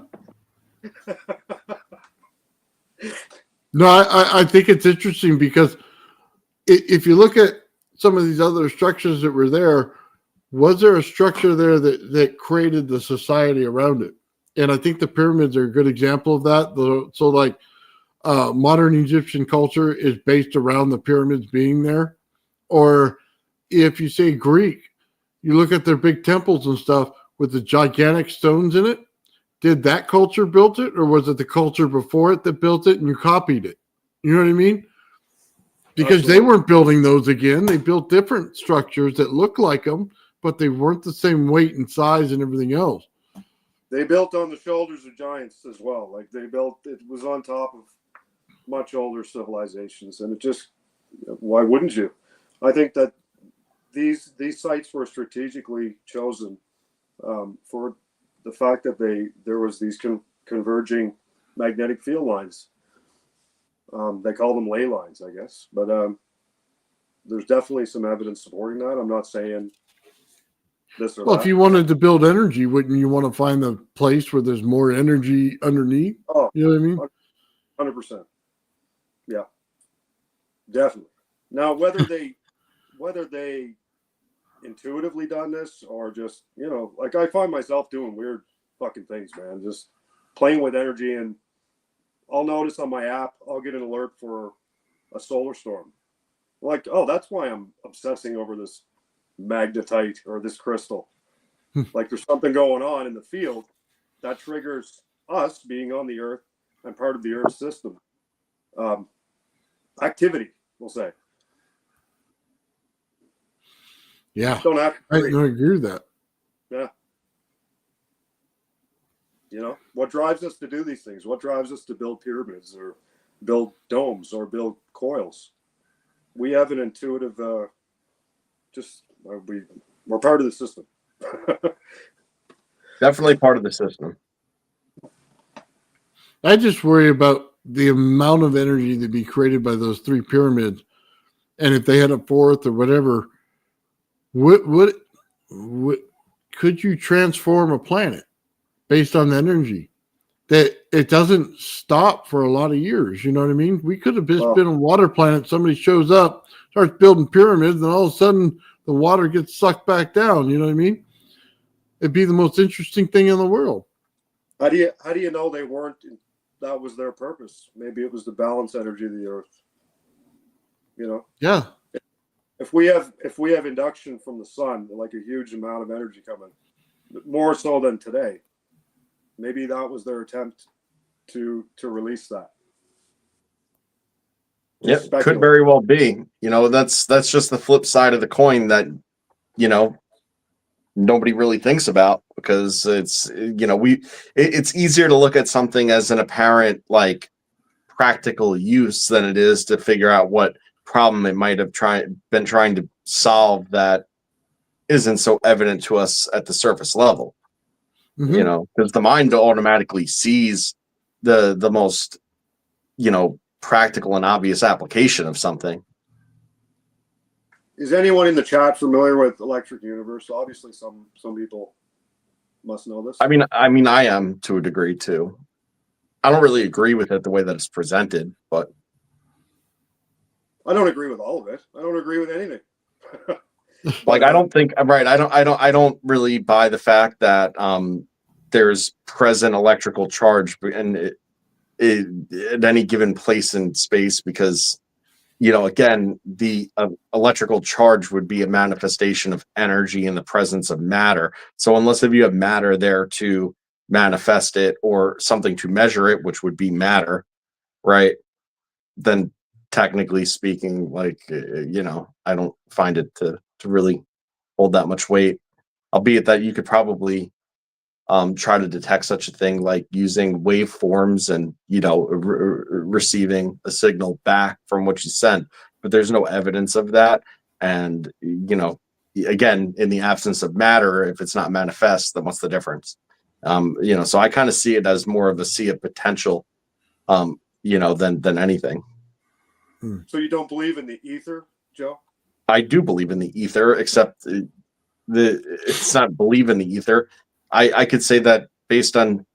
No, I think it's interesting because if you look at some of these other structures that were there, was there a structure there that created the society around it? And I think the pyramids are a good example of that. So like modern Egyptian culture is based around the pyramids being there. Or if you say Greek, you look at their big temples and stuff with the gigantic stones in it. Did that culture build it, or was it the culture before it that built it and you copied it? You know what I mean? Because they weren't building those again. They built different structures that look like them, but they weren't the same weight and size and everything else. They built on the shoulders of giants as well. Like it was on top of much older civilizations, and it just, why wouldn't you? I think that these sites were strategically chosen for the fact that there was these converging magnetic field lines. They call them ley lines, I guess, but there's definitely some evidence supporting that. I'm not saying this or Well, that. if you wanted to build energy, wouldn't you want to find the place where there's more energy underneath? Oh, you know what I mean? 100%. Yeah, definitely. Now, whether they intuitively done this or just, like I find myself doing weird fucking things, man, just playing with energy, and I'll notice on my app, I'll get an alert for a solar storm. Like, oh, that's why I'm obsessing over this magnetite or this crystal. Like there's something going on in the field that triggers us being on the Earth and part of the Earth system. Activity, we'll say. Yeah. Don't have to I agree with that. Yeah. What drives us to do these things? What drives us to build pyramids or build domes or build coils? We have an intuitive, we're part of the system. Definitely part of the system. I just worry about the amount of energy to be created by those three pyramids. And if they had a fourth or whatever, what could you transform a planet based on the energy? That it doesn't stop for a lot of years. You know what I mean? We could have just been a water planet. Somebody shows up, starts building pyramids, and all of a sudden the water gets sucked back down. You know what I mean? It'd be the most interesting thing in the world. How do you know they weren't? That was their purpose. Maybe it was the balance energy of the Earth. Yeah. If we have induction from the sun, like a huge amount of energy coming, more so than today, maybe that was their attempt to release that. Yep, could very well be. That's just the flip side of the coin that nobody really thinks about, because it's it's easier to look at something as an apparent like practical use than it is to figure out what problem it might have been trying to solve that isn't so evident to us at the surface level. Mm-hmm. Because the mind automatically sees the most practical and obvious application of something. Is anyone in the chat familiar with Electric Universe? Obviously, some people must know this. I mean, I am to a degree too. I don't really agree with it the way that it's presented, but I don't agree with all of it. I don't agree with anything. like I don't think right. I don't really buy the fact that there's present electrical charge and at any given place in space, because again, the electrical charge would be a manifestation of energy in the presence of matter. So unless if you have matter there to manifest it or something to measure it, which would be matter, right? Then technically speaking, like, I don't find it to really hold that much weight, albeit that you could probably try to detect such a thing like using waveforms and receiving a signal back from what you sent, but there's no evidence of that. And again, in the absence of matter, if it's not manifest, then what's the difference? So I kind of see it as more of a sea of potential than anything. So you don't believe in the ether, Joe? I do believe in the ether, except it's not believe in the ether. I could say that based on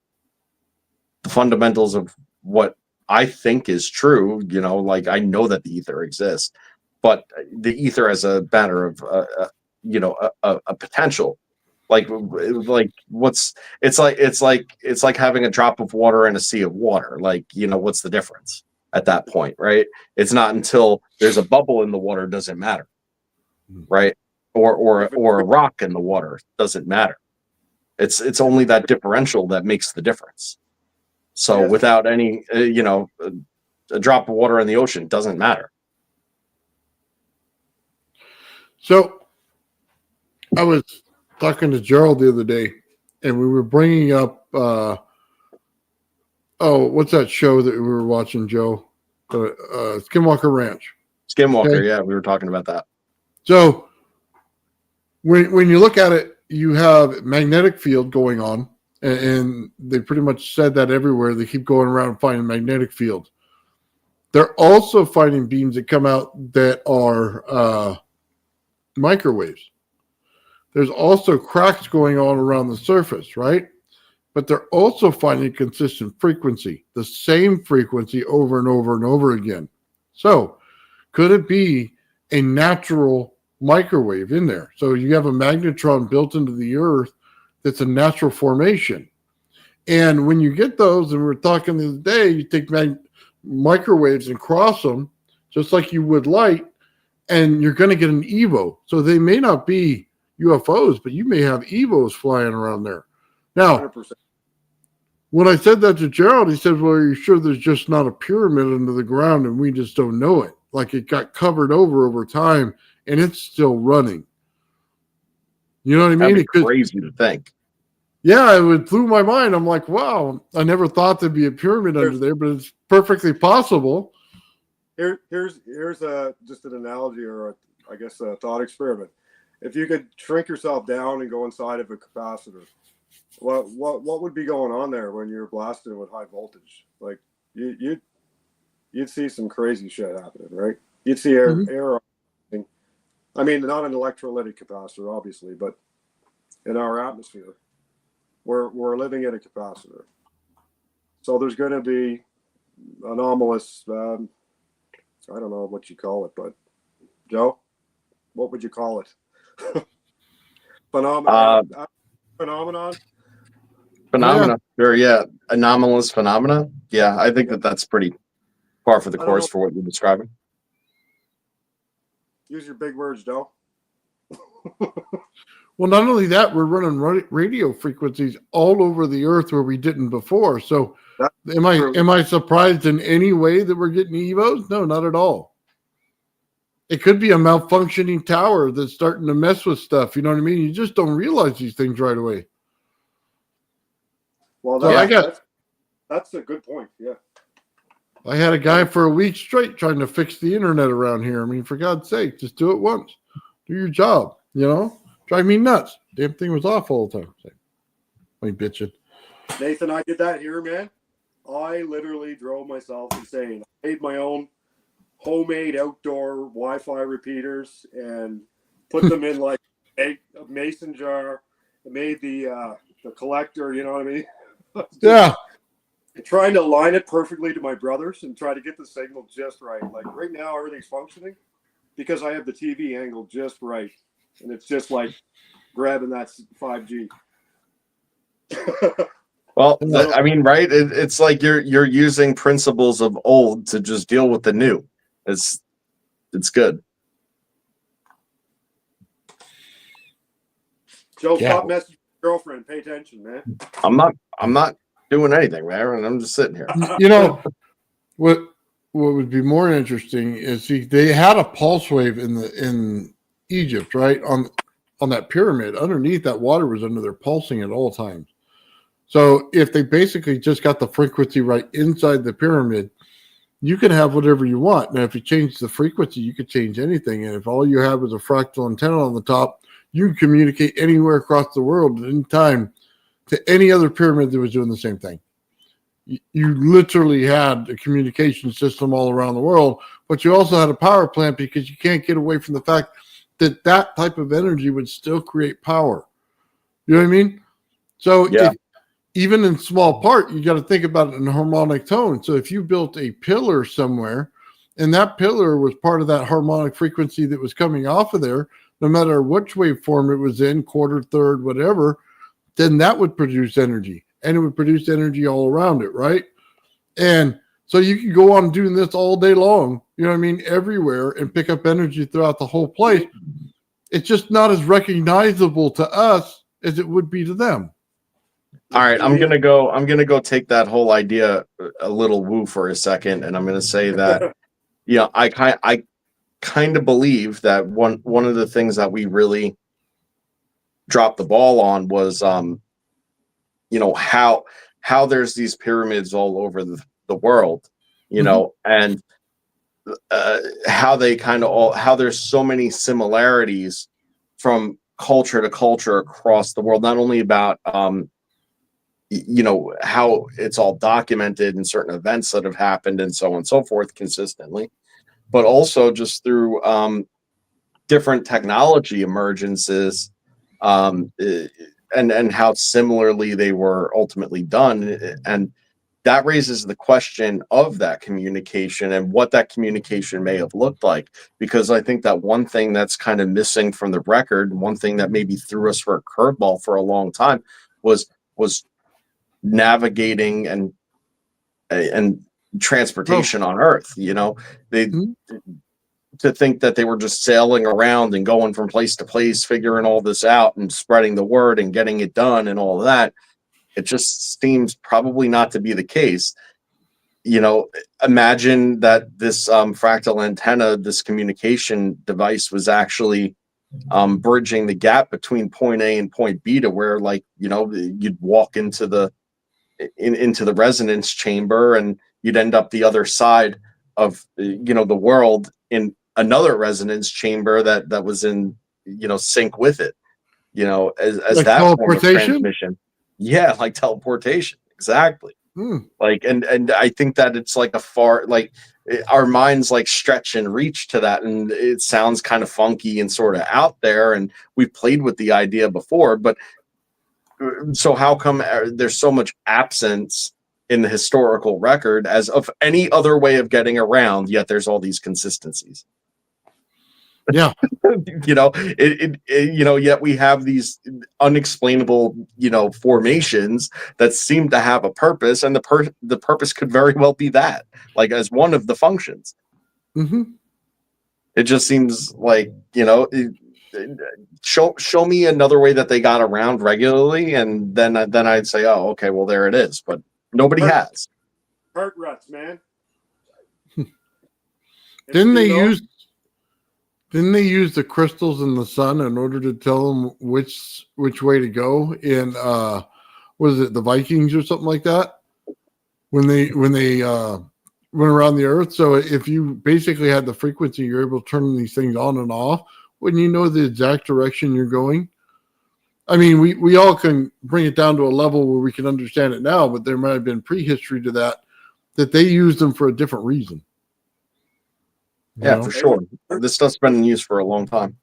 the fundamentals of what I think is true, like I know that the ether exists, but the ether as a matter of a potential, like it's like having a drop of water in a sea of water. Like, what's the difference at that point, right? It's not until there's a bubble in the water does it matter, right? Or a rock in the water doesn't matter. It's only that differential that makes the difference. So Yes. without any, a drop of water in the ocean doesn't matter. So I was talking to Gerald the other day, and we were bringing up, what's that show that we were watching, Joe? Skinwalker Ranch. Skinwalker, Okay. yeah, we were talking about that. So when you look at it, you have magnetic field going on, and they pretty much said that everywhere. They keep going around and finding magnetic field. They're also finding beams that come out that are microwaves. There's also cracks going on around the surface, right? But they're also finding consistent frequency, the same frequency over and over and over again. So could it be a natural microwave in there? So you have a magnetron built into the earth that's a natural formation. And when you get those, and we were talking the other day, you take microwaves and cross them just like you would light, and you're going to get an EVO. So they may not be UFOs, but you may have EVOs flying around there. Now, 100%. when I said that to Gerald, he said, well, are you sure there's just not a pyramid under the ground and we just don't know it? Like it got covered over time and it's still running. You know what I mean? That'd be crazy to think. Yeah, it blew my mind. I'm like, wow, I never thought there'd be a pyramid under there, but it's perfectly possible. Here's just an analogy, or a thought experiment. If you could shrink yourself down and go inside of a capacitor, what would be going on there when you're blasted with high voltage? Like you'd see some crazy shit happening, right? You'd see air. I mean, not an electrolytic capacitor, obviously, but in our atmosphere, we're living in a capacitor. So there's going to be anomalous. I don't know what you call it, but Joe, what would you call it? Phenomenon. Phenomena. Sure, yeah. Anomalous phenomena. Yeah, I think that's pretty par for the course for what you're describing. Use your big words, Joe. Well, not only that, we're running radio frequencies all over the earth where we didn't before. So am I surprised in any way that we're getting EVOs? No, not at all. It could be a malfunctioning tower that's starting to mess with stuff. You know what I mean? You just don't realize these things right away. Well, So that's a good point. Yeah. I had a guy for a week straight trying to fix the internet around here. I mean, for God's sake, just do it once. Do your job, Drive me nuts. Damn thing was off all the time. I ain't bitching. Nathan, I did that here, man. I literally drove myself insane. I made my own homemade outdoor Wi-Fi repeaters and put them in like a mason jar. I made the collector, you know what I mean? Yeah. Trying to align it perfectly to my brothers and try to get the signal just right. Like right now, everything's functioning because I have the TV angle just right, and it's just like grabbing that 5G. Well, I mean, right? It's like you're using principles of old to just deal with the new. It's good. Joe, Yeah. stop messaging your girlfriend. Pay attention, man. I'm not doing anything, man. I'm just sitting here. You know what would be more interesting is, see, they had a pulse wave in Egypt, right? On that pyramid. Underneath, that water was under there pulsing at all times. So if they basically just got the frequency right inside the pyramid, you can have whatever you want. Now, if you change the frequency, you could change anything. And if all you have is a fractal antenna on the top, you can communicate anywhere across the world at any time to any other pyramid that was doing the same thing. You literally had a communication system all around the world, but you also had a power plant, because you can't get away from the fact that that type of energy would still create power. You know what I mean? So Yeah. even in small part, you got to think about it in harmonic tone. So if you built a pillar somewhere and that pillar was part of that harmonic frequency that was coming off of there, no matter which waveform it was in, quarter, third, whatever, then that would produce energy, and it would produce energy all around it, right? And so you can go on doing this all day long, you know what I mean, everywhere, and pick up energy throughout the whole place. It's just not as recognizable to us as it would be to them. All right, I'm gonna go take that whole idea a little woo for a second, and I'm gonna say that, yeah, I kind of believe that one of the things that we really dropped the ball on was, you know, how there's these pyramids all over the world, you know, and how they kind of how there's so many similarities from culture to culture across the world, not only about you know, how it's all documented in certain events that have happened and so on and so forth consistently, but also just through different technology emergences, and how similarly they were ultimately done. And that raises the question of that communication and what that communication may have looked like, because I think that one thing that's kind of missing from the record, one thing that maybe threw us for a curveball for a long time, was navigating and transportation on Earth. You know, they to think that they were just sailing around and going from place to place, figuring all this out and spreading the word and getting it done and all of that. It just seems probably not to be the case. You know, imagine that this fractal antenna, this communication device, was actually bridging the gap between point A and point B, to where, like, you know, you'd walk into the resonance chamber and you'd end up the other side of, you know, the world in another resonance chamber that was in, you know, sync with it, you know, as like that form of teleportation? transmission. Yeah, like teleportation, exactly. Like, and I think that it's like our minds like stretch and reach to that, and it sounds kind of funky and sort of out there, and we've played with the idea before, but so how come there's so much absence in the historical record as of any other way of getting around, yet there's all these consistencies? Yeah. You know, you know, yet we have these unexplainable, you know, formations that seem to have a purpose, and the purpose could very well be that, like, as one of the functions. It just seems like, you know, show me another way that they got around regularly, and then I'd say, oh, okay, well, there it is. But nobody has. Heart ruts, man. Didn't they use the crystals in the sun in order to tell them which way to go in was it the Vikings or something like that, when they went around the earth? So if you basically had the frequency, you're able to turn these things on and off when you know the exact direction you're going. I mean, we all can bring it down to a level where we can understand it now, but there might have been prehistory to that they used them for a different reason. you Yeah, know? for sure. This stuff's been in use for a long time.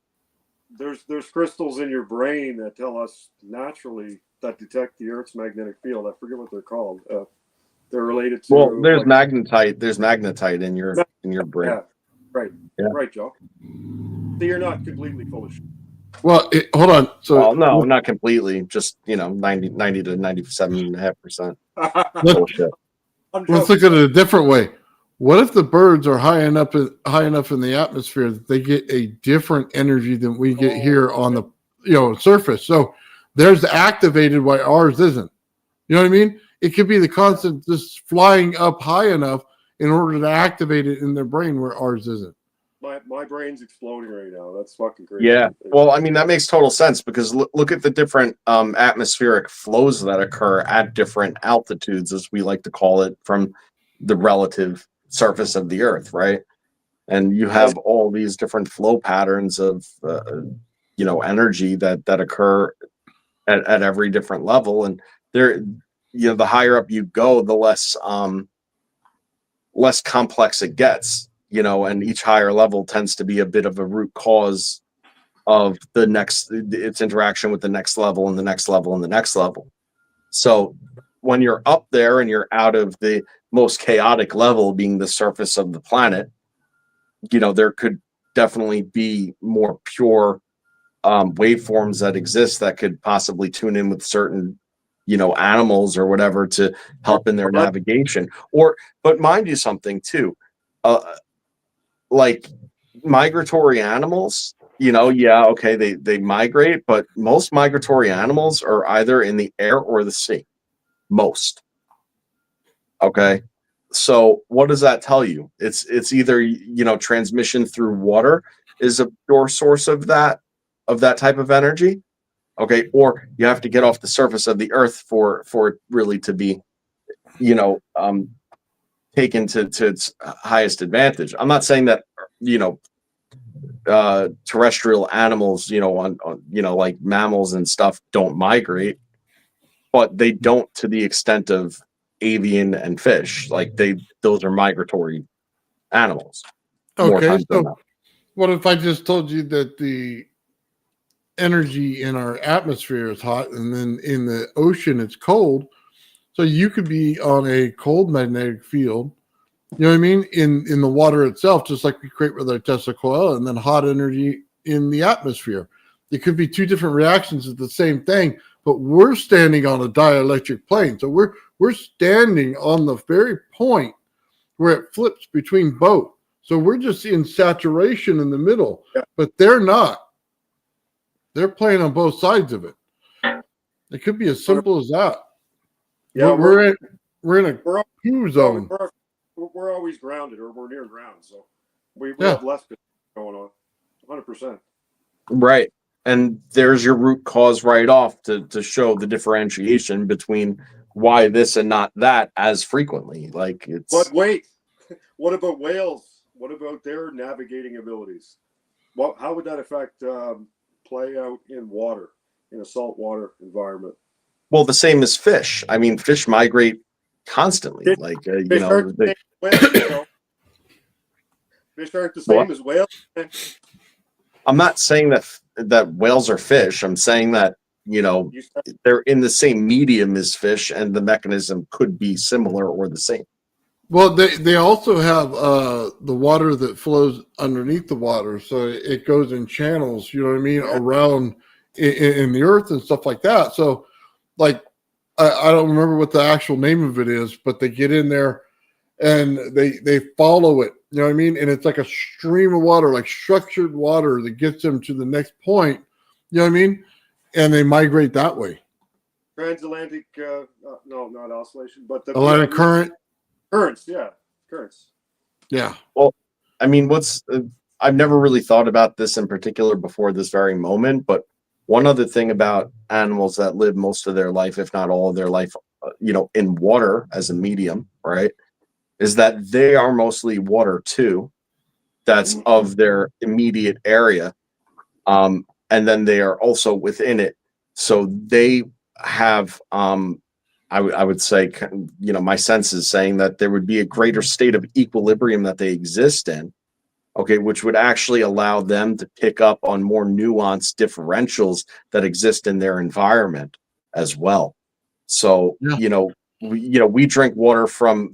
There's crystals in your brain that tell us naturally that detect the Earth's magnetic field. I forget what they're called. They're related to Well, there's like, magnetite. There's magnetite in your brain. yeah, right, Yeah. right, Joe. So you're not completely full of shit. Well, hold on. So Well, no, not completely. Just 90 to 97.5%. let, Bullshit. I'm let's joking. look at it a different way. What if the birds are high enough in the atmosphere that they get a different energy than we get here on the surface? So theirs activated while ours isn't. You know what I mean? It could be the constant just flying up high enough in order to activate it in their brain where ours isn't. My brain's exploding right now. That's fucking crazy. Yeah. Well, I mean, that makes total sense because look at the different atmospheric flows that occur at different altitudes, as we like to call it, from the relative surface of the Earth, right? And you have all these different flow patterns of, energy that occur at every different level. And there, the higher up you go, the less complex it gets. And each higher level tends to be a bit of a root cause of its interaction with the next level and the next level and the next level. So when you're up there and you're out of the most chaotic level being the surface of the planet, there could definitely be more pure waveforms that exist that could possibly tune in with certain animals or whatever to help in their navigation. But mind you something too, like migratory animals, okay, they migrate, but most migratory animals are either in the air or the sea. Most. Okay. So what does that tell you? It's either transmission through water is a pure source of that type of energy. Okay, or you have to get off the surface of the Earth for it really to be taken to its highest advantage. I'm not saying that terrestrial animals, on like mammals and stuff don't migrate, but they don't to the extent of avian and fish. Like those are migratory animals. Okay, so what if I just told you that the energy in our atmosphere is hot and then in the ocean it's cold? So you could be on a cold magnetic field, you know what I mean, in the water itself, just like we create with our Tesla coil, and then hot energy in the atmosphere. It could be two different reactions of the same thing, but we're standing on a dielectric plane. So we're standing on the very point where it flips between both. So we're just in saturation in the middle, but they're not. They're playing on both sides of it. It could be as simple as that. Yeah, we're in a Q zone. We're always grounded, or we're near ground, so we have less going on. 100%. Right, and there's your root cause right off to show the differentiation between why this and not that as frequently. Like it's. But wait, what about whales? What about their navigating abilities? Well, how would that affect play out in water, in a saltwater environment? Well, the same as fish. I mean, fish migrate constantly. Fish aren't the same as whales. I'm not saying that whales are fish. I'm saying that they're in the same medium as fish, and the mechanism could be similar or the same. Well, they also have the water that flows underneath the water, so it goes in channels. You know what I mean, around in the earth and stuff like that. So, like, I don't remember what the actual name of it is, but they get in there and they follow it. You know what I mean? And it's like a stream of water, like structured water that gets them to the next point. You know what I mean? And they migrate that way. Transatlantic, no, not oscillation, but the Atlantic current. Currents, yeah, currents. Yeah. Well, I mean, I've never really thought about this in particular before this very moment, but one other thing about animals that live most of their life, if not all of their life, in water as a medium, right, is that they are mostly water too. That's of their immediate area. And then they are also within it. So they have, I would say, my sense is saying that there would be a greater state of equilibrium that they exist in okay, which would actually allow them to pick up on more nuanced differentials that exist in their environment as well. So, Yeah. we drink water from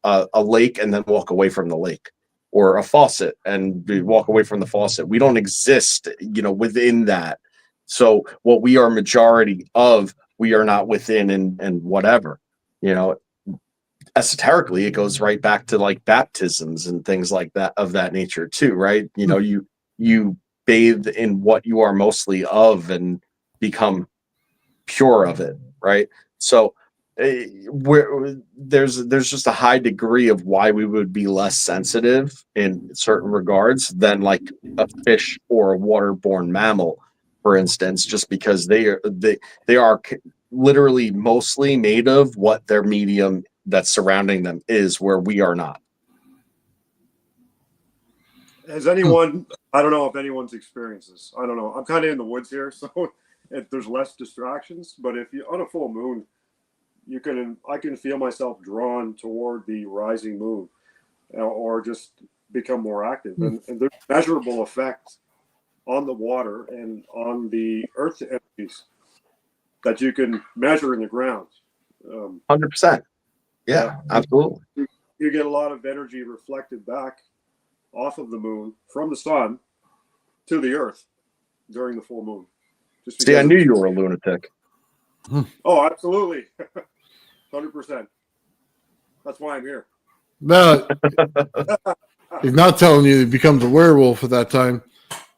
a lake and then walk away from the lake, or a faucet and we walk away from the faucet. We don't exist, within that. So what we are majority of, we are not within, and whatever, esoterically, it goes right back to like baptisms and things like that, of that nature too, right? You bathe in what you are mostly of and become pure of it, right? So there's just a high degree of why we would be less sensitive in certain regards than like a fish or a waterborne mammal, for instance, just because they are literally mostly made of what their medium that's surrounding them is, where we are not. Has anyone? I don't know if anyone's experienced this. I don't know. I'm kind of in the woods here, so there's less distractions. But if you on a full moon, I can feel myself drawn toward the rising moon, or just become more active. And there's measurable effects on the water and on the earth energies that you can measure in the ground. 100%. Yeah, absolutely. You get a lot of energy reflected back off of the moon from the sun to the earth during the full moon. See, I knew you were a lunatic. Oh, absolutely. 100%. That's why I'm here. No, he's not telling you he becomes a werewolf at that time.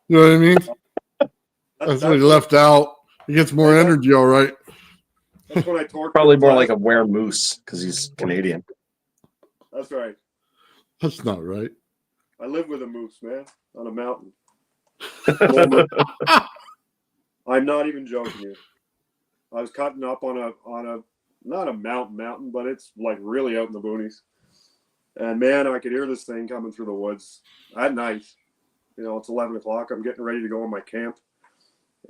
You know what I mean? That's what he left out. He gets more energy, all right. That's when I torture. Probably more like a were-moose because he's Canadian. That's right. That's not right. I live with a moose, man, on a mountain. I'm not even joking you. I was cutting up on a not a mountain, but it's like really out in the boonies. And man, I could hear this thing coming through the woods at night. It's 11 o'clock. I'm getting ready to go in my camp,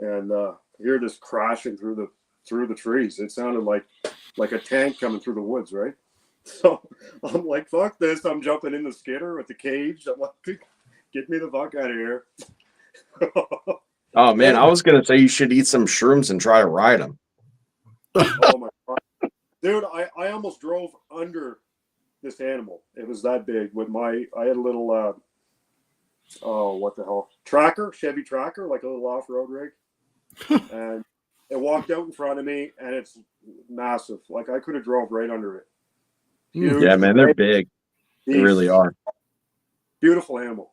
and I hear this crashing through the trees. It sounded like a tank coming through the woods, right? So I'm like, fuck this. I'm jumping in the skidder with the cage. I'm like, get me the fuck out of here. Oh man, I was gonna say you should eat some shrooms and try to ride them. Oh my god, dude! I almost drove under this animal. It was that big. I had a little what the hell, Chevy Tracker, like a little off-road rig, and it walked out in front of me, and it's massive. Like I could have drove right under it. Huge, yeah, man, they're big. They really are. Beautiful animal.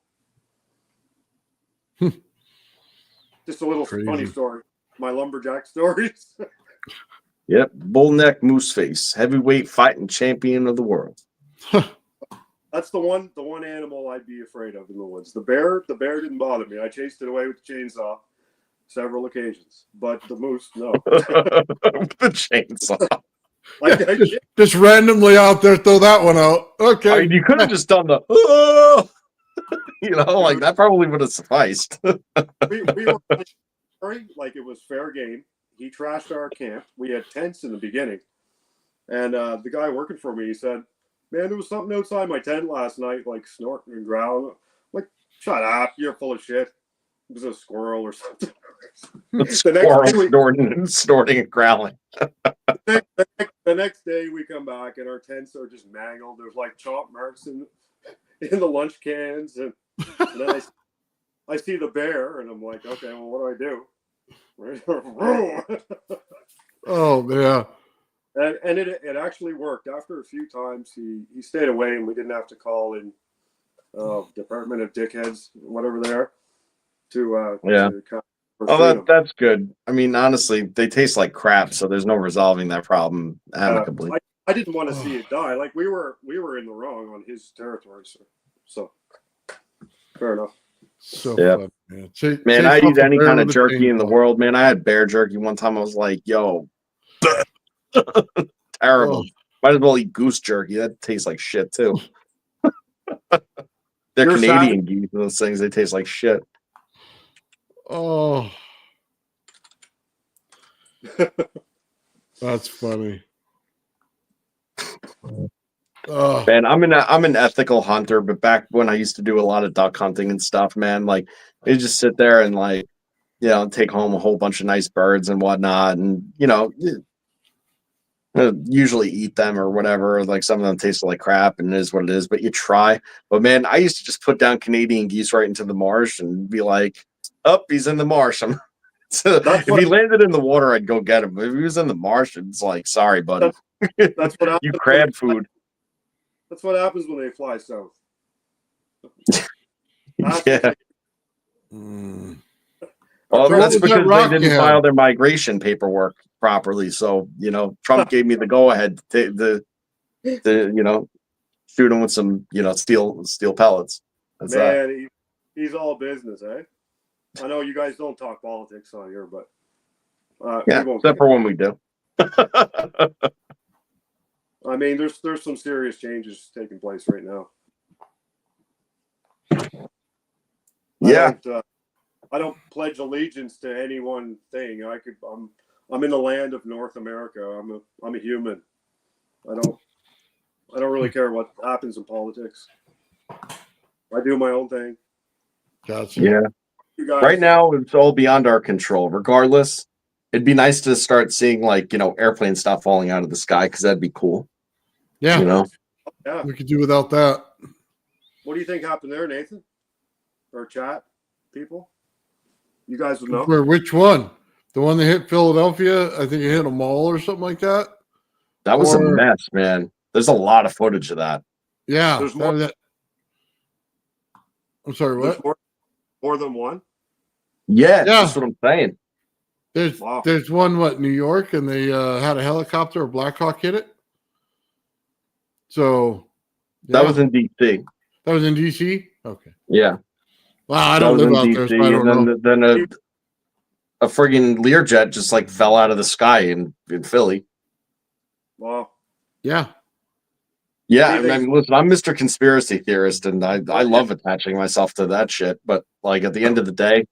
Just a little funny story. My lumberjack stories. Yep, bullneck moose face, heavyweight fighting champion of the world. That's the one animal I'd be afraid of in the woods. The bear didn't bother me. I chased it away with the chainsaw several occasions, but the moose, no. The chainsaw. Just randomly out there, throw that one out. Okay. I mean, you could have just done the, like that probably would have sufficed. we were like it was fair game. He trashed our camp. We had tents in the beginning, and the guy working for me, he said, "Man, there was something outside my tent last night, like snorting and growling." I'm like, shut up! You're full of shit. It was a squirrel or something. Snorting and growling. The next day we come back and our tents are just mangled. There's like chomp marks in the lunch cans, and then I see the bear, and I'm like, okay, well, what do I do? Oh yeah. And it actually worked. After a few times, he stayed away, and we didn't have to call in Department of Dickheads, whatever they are, that's good. I mean, honestly, they taste like crap, so there's no resolving that problem amicably. I didn't want to see it die. Like we were in the wrong on his territory, so fair enough. So yeah, man. I eat any kind of jerky in the world, man. I had bear jerky one time. I was like, yo, terrible. Might as well eat goose jerky. That tastes like shit too. They're Canadian geese. Those things, they taste like shit. Oh, that's funny. Man, I'm an ethical hunter, but back when I used to do a lot of duck hunting and stuff, man, like they just sit there and like, take home a whole bunch of nice birds and whatnot, and usually eat them or whatever. Like some of them tasted like crap, and it is what it is. But you try. But man, I used to just put down Canadian geese right into the marsh and be like, "Up, he's in the marsh." So if he landed in the water, I'd go get him. But if he was in the marsh, it's like, sorry, buddy, That's what happens you crab food. That's what happens when they fly south. Yeah. Mm. Well, So that's what was that because rock they you didn't had? file their migration paperwork properly. So Trump gave me the go ahead to shoot him with some steel pellets. That's that. Man, he's all business, eh? I know you guys don't talk politics on here, but Yeah, we won't except for when we do. I mean, there's some serious changes taking place right now. Yeah. I don't pledge allegiance to any one thing. I'm in the land of North America. I'm a human. I don't really care what happens in politics. I do my own thing. Gotcha. Yeah. You guys, Right now, it's all beyond our control. Regardless, it'd be nice to start seeing airplane stuff falling out of the sky because that'd be cool. Yeah. yeah. We could do without that. What do you think happened there, Nathan? Or chat people? You guys would know. For which one? The one that hit Philadelphia? I think it hit a mall or something like that. That was a mess, man. There's a lot of footage of that. Yeah. There's more. I'm sorry, what? There's more than one? Yeah, that's what I'm saying. There's one, New York, and they had a helicopter, a Black Hawk hit it. So that was in DC. That was in DC? Okay. Yeah. Wow, I don't live out there, so I don't know. Then a friggin' Learjet just fell out of the sky in Philly. Wow. Yeah. Yeah, I mean, listen, I'm Mr. Conspiracy Theorist, and I love attaching myself to that shit. But at the end of the day,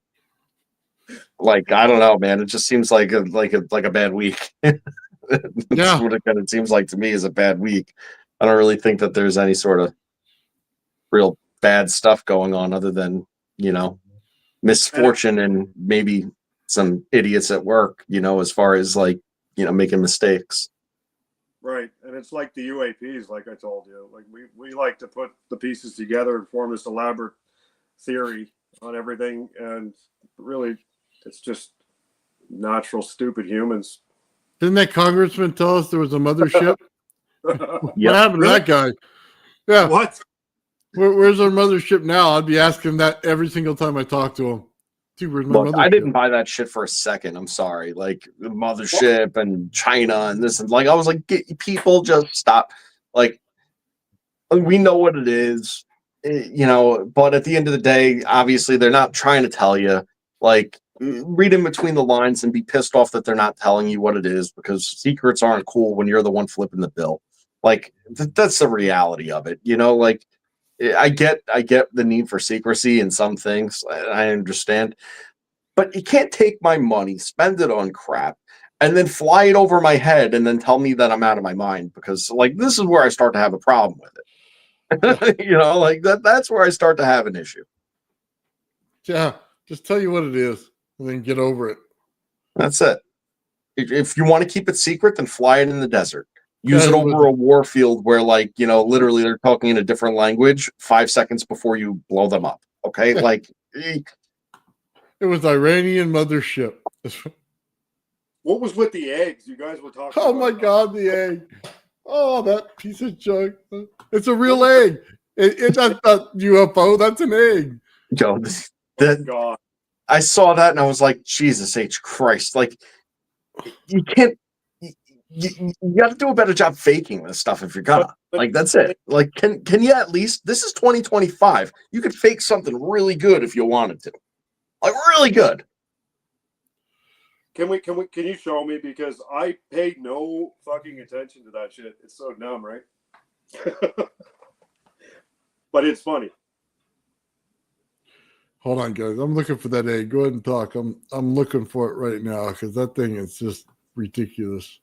I don't know, man. It just seems like a bad week. That's what it kind of seems like to me is a bad week. I don't really think that there's any sort of real bad stuff going on other than misfortune and maybe some idiots at work. As far as making mistakes. Right, and it's like the UAPs, like I told you. We like to put the pieces together and form this elaborate theory on everything, and really, it's just natural, stupid humans. Didn't that congressman tell us there was a mothership? What happened to that guy? Yeah. What? Where's our mothership now? I'd be asking him that every single time I talk to him. Dude, where's my mothership? I didn't buy that shit for a second. I'm sorry. The mothership and China and this and I was like, people just stop. We know what it is, but at the end of the day, obviously they're not trying to tell you. Read in between the lines and be pissed off that they're not telling you what it is because secrets aren't cool when you're the one flipping the bill. That's the reality of it. I get the need for secrecy in some things. I understand. But you can't take my money, spend it on crap, and then fly it over my head and then tell me that I'm out of my mind because this is where I start to have a problem with it. That's where I start to have an issue. Yeah, just tell you what it is and then get over it. That's it. If you want to keep it secret, then fly it in the desert. Use it over a war field where, literally they're talking in a different language 5 seconds before you blow them up. Okay? It was Iranian mothership. What was with the eggs? You guys were talking Oh, about my God, the egg. Oh, that piece of junk. It's a real egg. It's not a UFO. That's an egg. Yo, God. I saw that and I was like, Jesus H. Christ. You can't. You got to do a better job faking this stuff if you're gonna. That's it. Can you at least? This is 2025. You could fake something really good if you wanted to. Really good. Can you show me? Because I paid no fucking attention to that shit. It's so dumb, right? But it's funny. Hold on, guys. I'm looking for that egg. Go ahead and talk. I'm looking for it right now because that thing is just ridiculous.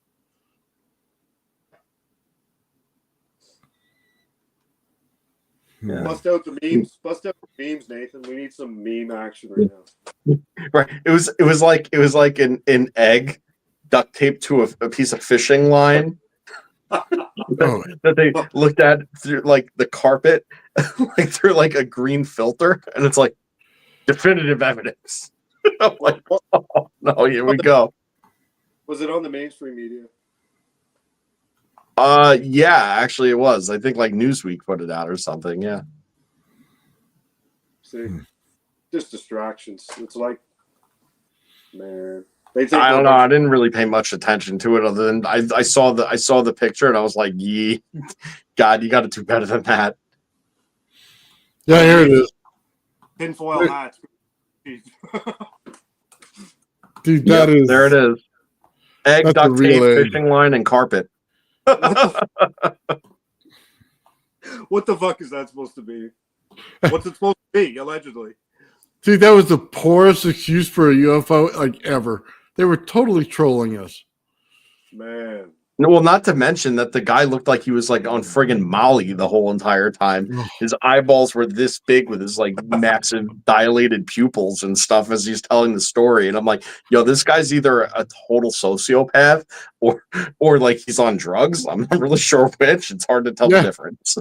Yeah. Bust out the memes. Bust out the memes, Nathan. We need some meme action right now. Right. It was like an egg duct taped to a piece of fishing line Oh, that they looked at through like the carpet, like through like a green filter, and it's like definitive evidence. I'm like, oh no, here we go. Was it on the mainstream media? Yeah, actually it was. I think like Newsweek put it out or something. Yeah. See, just distractions. It's like, man, they think I don't know. they're- I didn't really pay much attention to it other than I saw the picture and I was like, "Yee, God, you got to do better than that." yeah, here it is, tinfoil hats. dude. That is There it is. Egg, That's a duct tape, real egg. fishing line, and carpet. What the fuck is that supposed to be? What's it supposed to be? Allegedly. Dude, that was the poorest excuse for a UFO like ever. They were totally trolling us. Man. No, well, not to mention that the guy looked like he was like on friggin' Molly the whole entire time. His eyeballs were this big with his like massive dilated pupils and stuff as he's telling the story. And I'm like, yo, this guy's either a total sociopath or like he's on drugs. I'm not really sure which. It's hard to tell Yeah. the difference.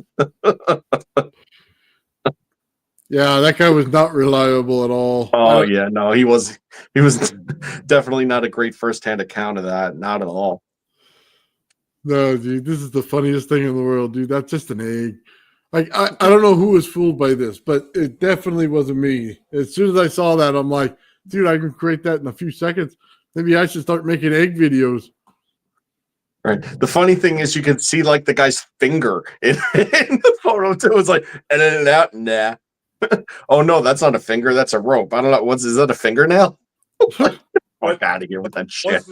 Yeah, that guy was not reliable at all. Oh yeah, no, he was definitely not a great firsthand account of that. Not at all. No, dude, this is the funniest thing in the world, dude. That's just an egg. Like I don't know who was fooled by this, but it definitely wasn't me. As soon as I saw that, I'm like, dude, I can create that in a few seconds. Maybe I should start making egg videos. Right. The funny thing is, you can see like the guy's finger in the photo too. It's like edit it out. Nah. Oh no, that's not a finger. That's a rope. I don't know. Is that a fingernail? Fuck out of here with that shit.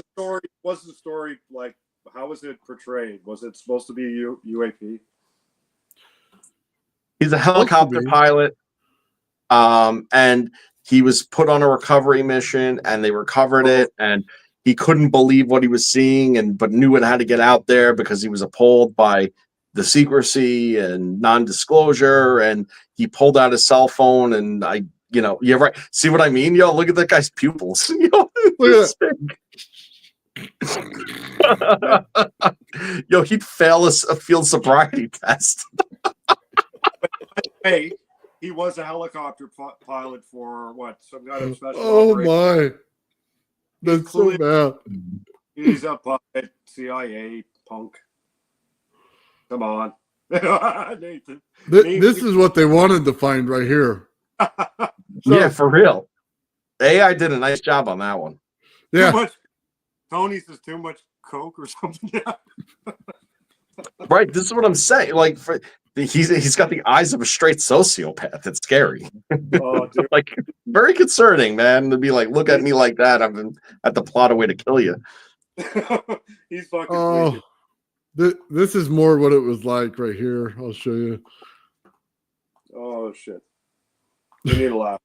What's the story like? How was it portrayed? Was it supposed to be UAP? He's a helicopter pilot, and he was put on a recovery mission, and they recovered it, and he couldn't believe what he was seeing, but knew it had to get out there because he was appalled by the secrecy and non-disclosure, and he pulled out his cell phone, and yeah, right. See what I mean? Yo, look at that guy's pupils. Yo, Look at yo, he'd fail a field sobriety test. Hey, he was a helicopter pilot for what? Some kind of special. Oh operation. my, that's so bad. He's a puppet, CIA punk. Come on, Nathan. This is what they wanted to find right here. Yeah, for real. AI did a nice job on that one. Yeah. Tony says too much coke or something. Right. This is what I'm saying. Like, he's got the eyes of a straight sociopath. It's scary. Oh, dude. Like, very concerning, man. To be like, look at me like that. I'm at the plot a way to kill you. He's fucking. Oh, this is more what it was like right here. I'll show you. Oh shit! We need a laugh.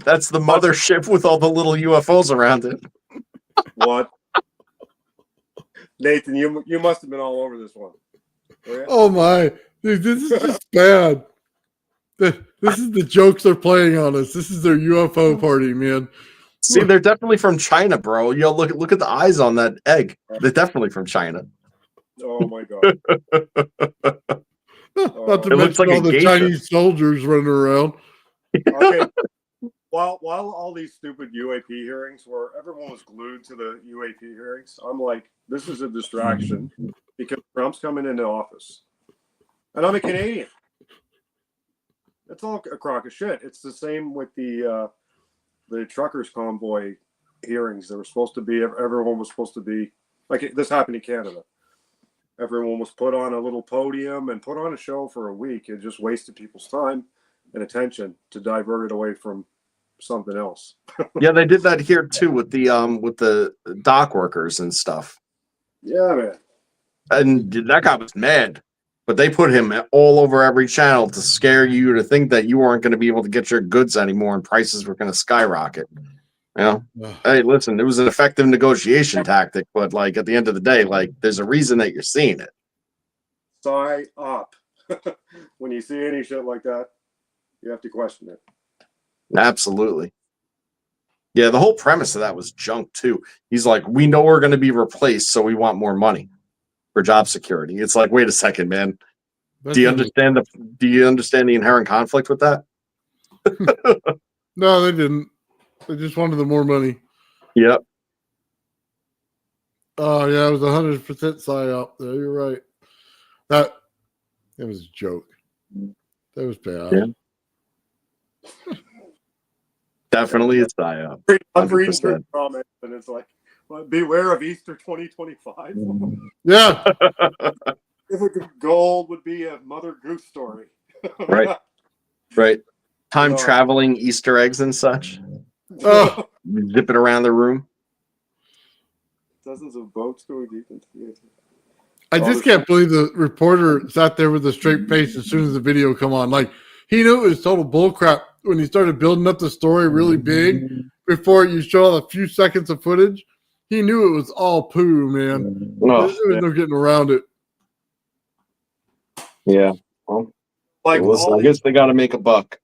That's the mothership with all the little UFOs around it. What? Nathan, you must have been all over this one. Oh my, dude, this is just bad. This is the jokes they're playing on us. This is their UFO party, man. See, they're definitely from China, bro. Yo, look at the eyes on that egg. They're definitely from China. Oh my god. Not to It looks mention like a all the geisha. Chinese soldiers running around. Okay. While all these stupid UAP hearings where everyone was glued to the UAP hearings, I'm like, this is a distraction because Trump's coming into office. And I'm a Canadian. It's all a crock of shit. It's the same with the truckers convoy hearings. There were supposed to be, everyone was supposed to be, like this happened in Canada. Everyone was put on a little podium and put on a show for a week. It just wasted people's time and attention to divert it away from something else. Yeah, they did that here too with the dock workers and stuff. Yeah, man. And that guy was mad, but they put him all over every channel to scare you to think that you weren't going to be able to get your goods anymore and prices were going to skyrocket. You know, hey, listen, it was an effective negotiation tactic, but like at the end of the day, like there's a reason that you're seeing it. psyop. When you see any shit like that, you have to question it. Absolutely. Yeah, the whole premise of that was junk too. He's like, we know we're going to be replaced, so we want more money for job security. It's like, wait a second, man. Do you understand the inherent conflict with that? No, they didn't. They just wanted the more money. Yep. Oh yeah, it was 100% psyop. There, you're right. That was a joke. That was bad. Yeah. Definitely it's psyop. I'm reading 100%. through comments, and it's like, well, beware of Easter 2025. Yeah. If it could gold would be a Mother Goose story. Right. Right. Time No. traveling Easter eggs and such. Oh, Zipping around the room. Dozens of boats going deep into the I just can't believe the reporter sat there with a straight face as soon as the video come on. Like, he knew it was total bullcrap when he started building up the story really big before you show a few seconds of footage. He knew it was all poo, man. Oh, There was no getting around it. yeah. Well, Like I guess they got to make a buck.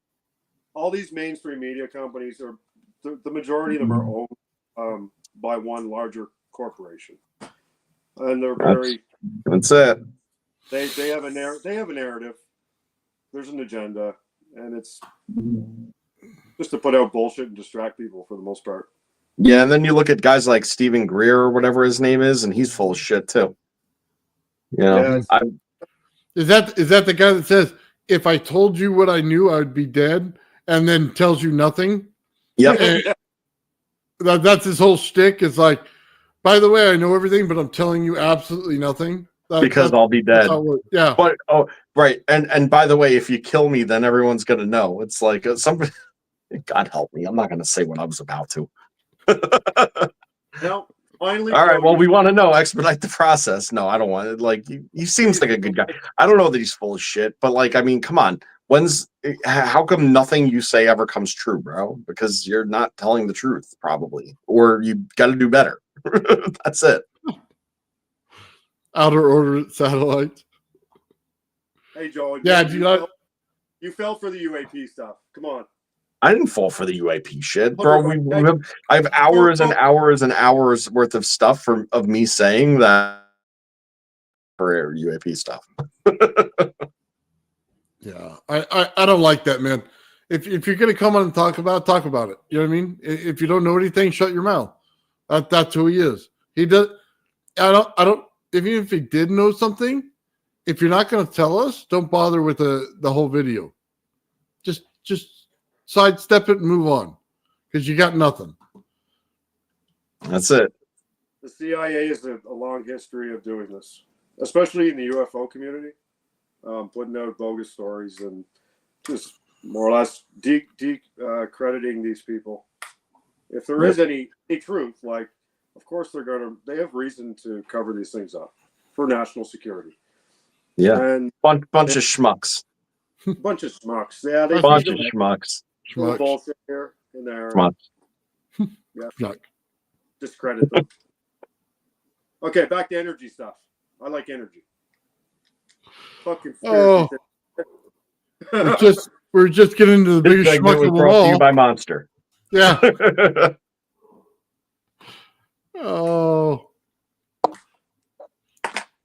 all these mainstream media companies are the majority of them are owned by one larger corporation, and they're very That's it. they have a narrative. There's an agenda, and it's just to put out bullshit and distract people for the most part. Yeah, and then you look at guys like Stephen Greer or whatever his name is, and he's full of shit too. You know, Yeah, Is that the guy that says, if I told you what I knew, I would be dead, and then tells you nothing? yep. And that's his whole shtick. It's like, by the way, I know everything, but I'm telling you absolutely nothing. Because I'll be dead. Yeah. But right, and by the way, if you kill me, then everyone's gonna know. It's like somebody. God help me, I'm not gonna say what I was about to. Now, finally, All right, well, we want to know. Expedite the process. No, I don't want it. Like, he seems like a good guy. I don't know that he's full of shit, but like, I mean, come on. How come nothing you say ever comes true, bro? Because you're not telling the truth, probably, or you got to do better. That's it. Outer orbit satellites. Hey, Joe. Yeah, you fell for the UAP stuff. Come on. I didn't fall for the UAP shit, bro. I have hours and hours and hours worth of stuff of me saying that for UAP stuff. Yeah, I don't like that, man. If you're gonna come on and talk about it. You know what I mean? If you don't know anything, shut your mouth. That's who he is. He does. I don't. Even if he did know something, if you're not gonna tell us, don't bother with the whole video. Just sidestep it and move on, because you got nothing. That's it. The CIA has a long history of doing this, especially in the UFO community, putting out bogus stories and just more or less crediting these people. If there is any truth, like, of course they have reason to cover these things up for national security. Yeah, And bunch of schmucks. bunch of schmucks. Yeah, they Bunch of schmucks. bullshit here and there. Schmucks. Yeah, Schmuck. discredit them. Okay, back to energy stuff. I like energy. Fucking. Oh. We're just getting into the This biggest segment schmuck was of them brought to you all. by Monster. Yeah. Oh.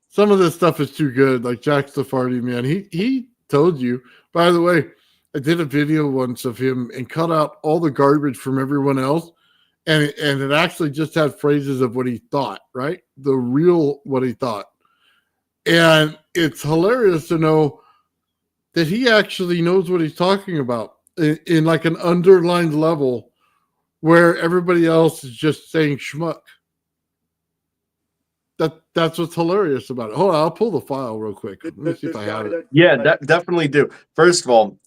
Some of this stuff is too good. Like Jack Stafardi, man. He told you. By the way, I did a video once of him and cut out all the garbage from everyone else. And it actually just had phrases of what he thought, right? The real what he thought. And it's hilarious to know that he actually knows what he's talking about in like an underlined level where everybody else is just saying schmuck. That's what's hilarious about it. Hold on, I'll pull the file real quick. Let me see if I have it. Yeah, definitely do. First of all,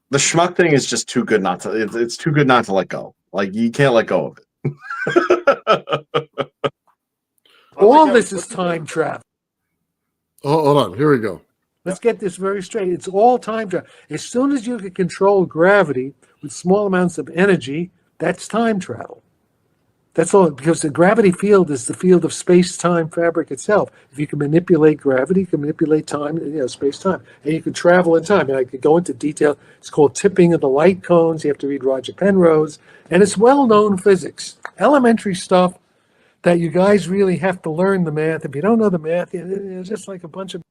the schmuck thing is just too good not to. It's too good not to let go. Like, you can't let go of it. All this is time travel. Oh, hold on, here we go. Let's get this very straight. It's all time travel. As soon as you can control gravity with small amounts of energy, that's time travel. That's all, because the gravity field is the field of space-time fabric itself. If you can manipulate gravity, you can manipulate time, space-time, and you can travel in time. And I could go into detail. It's called tipping of the light cones. You have to read Roger Penrose, and it's well-known physics, elementary stuff that you guys really have to learn the math. If you don't know the math, it's just like a bunch of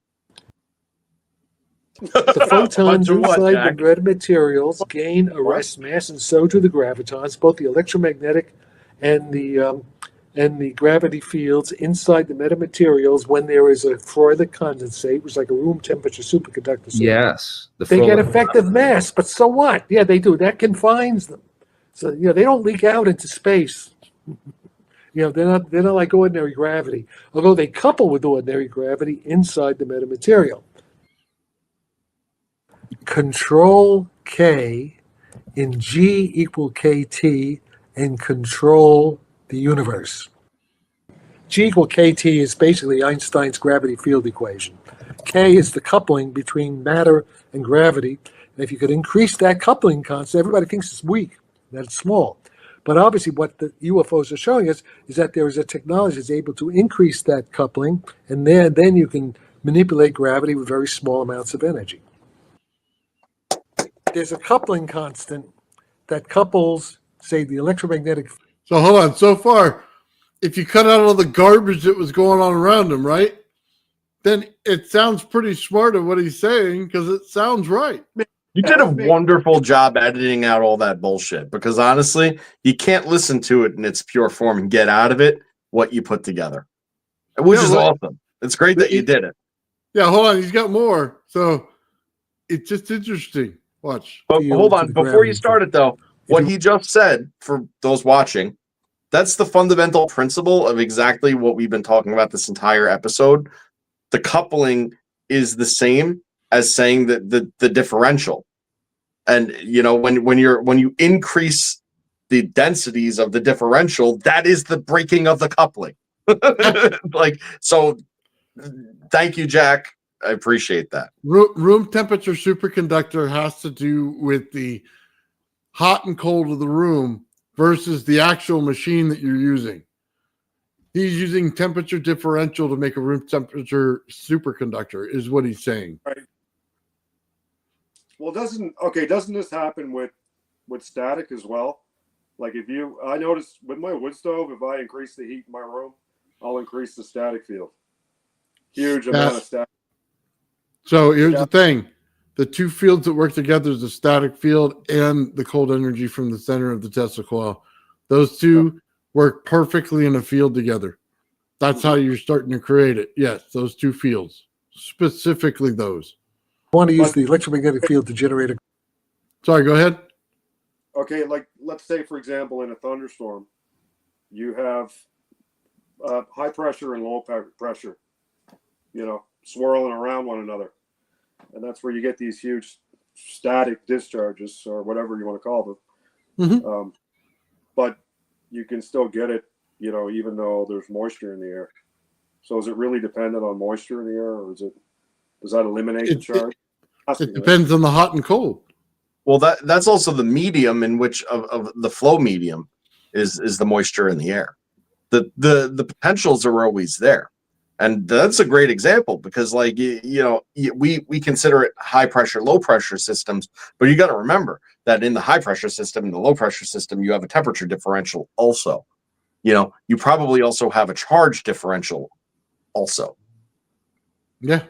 the photons of what, inside Jack? the red materials gain a rest mass, and so do the gravitons, both the electromagnetic and the gravity fields inside the metamaterials. When there is a further condensate, which is like a room temperature superconductor, Yes. they get effective mass. But so what? Yeah, they do. That confines them. So they don't leak out into space. They're not like ordinary gravity, although they couple with ordinary gravity inside the metamaterial. Control K in G equal KT and control the universe. G equal KT is basically Einstein's gravity field equation. K is the coupling between matter and gravity. And if you could increase that coupling constant, everybody thinks it's weak, that it's small. But obviously what the UFOs are showing us is that there is a technology that's able to increase that coupling, and then you can manipulate gravity with very small amounts of energy. There's a coupling constant that couples, say, the electromagnetic. So hold on. So far, if you cut out all the garbage that was going on around him, right? Then it sounds pretty smart of what he's saying, because it sounds right. You did a wonderful job editing out all that bullshit, because honestly, you can't listen to it in its pure form and get out of it what you put together, which is awesome. It's great that you did it. Yeah, hold on. He's got more. So it's just interesting. Watch. But hold on. Before you start it, though, what he just said, for those watching, that's the fundamental principle of exactly what we've been talking about this entire episode. The coupling is the same as saying that the differential. And when you increase the densities of the differential, that is the breaking of the coupling. So thank you, Jack. I appreciate that. Room temperature superconductor has to do with the hot and cold of the room versus the actual machine that you're using. He's using temperature differential to make a room temperature superconductor, is what he's saying. Right. Well, doesn't this happen with static as well? Like I noticed with my wood stove, if I increase the heat in my room, I'll increase the static field. Huge amount of static. So here's the thing. The two fields that work together is the static field and the cold energy from the center of the Tesla coil. Those two work perfectly in a field together. That's how you're starting to create it. Yes, those two fields. Specifically those. I want to use the electromagnetic field to generate a. Sorry, go ahead. Okay, like let's say, for example, in a thunderstorm, you have high pressure and low pressure, swirling around one another. And that's where you get these huge static discharges, or whatever you want to call them. Mm-hmm. But you can still get it, even though there's moisture in the air. So is it really dependent on moisture in the air, or does that eliminate the charge? It depends on the hot and cold. Well, that's also the medium in which of the flow medium is the moisture in the air. The potentials are always there. And that's a great example, because we consider it high pressure, low pressure systems, but you got to remember that in the high pressure system and the low pressure system, you have a temperature differential also. You probably also have a charge differential also. Yeah.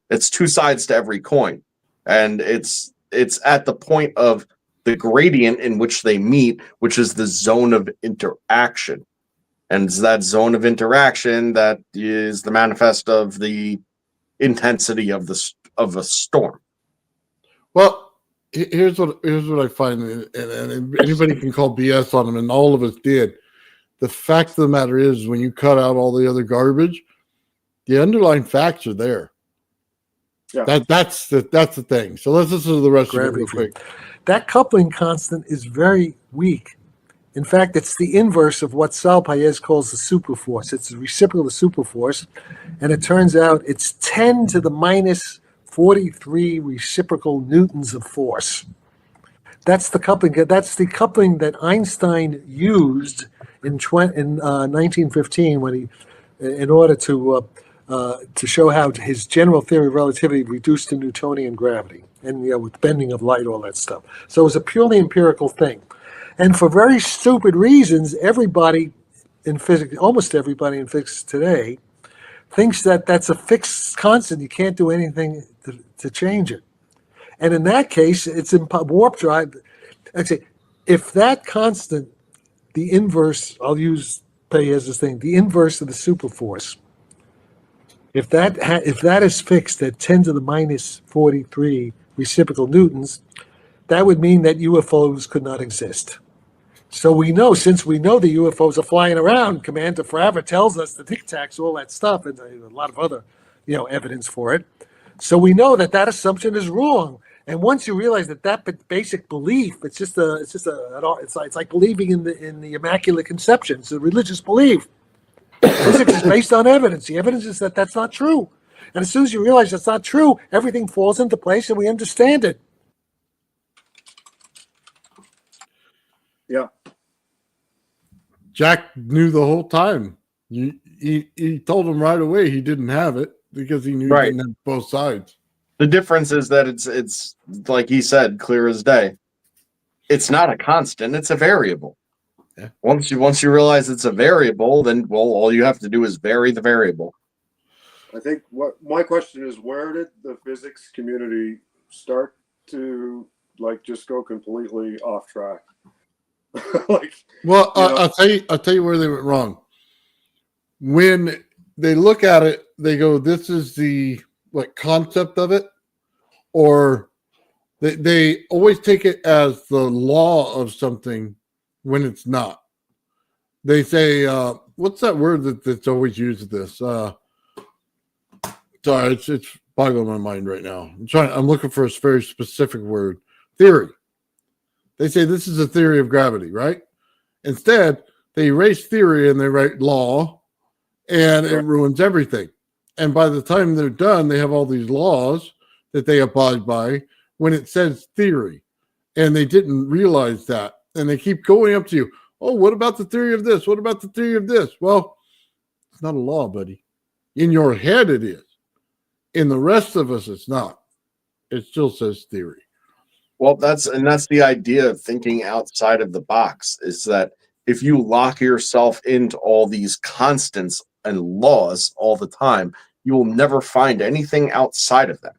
It's two sides to every coin, and it's at the point of the gradient in which they meet, which is the zone of interaction. And it's that zone of interaction that is the manifest of the intensity of a storm. Well, here's what I find, and anybody can call BS on them, and all of us did. The fact of the matter is, when you cut out all the other garbage, the underlying facts are there. Yeah. That's the thing. So let's listen to the rest of it real quick. That coupling constant is very weak. In fact, it's the inverse of what Sal Paez calls the superforce. It's the reciprocal of superforce, and it turns out it's 10 to the minus 43 reciprocal newtons of force. That's the coupling. That's the coupling that Einstein used in 1915 when he, in order to show how his general theory of relativity reduced to Newtonian gravity, and with bending of light, all that stuff. So it was a purely empirical thing, and for very stupid reasons, everybody in physics, almost everybody in physics today, thinks that that's a fixed constant. You can't do anything to change it. And in that case, it's in warp drive. I'd say if that constant, the inverse, I'll use Pei as this thing, the inverse of the superforce, if that is fixed at 10 to the minus 43 reciprocal newtons, that would mean that UFOs could not exist. So we know, since we know the UFOs are flying around, Commander Forever tells us the Tic Tacs, all that stuff, and a lot of other, evidence for it. So we know that that assumption is wrong. And once you realize that basic belief, it's like believing in the Immaculate Conception. It's a religious belief. Physics is based on evidence. The evidence is that that's not true. And as soon as you realize that's not true, everything falls into place and we understand it. Yeah. Jack knew the whole time. He told him right away he didn't have it because he knew he didn't have both sides. The difference is that it's like he said, clear as day. It's not a constant, it's a variable. Yeah. Once you realize it's a variable, then all you have to do is vary the variable. I think what my question is, where did the physics community start to just go completely off track? I'll tell you where they went wrong. When they look at it, they go, "This is the concept of it," or they always take it as the law of something when it's not. They say, "What's that word that's always used? This." Sorry, it's boggling my mind right now. I'm looking for a very specific word. Theory. They say this is a theory of gravity, right? Instead, they erase theory and they write law, and it ruins everything. And by the time they're done, they have all these laws that they abide by when it says theory. And they didn't realize that. And they keep going up to you. "Oh, what about the theory of this? What about the theory of this?" Well, it's not a law, buddy. In your head, it is. In the rest of us, it's not. It still says theory. Well, that's the idea of thinking outside of the box, is that if you lock yourself into all these constants and laws all the time, you will never find anything outside of them.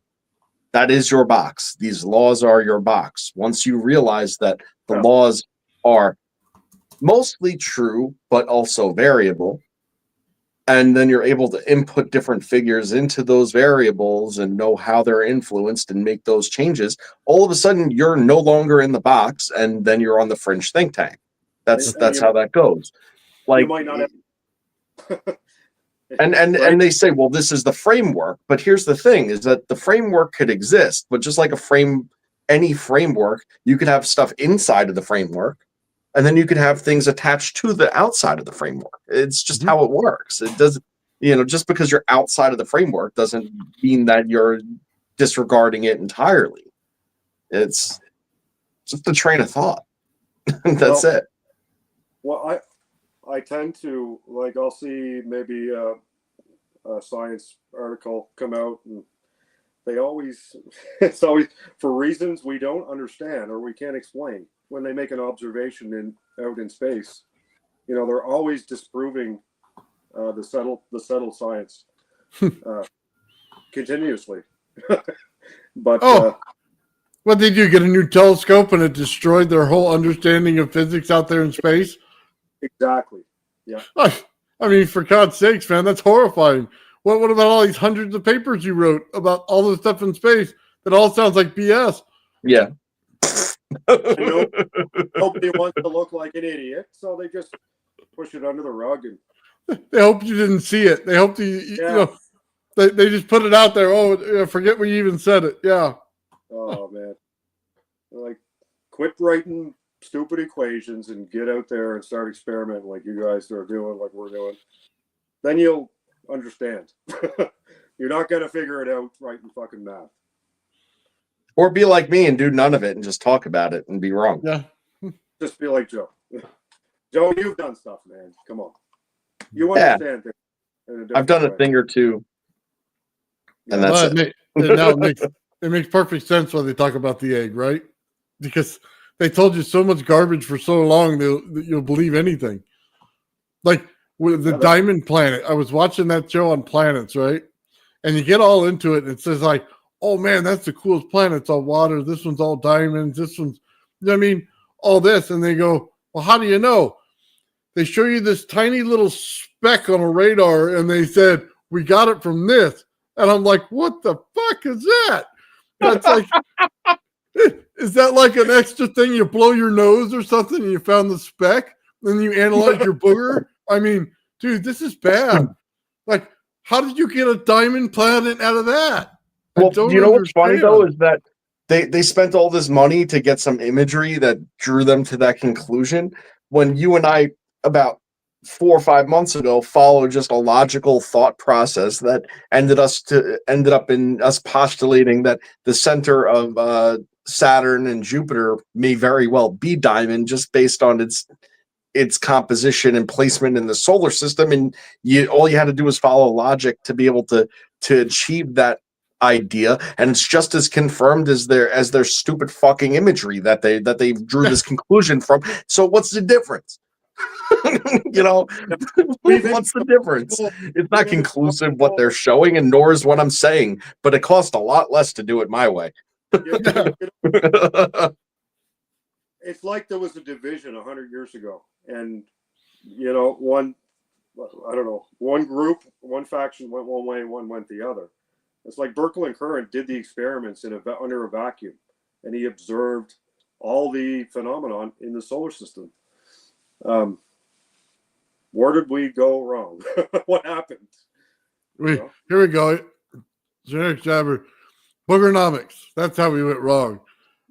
That is your box. These laws are your box. Once you realize that the laws are mostly true, but also variable, and then you're able to input different figures into those variables and know how they're influenced and make those changes, all of a sudden you're no longer in the box, and then you're on the fringe think tank. That's how that goes. You might not have. And they say, well, this is the framework, but here's the thing: is that the framework could exist, but just like any framework, you could have stuff inside of the framework, and then you could have things attached to the outside of the framework. It's just how it works. It doesn't, just because you're outside of the framework doesn't mean that you're disregarding it entirely. It's just a train of thought. That's it. Well, I tend to I'll see maybe a science article come out, and it's always for reasons we don't understand or we can't explain. When they make an observation out in space, they're always disproving the subtle science continuously. But what did you get, a new telescope and it destroyed their whole understanding of physics out there in space? Exactly. Yeah. I mean, for God's sakes, man, that's horrifying. What about all these hundreds of papers you wrote about all the stuff in space that all sounds like BS? Yeah. Nobody wants to look like an idiot, so they just push it under the rug. And they hope you didn't see it. They hope they just put it out there. Oh, forget we even said it. Yeah. Oh man, quit writing stupid equations and get out there and start experimenting like you guys are doing, like we're doing. Then you'll understand. You're not gonna figure it out writing fucking math. Or be like me and do none of it and just talk about it and be wrong. Yeah. Just be like Joe. Joe, you've done stuff, man. Come on. You Yeah. understand things. in a different I've done a way. thing or two, and that's But it. now it makes perfect sense why they talk about the egg, right? Because they told you so much garbage for so long that you'll believe anything. Like with the Yeah, Diamond Planet, I was watching that show on planets, right? And you get all into it, and it says like, "Oh man, that's the coolest planet. It's all water. This one's all diamonds. This one's," you know what I mean, all this, and they go, "Well, how do you know?" They show you this tiny little speck on a radar, and they said, "We got it from this," and I'm like, "What the fuck is that?" That's like, is that like an extra thing? You blow your nose or something, and you found the speck, and you analyze your booger. I mean, dude, this is bad. Like, how did you get a diamond planet out of that? I Well, don't you know what's funny though understand. is that they spent all this money to get some imagery that drew them to that conclusion. When you and I, about 4 or 5 months ago, followed just a logical thought process that ended up in us postulating that the center of Saturn and Jupiter may very well be diamond, just based on its composition and placement in the solar system, and all you had to do was follow logic to be able to achieve that idea, and it's just as confirmed as their stupid fucking imagery that they drew this conclusion from. So what's the difference? You know, what's the difference? It's not conclusive what they're showing, and nor is what I'm saying, but it cost a lot less to do it my way. It's like there was a division 100 years ago, and you know, one group, one faction went one way, one went the other. It's like Birkeland Current did the experiments under a vacuum, and he observed all the phenomenon in the solar system. Where did we go wrong? What happened? Here we go. Generic jabber. Boogernomics. That's how we went wrong.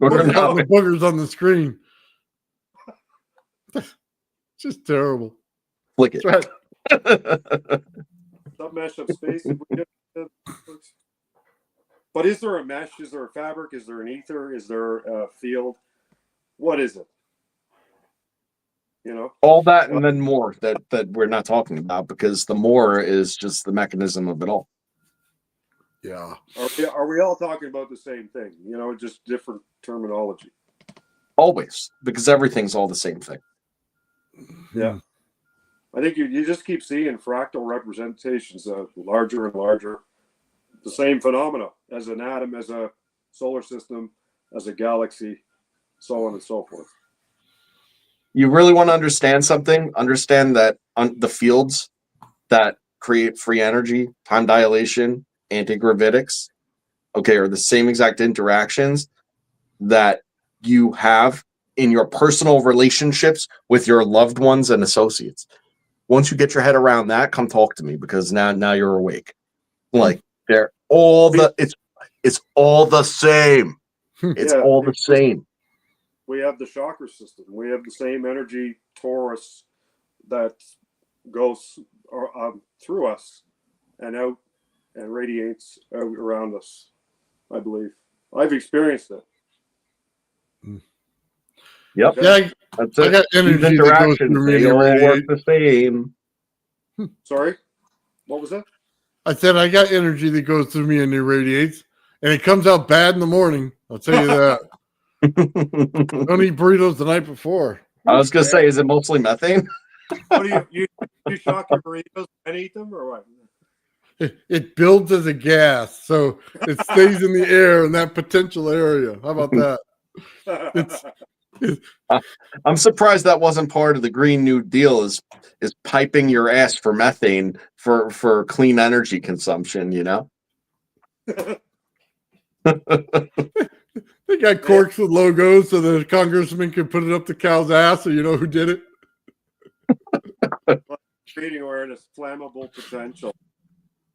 Boogernomics. The boogers on the screen. Just terrible. Flick it. That's right. Submesh of space. But is there a mesh? Is there a fabric? Is there an ether? Is there a field? What is it? You know, All that and then more that we're not talking about, because the more is just the mechanism of it all. Yeah. are we all talking about the same thing? You know, just different terminology. Always, because everything's all the same thing. Yeah. I think you just keep seeing fractal representations of larger and larger, the same phenomena as an atom, as a solar system, as a galaxy, so on and so forth. You really want to understand something? Understand that the fields that create free energy, time dilation, antigravitics, okay, are the same exact interactions that you have in your personal relationships with your loved ones and associates. Once you get your head around that, come talk to me, because now you're awake. Like, they're all it's all the same. It's all the same. We have the chakra system. We have the same energy torus that goes through us and out and radiates out around us, I believe. I've experienced it. Yep. Yeah, That's I it. got These energy that goes interactions, through me. they all work the same. Sorry? What was that? I said I got energy that goes through me and irradiates, and it comes out bad in the morning. I'll tell you that. Don't eat burritos the night before. I was gonna say, is it mostly methane? What do you shock your burritos and eat them, or what? It builds as a gas, so it stays in the air in that potential area. How about that? I'm surprised that wasn't part of the Green New Deal, is piping your ass for methane for clean energy consumption, you know? They got corks with logos so the congressman can put it up the cow's ass so you know who did it. Creating awareness, flammable potential.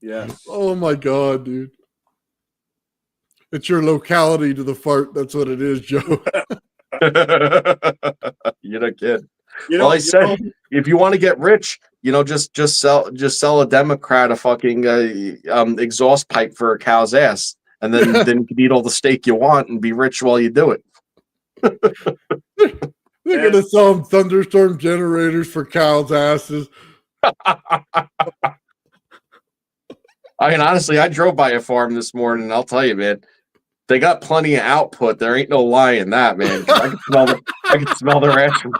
Yes. Oh my God, dude. It's your locality to the fart. That's what it is, Joe. You're a kid. You know, Well, I said, if you want to get rich, you know, just sell a Democrat a fucking exhaust pipe for a cow's ass, and then you can eat all the steak you want and be rich while you do it. They're gonna sell them thunderstorm generators for cows' asses. I mean, honestly, I drove by a farm this morning, and I'll tell you, man, they got plenty of output. There ain't no lie in that, man. I can smell their ass from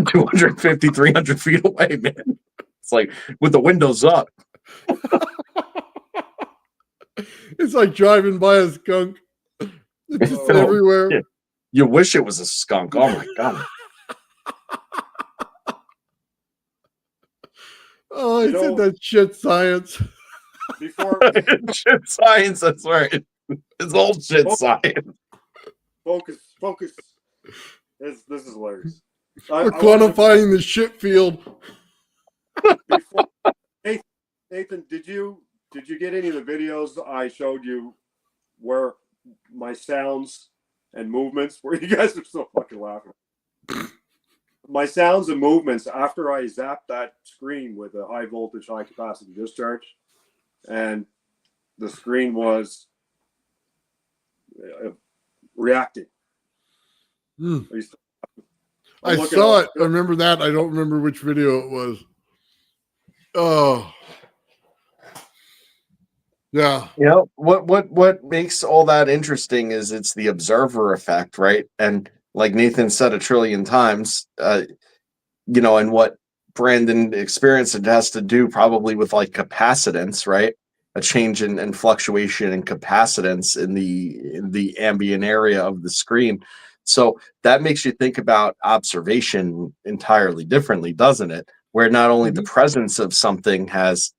250, 300 feet away, man. It's like with the windows up. It's like driving by a skunk. It's just Oh, everywhere. yeah. You wish it was a skunk. Oh my god. Oh, I You said know- that shit science. Before Shit science, that's right. It's old shit science. focus. This is hilarious. We're quantifying the shit field. Before, Nathan, did you get any of the videos I showed you where my sounds and movements? Where you guys are so fucking laughing. My sounds and movements after I zapped that screen with a high voltage, high capacity discharge, and the screen was reacting. Hmm. Are you still- I I'm looking saw at- it. I remember that. I don't remember which video it was. Oh. Yeah. You know what makes all that interesting is it's the observer effect, right? And like Nathan said a trillion times, you know, and what Brandon experienced, it has to do probably with like capacitance, right? A change in fluctuation and capacitance in the ambient area of the screen. So that makes you think about observation entirely differently, doesn't it? Where not only the presence of something has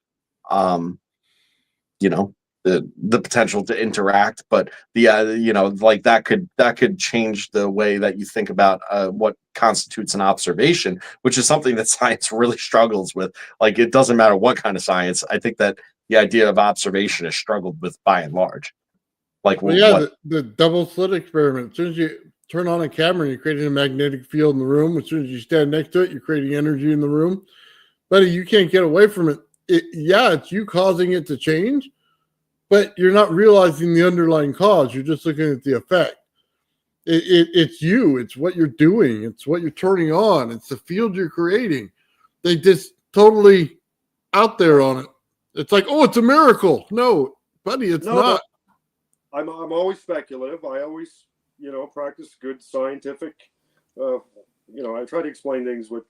you know, the potential to interact, but the you know, like that could change the way that you think about what constitutes an observation, which is something that science really struggles with. Like, it doesn't matter what kind of science. I think that the idea of observation is struggled with by and large. Like, Well, yeah, what, the double slit experiment. As soon as you turn on a camera, you're creating a magnetic field in the room. As soon as you stand next to it, you're creating energy in the room. Buddy, you can't get away from it. Yeah, it's you causing it to change, but you're not realizing the underlying cause. You're just looking at the effect. It's you. It's what you're doing. It's what you're turning on. It's the field you're creating. They just totally out there on it. It's like, oh, it's a miracle. No, buddy, it's No, not. I'm always speculative. I always, practice good scientific. I try to explain things with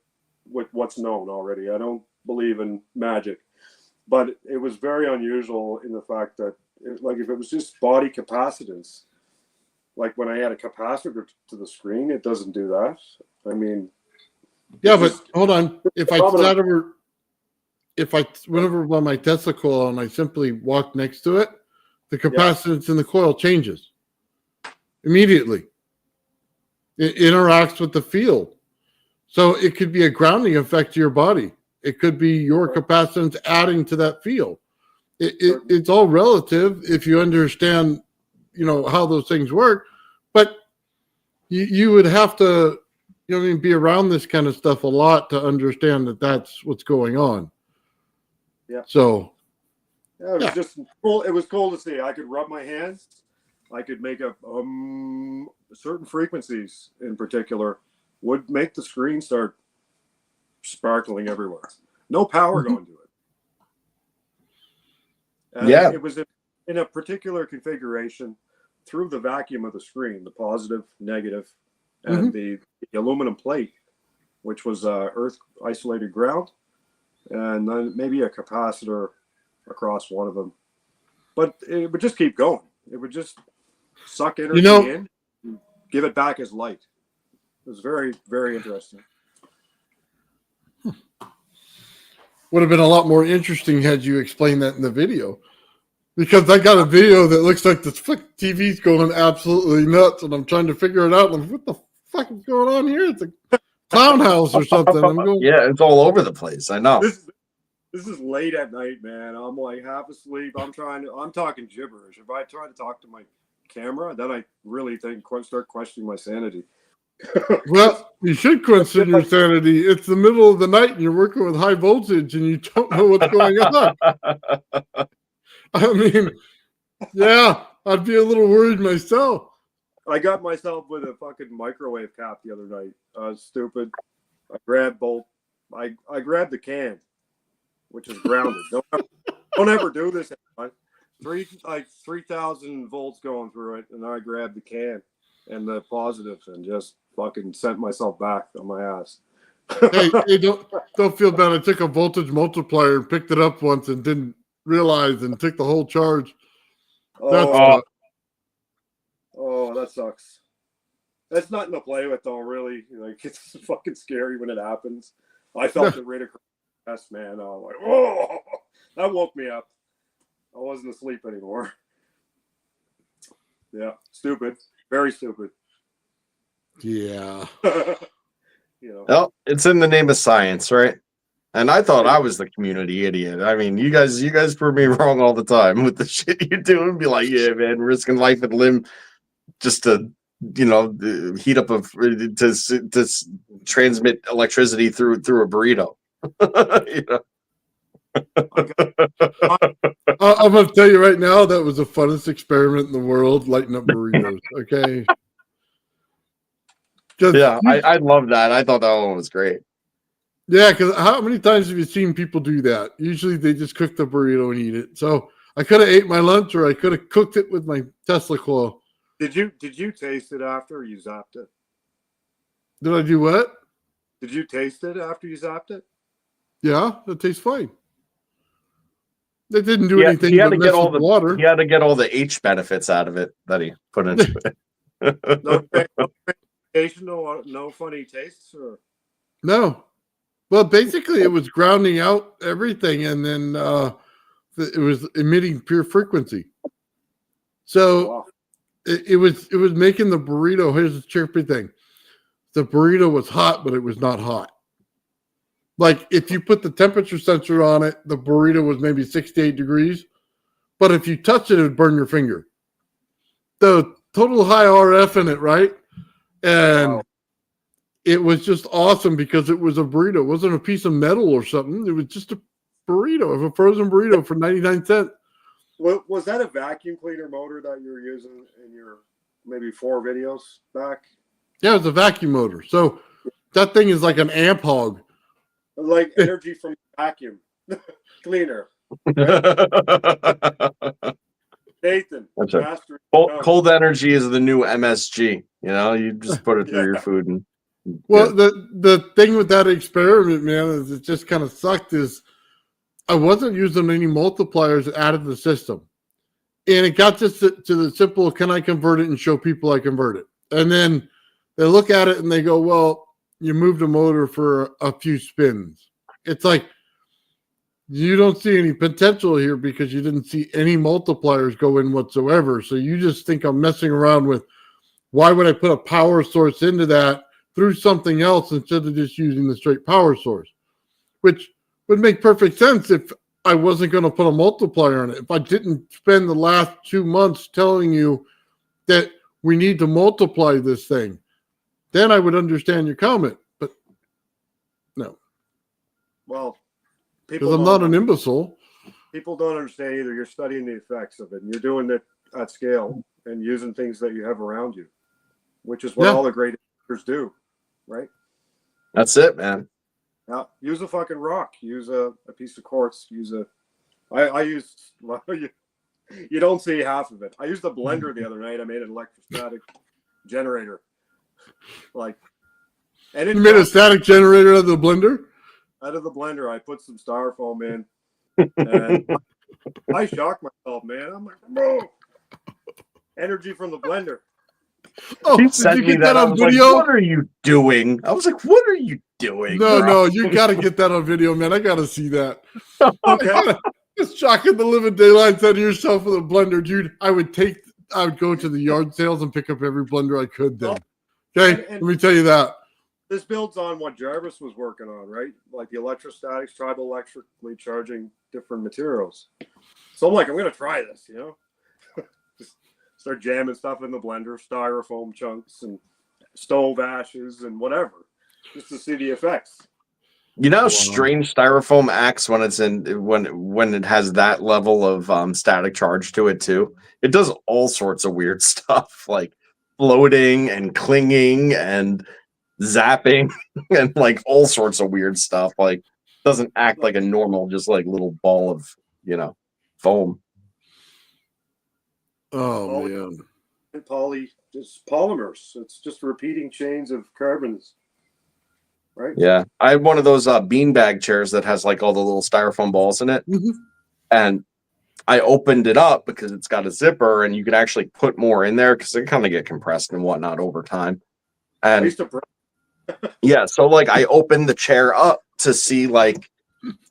what's known already. I don't believe in magic, but it was very unusual in the fact that, if it was just body capacitance, like when I add a capacitor to the screen, it doesn't do that. I mean, Yeah, it's but hold on. If I phenomenal. sat over, went over by my Tesla coil and I simply walked next to it, the capacitance in the coil changes immediately. It interacts with the field. So it could be a grounding effect to your body. It could be your capacitance adding to that field. It's all relative if you understand, how those things work. But you would have to, be around this kind of stuff a lot to understand that that's what's going on. Yeah. So Yeah, it was just cool. It was cool to see. I could rub my hands. I could make a certain frequencies in particular would make the screen start sparkling everywhere. No power going to it. And Yeah. it was in a particular configuration through the vacuum of the screen, the positive, negative, and the aluminum plate, which was earth isolated ground, and then maybe a capacitor across one of them. But it would just keep going. It would just suck energy in and give it back as light. It was very, very interesting. would have been a lot more interesting had you explained that in the video. Because I got a video that looks like this TV's going absolutely nuts, and I'm trying to figure it out. I'm like, what the fuck is going on here? It's a clown house or something. I'm going, yeah, it's all over the place. I know. This is late at night, man. I'm like half asleep. I'm talking gibberish. If I try to talk to my camera, then I really start questioning my sanity. well, you should question your sanity. It's the middle of the night, and you're working with high voltage, and you don't know what's going on. I mean, yeah, I'd be a little worried myself. I got myself with a fucking microwave cap the other night. Stupid. I grabbed I grabbed the can, which is grounded. Don't ever do this. 3,000 volts going through it, and I grabbed the can and the positive and just fucking sent myself back on my ass. Hey, don't feel bad. I took a voltage multiplier and picked it up once and didn't realize and took the whole charge. Oh, that sucks. That's nothing to play with, though. Really, like it's fucking scary when it happens. I felt it right across, man. I was like, oh, that woke me up. I wasn't asleep anymore. Yeah, stupid. Very stupid. Yeah. You know. Well, it's in the name of science, right? And I thought I was the community idiot. I mean, you guys prove me wrong all the time with the shit you do and be like, yeah, man, risking life and limb just to, heat up to transmit electricity through a burrito. I'm going to tell you right now, that was the funnest experiment in the world, lighting up burritos. Okay. Yeah, I love that. I thought that one was great. Yeah, because how many times have you seen people do that? Usually they just cook the burrito and eat it. So I could have ate my lunch, or I could have cooked it with my Tesla coil. Did you taste it after you zapped it? Did I do what? Did you taste it after you zapped it? Yeah, it tastes fine. It didn't do Yeah, anything he had but to mess get all with the water. He had to get all the H benefits out of it that he put into it. No funny tastes, or No. Well, basically, it was grounding out everything, and then it was emitting pure frequency. So wow. it was making the burrito. Here's the trippy thing: the burrito was hot, but it was not hot. Like if you put the temperature sensor on it, the burrito was maybe 68 degrees, but if you touch it, it would burn your finger. The total high RF in it, right? And Wow. it was just awesome because it was a burrito. It wasn't a piece of metal or something. It was just a burrito, a frozen burrito for 99 cents. Was that a vacuum cleaner motor that you were using in your maybe 4 videos back? Yeah, it was a vacuum motor. So that thing is like an amp hog. Like energy from vacuum cleaner. Nathan, That's right. master. Cold energy is the new MSG. You just put it through your food and. Well, the thing with that experiment, man, is it just kind of sucked is I wasn't using any multipliers out of the system. And it got just to the simple, can I convert it and show people I convert it? And then they look at it and they go, well, you moved a motor for a few spins. It's like, you don't see any potential here because you didn't see any multipliers go in whatsoever. So you just think I'm messing around with, why would I put a power source into that through something else instead of just using the straight power source, which would make perfect sense if I wasn't going to put a multiplier on it. If I didn't spend the last 2 months telling you that we need to multiply this thing, then I would understand your comment. But no, Well, because I'm not an imbecile. People don't understand either. You're studying the effects of it, and you're doing it at scale and using things that you have around you, which is what all the great engineers do, right? That's it, man. Now, use a fucking rock. Use a piece of quartz. I used, well, you don't see half of it. I used a blender the other night. I made an electrostatic generator. And You made a static generator out of the blender? Out of the blender, I put some styrofoam in. And I shocked myself, man. I'm like, bro, energy from the blender. Oh, He did sent you me get that I on was like, video? what are you doing? I was like, what are you doing? No, you got to get that on video, man. I got to see that. Okay. Just shocking the living daylights out of yourself with a blender, dude. I would go to the yard sales and pick up every blender I could then. Okay, let me tell you that. This builds on what Jarvis was working on, right? Like the electrostatics, triboelectrically charging different materials. So I'm like, I'm going to try this, Just start jamming stuff in the blender, styrofoam chunks and stove ashes and whatever, just to see the effects. You know how strange styrofoam acts when it's when it has that level of static charge to it too. It does all sorts of weird stuff. Like floating and clinging and zapping and like all sorts of weird stuff. Like doesn't act like a normal, just like little ball of, foam. Oh man. Just polymers. It's just repeating chains of carbons. Right? Yeah. I had one of those beanbag chairs that has like all the little styrofoam balls in it. Mhm. And I opened it up because it's got a zipper and you could actually put more in there because they kind of get compressed and whatnot over time. I And used to yeah, so like I opened the chair up to see, like,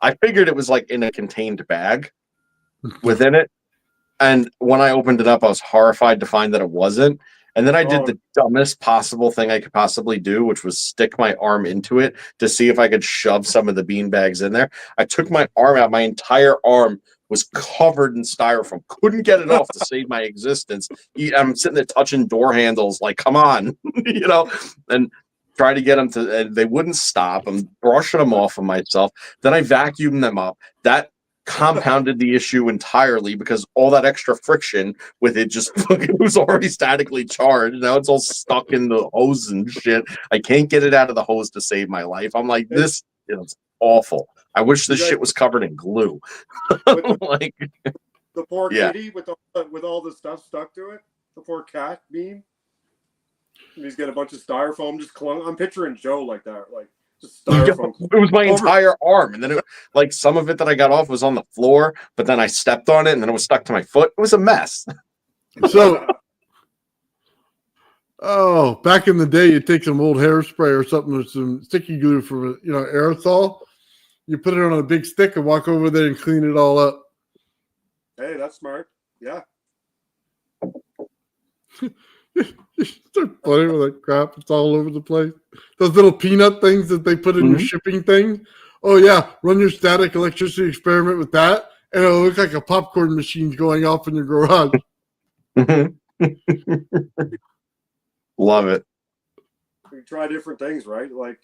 I figured it was like in a contained bag within it. And when I opened it up, I was horrified to find that it wasn't. And then I did the dumbest possible thing I could possibly do, which was stick my arm into it to see if I could shove some of the bean bags in there. I took my arm out. My entire arm was covered in styrofoam. Couldn't get it off to save my existence. I'm sitting there touching door handles like, come on, and try to get them to, and they wouldn't stop. I'm brushing them off of myself. Then I vacuumed them up. That compounded the issue entirely because all that extra friction with it just it was already statically charged. Now it's all stuck in the hose and shit. I can't get it out of the hose to save my life. I'm like, this is awful. I wish this shit was covered in glue. Like the poor kitty with all the stuff stuck to it. The poor cat bean. And he's got a bunch of styrofoam just clung. I'm picturing Joe like that, like just styrofoam. It was my entire arm, and then like some of it that I got off was on the floor, but then I stepped on it, and then it was stuck to my foot. It was a mess. So, back in the day, you take some old hairspray or something with some sticky glue for aerosol. You put it on a big stick and walk over there and clean it all up. Hey, that's smart. Yeah. Start playing with that crap. It's all over the place. Those little peanut things that they put in your shipping thing. Oh yeah, run your static electricity experiment with that, and it'll look like a popcorn machine's going off in your garage. Love it. You try different things, right? Like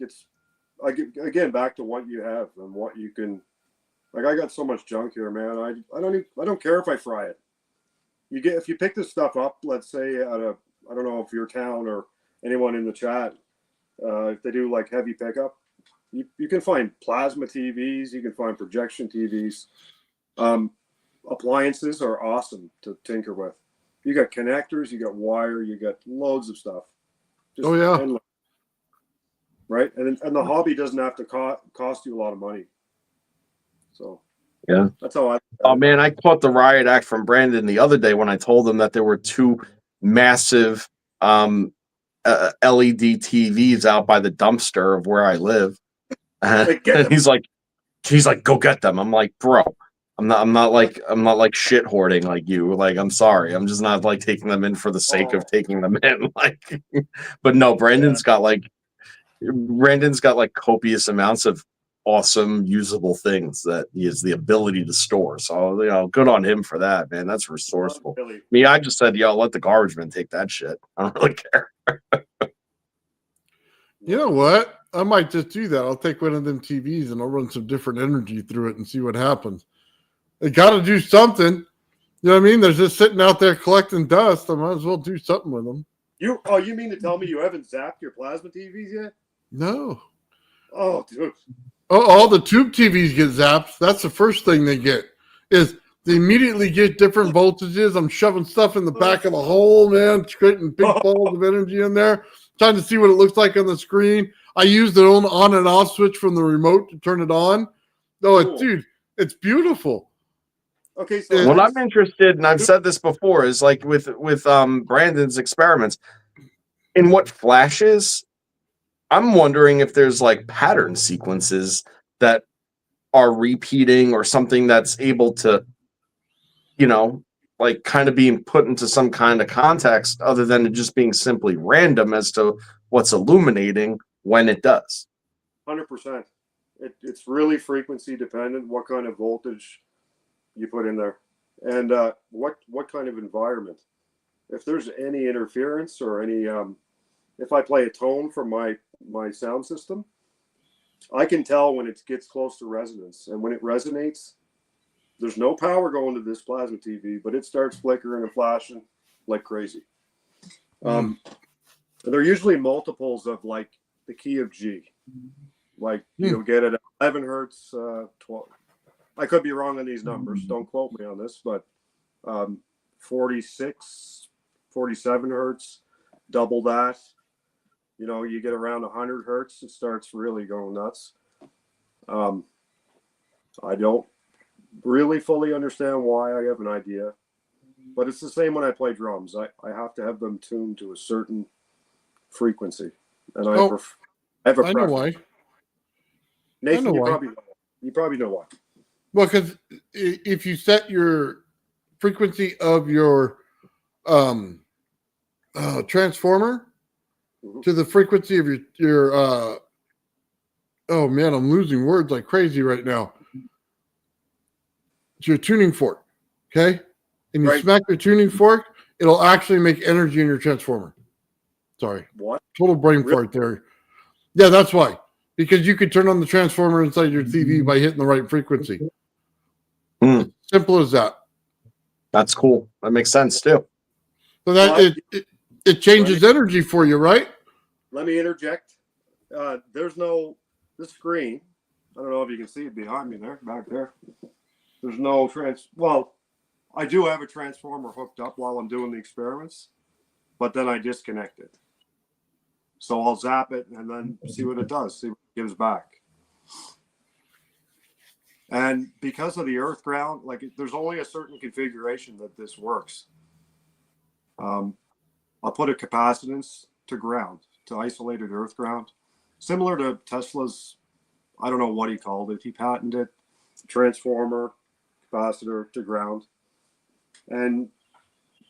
again back to what you have and what you can. Like I got so much junk here, man. I don't care if I fry it. If you pick this stuff up, let's say at a, I don't know if your town or anyone in the chat, if they do like heavy pickup, you can find plasma TVs, you can find projection TVs. Appliances are awesome to tinker with. You got connectors, you got wire, you got loads of stuff. Just endless. Right? And the hobby doesn't have to cost you a lot of money. So yeah, that's how I. Oh man, I caught the riot act from Brandon the other day when I told him that there were two massive LED TVs out by the dumpster of where I live, and he's like, go get them. I'm like, bro, I'm not like shit hoarding like you. Like, I'm sorry, I'm just not like taking them in for the sake of taking them in. Like, but no, Brandon's got like copious amounts of awesome usable things that he has the ability to store. So good on him for that, man. That's resourceful. Me, I just said, let the garbage man take that shit. I don't really care. You know what? I might just do that. I'll take one of them TVs and I'll run some different energy through it and see what happens. They got to do something. You know what I mean? They're just sitting out there collecting dust. I might as well do something with them. You mean to tell me you haven't zapped your plasma TVs yet? No. Oh, dude. Oh, all the tube TVs get zapped. That's the first thing they get. Is they immediately get different voltages. I'm shoving stuff in the back of the hole, man, creating big balls of energy in there, trying to see what it looks like on the screen. I use the on and off switch from the remote to turn it on. Oh, dude, it's beautiful. Okay, so what I'm interested, and I've said this before, is like with Brandon's experiments, in what flashes. I'm wondering if there's like pattern sequences that are repeating or something that's able to, like kind of being put into some kind of context other than it just being simply random as to what's illuminating when it does. 100%. It's really frequency dependent, what kind of voltage you put in there and what kind of environment. If there's any interference or any if I play a tone from my sound system, I can tell when it gets close to resonance. And when it resonates, there's no power going to this plasma TV, but it starts flickering and flashing like crazy. They're usually multiples of like the key of G. Like you'll get it at 11 hertz, 12. I could be wrong on these numbers. Don't quote me on this, but 46, 47 hertz, double that. You know, you get around 100 hertz, it starts really going nuts. I don't really fully understand why. I have an idea, but it's the same when I play drums. I have to have them tuned to a certain frequency, and I have a I know preference. why. Nathan, know you why. probably know why. Well, because if you set your frequency of your transformer to the frequency of your oh man, I'm losing words like crazy right now. It's your tuning fork, okay? And you Right. smack your tuning fork, it'll actually make energy in your transformer. Sorry, What? total brain Really? fart there. Yeah, that's why. Because you could turn on the transformer inside your TV by hitting the right frequency. Hmm. Simple as that. That's cool. That makes sense too. So that it changes energy for you, right? Let me interject. There's no this screen. I don't know if you can see it behind me there, back there. There's no well, I do have a transformer hooked up while I'm doing the experiments, but then I disconnect it. So I'll zap it and then see what it does, see what it gives back. And because of the earth ground, like there's only a certain configuration that this works. I'll put a capacitance to ground, to isolated earth ground, similar to Tesla's, I don't know what he called it. He patented transformer, capacitor to ground, and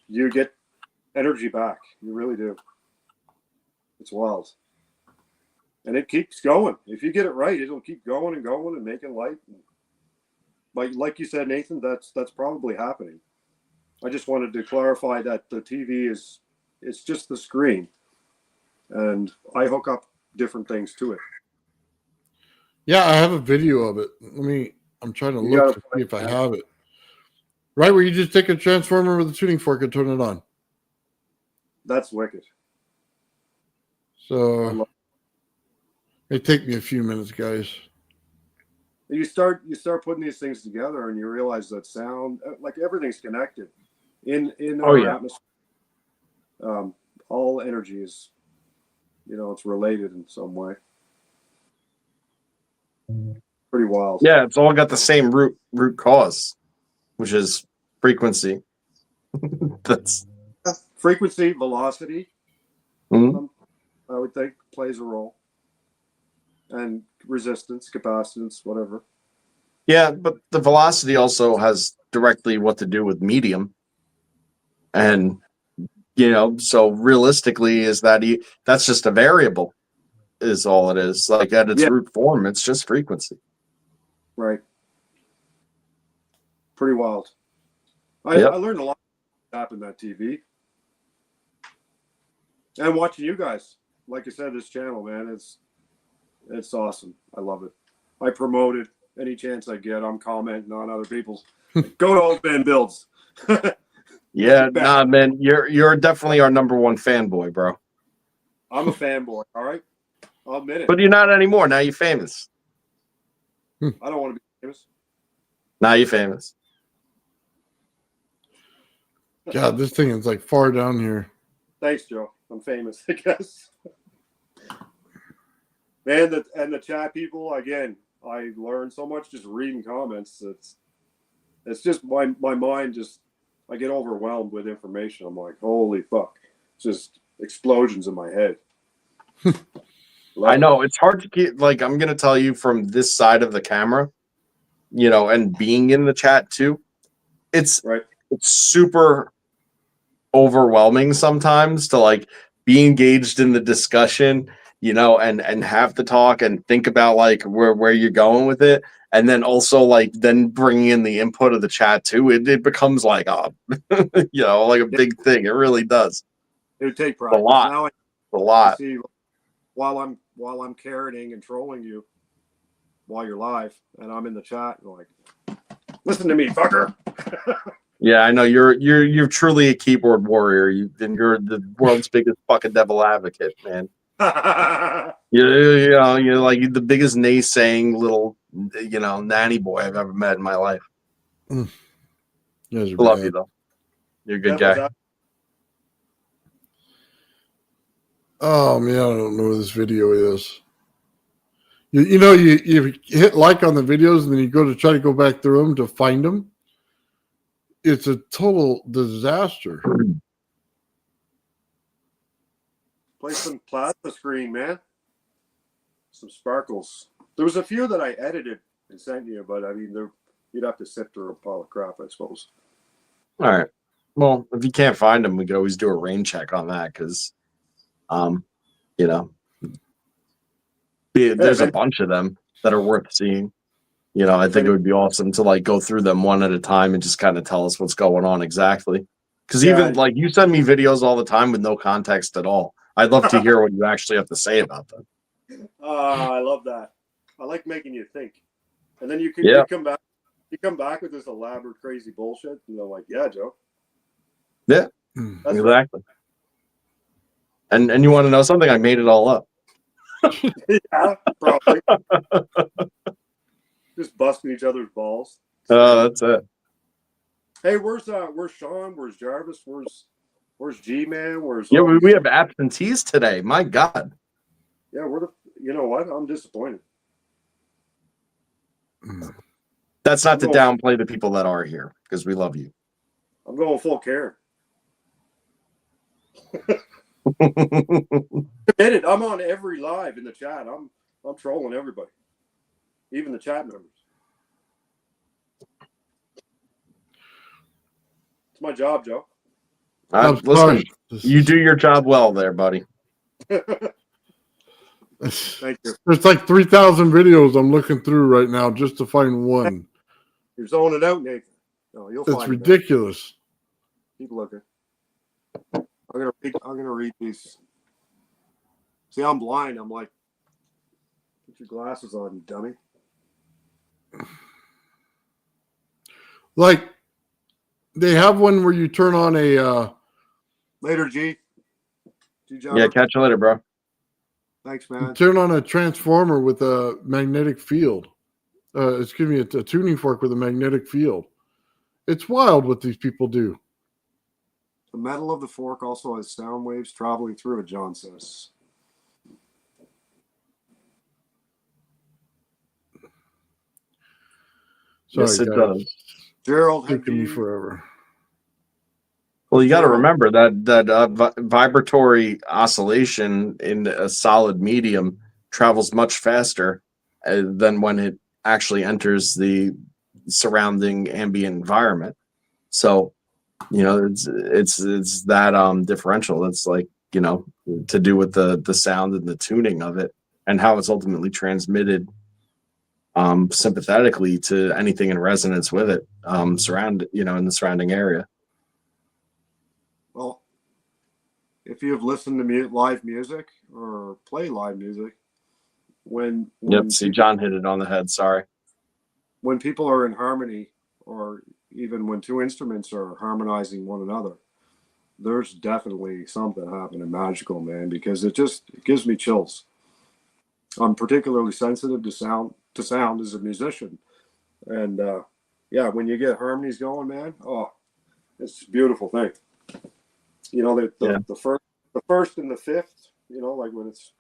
you get energy back. You really do. It's wild. And it keeps going. If you get it right, it'll keep going and making light. Like you said, Nathan, that's probably happening. I just wanted to clarify that the TV it's just the screen, and I hook up different things to it. Yeah, I have a video of it. I'm trying to You look gotta to see if I have it. Right where you just take a transformer with a tuning fork and turn it on. That's wicked. So it take me a few minutes, guys. You start putting these things together, and you realize that sound, like everything's connected in our atmosphere. All energy is, it's related in some way. Pretty wild. Yeah, it's all got the same root cause, which is frequency. That's Frequency, velocity, Mhm. I would think plays a role, and resistance, capacitance, whatever. Yeah, but the velocity also has directly what to do with medium. And so realistically is that that's just a variable is all it is. Like at its root form, it's just frequency. Right. Pretty wild. I learned a lot in that TV. And watching you guys, like I said, this channel, man, it's awesome. I love it. I promote it any chance I get. I'm commenting on other people's. Go to Old Man Builds. Yeah, nah, man, you're definitely our number one fanboy, bro. I'm a fanboy. All right, I'll admit it. But you're not anymore. Now you're famous. I don't want to be famous. Now you're famous. God, this thing is like far down here. Thanks, Joe. I'm famous, I guess. Man, and the chat people, again, I learned so much just reading comments. It's just my mind just, I get overwhelmed with information. I'm like, holy fuck. It's just explosions in my head. I know it's hard to keep, like, I'm going to tell you from this side of the camera, and being in the chat too, it's super overwhelming sometimes to like be engaged in the discussion, and have to talk and think about like where you're going with it. And then also like then bringing in the input of the chat too. It becomes like, like a big thing. It really does. It would take practice. A lot. Now A lot. see while I'm carroting and trolling you while you're live and I'm in the chat and like, listen to me, fucker. Yeah, I know you're truly a keyboard warrior. You're the world's biggest fucking devil advocate, man. You're like the biggest naysaying little nanny boy I've ever met in my life. You guys are I love bad. you though. You're a good Devil's guy. Oh man, I don't know what this video is. You hit like on the videos and then you go to try to go back through them to find them. It's a total disaster. Play some plasma screen, man. Some sparkles. There was a few that I edited and sent you, but I mean, you'd have to sift through a pile of crap, I suppose. All right. Well, if you can't find them, we could always do a rain check on that because, there's a bunch of them that are worth seeing. I think it would be awesome to like go through them one at a time and just kind of tell us what's going on exactly. Because even like you send me videos all the time with no context at all. I'd love to hear what you actually have to say about them. I love that. I like making you think, and then you come back. You come back with this elaborate, crazy bullshit, and I'm like, yeah, Joe. Yeah, That's exactly. Right. And you want to know something? I made it all up. Yeah, probably. Just busting each other's balls. Oh, that's it. Hey, where's Sean? Where's Jarvis? Where's G-Man? Where's we have absentees today. My God. Yeah, you know what? I'm disappointed. That's not to downplay the people that are here because we love you. I'm going full care. Committed. I'm on every live in the chat. I'm trolling everybody, even the chat members. It's my job, Joe. Listen, you do your job well there, buddy. Thank you. There's like 3,000 videos I'm looking through right now just to find one. You're zoning it out, Nathan. No, you'll find It's ridiculous. Keep looking. I'm gonna read these. See, I'm blind. I'm like, put your glasses on, you dummy. Like, they have one where you turn on a. Later, G. Yeah, catch you later, bro. Thanks, man. Turn on a transformer with a magnetic field. A tuning fork with a magnetic field. It's wild what these people do. The metal of the fork also has sound waves traveling through it, John says. Sorry, yes, it guys. does. Gerald, Taking me forever. Well, you got to remember that vibratory oscillation in a solid medium travels much faster than when it actually enters the surrounding ambient environment. So, it's that differential. That's like to do with the sound and the tuning of it and how it's ultimately transmitted sympathetically to anything in resonance with it in the surrounding area. Well, if you have listened to live music or play live music, when John hit it on the head. Sorry. When people are in harmony, or even when two instruments are harmonizing one another, there's definitely something happening magical, man, because it gives me chills. I'm particularly sensitive to sound as a musician. And when you get harmonies going, man, it's a beautiful thing. The first and the fifth, like when it's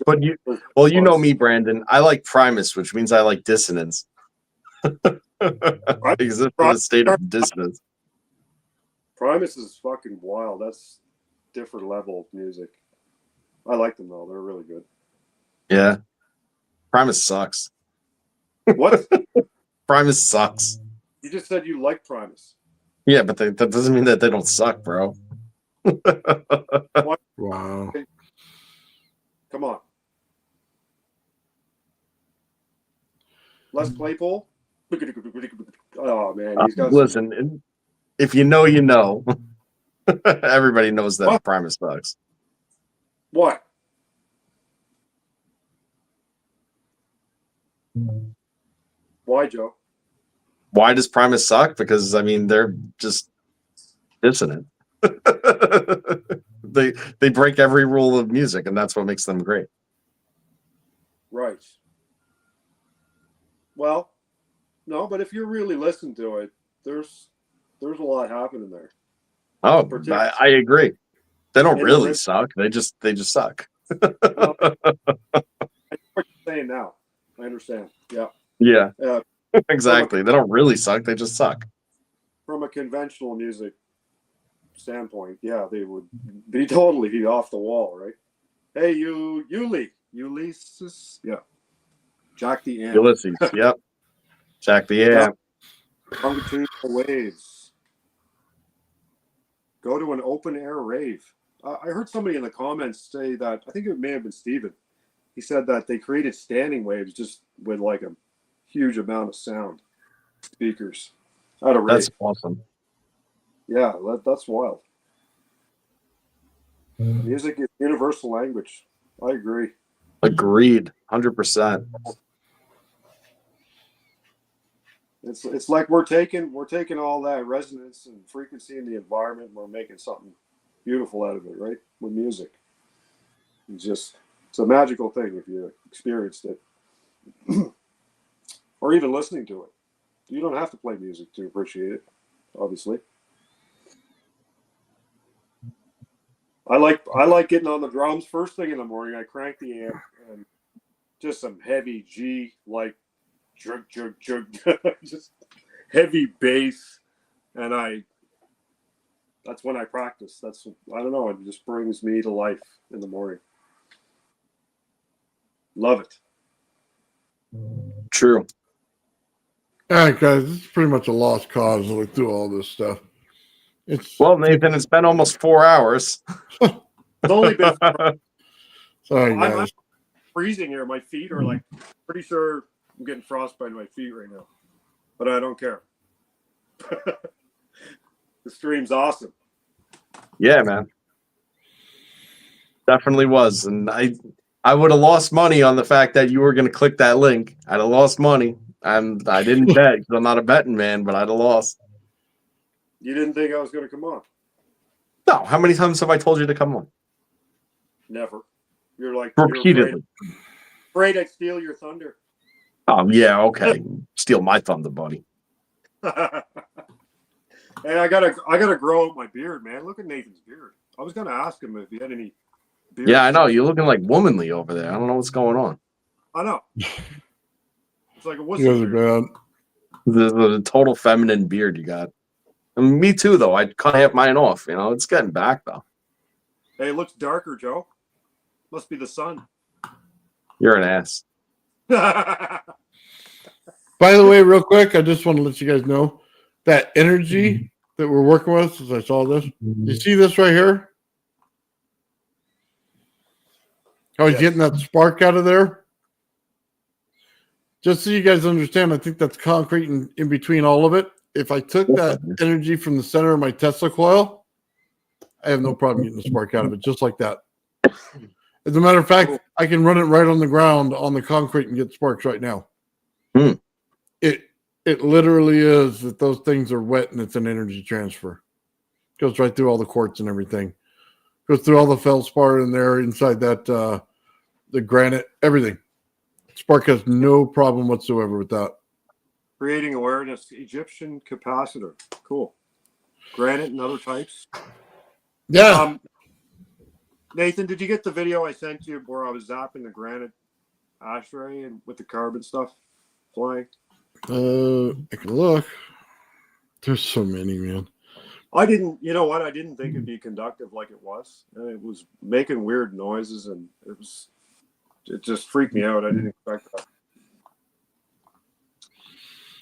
but you know me, Brandon. I like Primus, which means I like dissonance. Because it's in a state of dissonance. Primus is fucking wild. That's different level of music. I like them though. They're really good. Yeah. Primus sucks. What? Primus sucks. You just said you like Primus. Yeah, but that doesn't mean that they don't suck, bro. Wow. Come on. Les Claypool? Oh, man. He's got listen, if you know, you know. Everybody knows that Primus sucks. What? Why, Joe? Why does Primus suck? Because I mean they're just dissonant. they break every rule of music, and that's what makes them great. Right. Well, no, but if you really listen to it, there's a lot happening there. Oh, Particularly- I agree. They don't In the really rhythm. suck. They just suck. Well, I know what you're saying now. I understand. Yeah. Yeah, Uh, exactly. They don't really suck. They just suck. from a conventional music standpoint, yeah, they would be totally off the wall, right? Hey, Ulysses, yeah, Jack the Ant, Ulysses. Yep. Jack the Amp. longitudinal waves. Go to an open air rave. I heard somebody in the comments say that, I think it may have been Steven. He said that they created standing waves just with like a huge amount of sound speakers at a rave. That's awesome. Yeah, that's wild. Music is universal language. I agree. Agreed. 100%. It's like we're taking all that resonance and frequency in the environment, and we're making something beautiful out of it, right? With music. It's a magical thing if you experienced it. Or even listening to it. You don't have to play music to appreciate it, obviously. I like getting on the drums first thing in the morning. I crank the amp and just some heavy G, like jerk, just heavy bass, and that's when I practice. I don't know, it just brings me to life in the morning. Love it. True. All right, guys, this is pretty much a lost cause to look through all this stuff. It's Well, Nathan, it's been almost 4 hours. It's only been sorry, I'm guys. freezing here. My feet are like, pretty sure I'm getting frostbite in my feet right now, but I don't care. The stream's awesome. Yeah, man. Definitely was. And I would have lost money on the fact that you were going to click that link. I'd have lost money. And I didn't bet because I'm not a betting man, but I'd have lost. You didn't think I was going to come on? No, how many times have I told you to come on? Never. You're like Repeatedly. You're afraid I'd steal your thunder. Yeah, okay. Steal my thunder, buddy. Hey, I gotta grow out my beard, man. Look at Nathan's beard. I was gonna ask him if he had any beard. Yeah, I know. You're looking like womanly over there. I don't know what's going on. I know. It's like a You whistle guys are beard. bad. The total feminine beard you got. And me too, though. I cut half mine off. You know, it's getting back, though. Hey, it looks darker, Joe. Must be the sun. You're an ass. By the way, real quick, I just want to let you guys know that energy that we're working with, since I saw this, you see this right here? How he's Yes. getting that spark out of there? Just so you guys understand, I think that's concrete in between all of it. If I took that energy from the center of my Tesla coil, I have no problem getting the spark out of it, just like that. As a matter of fact, I can run it right on the ground on the concrete and get sparks right now. Hmm. It literally is that those things are wet and it's an energy transfer. Goes right through all the quartz and everything. Goes through all the feldspar in there, inside that the granite, everything. Spark has no problem whatsoever with that. Creating awareness, Egyptian capacitor. Cool. Granite and other types. Yeah. Nathan, did you get the video I sent you where I was zapping the granite ashtray and with the carbon stuff flying? I can look. There's so many, man. I didn't, you know what? I didn't think it'd be conductive like it was. And it was making weird noises and it just freaked me out. I didn't expect that.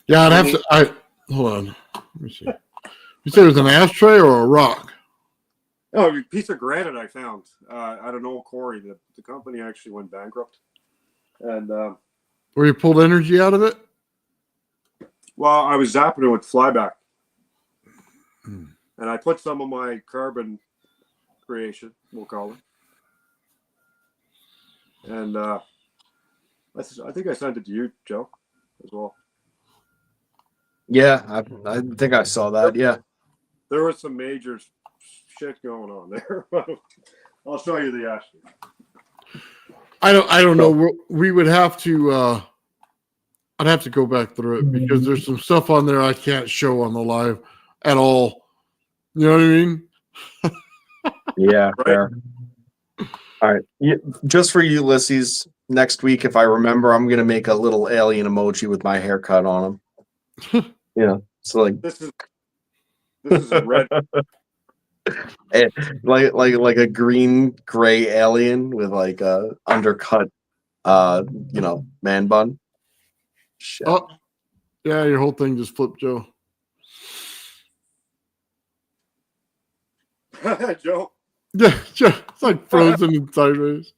Yeah, I'd have to. Hold on. Let me see. You said it was an ashtray or a rock? Oh, a piece of granite I found at an old quarry. The company actually went bankrupt. And, Where you pulled energy out of it? well, I was zapping it with flyback. And I put some of my carbon creation, we'll call it. And I think I sent it to you, Joe, as well. Yeah, I think I saw that. Yeah. There was some major shit going on there. I'll show you the Astros. I don't know. We would have to. I'd have to go back through it because there's some stuff on there I can't show on the live at all. You know what I mean? Yeah. Right. Fair. All right. Yeah, just for Ulysses, next week, if I remember, I'm gonna make a little alien emoji with my haircut on him. So like This is a red. like a green gray alien with like a undercut man bun. Shit. Oh, yeah, your whole thing just flipped, Joe. Joe. Yeah, it's like frozen and sideways.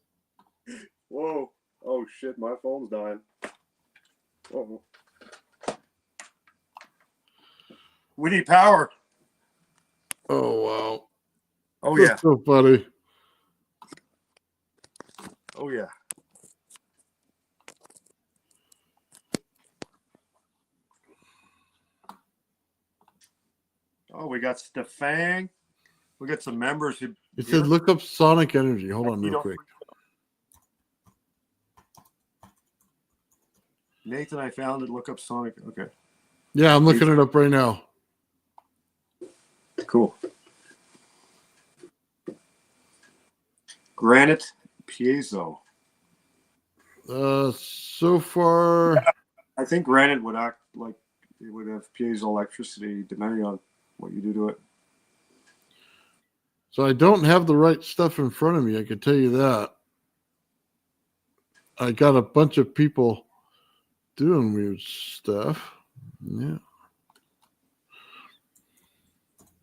Whoa. Oh shit, my phone's dying. Uh-oh. We need power. Oh wow. Oh yeah. That's so funny. Oh yeah. Oh, we got Stefan. We got some members who. It said look up Sonic Energy. Hold on real quick. Nathan, I found it. Look up Sonic. Okay. Yeah, I'm looking it up right now. Cool. Granite piezo. So far, I think granite would act like it would have piezo electricity depending on what you do to it. so I don't have the right stuff in front of me. I can tell you that. I got a bunch of people doing weird stuff. Yeah.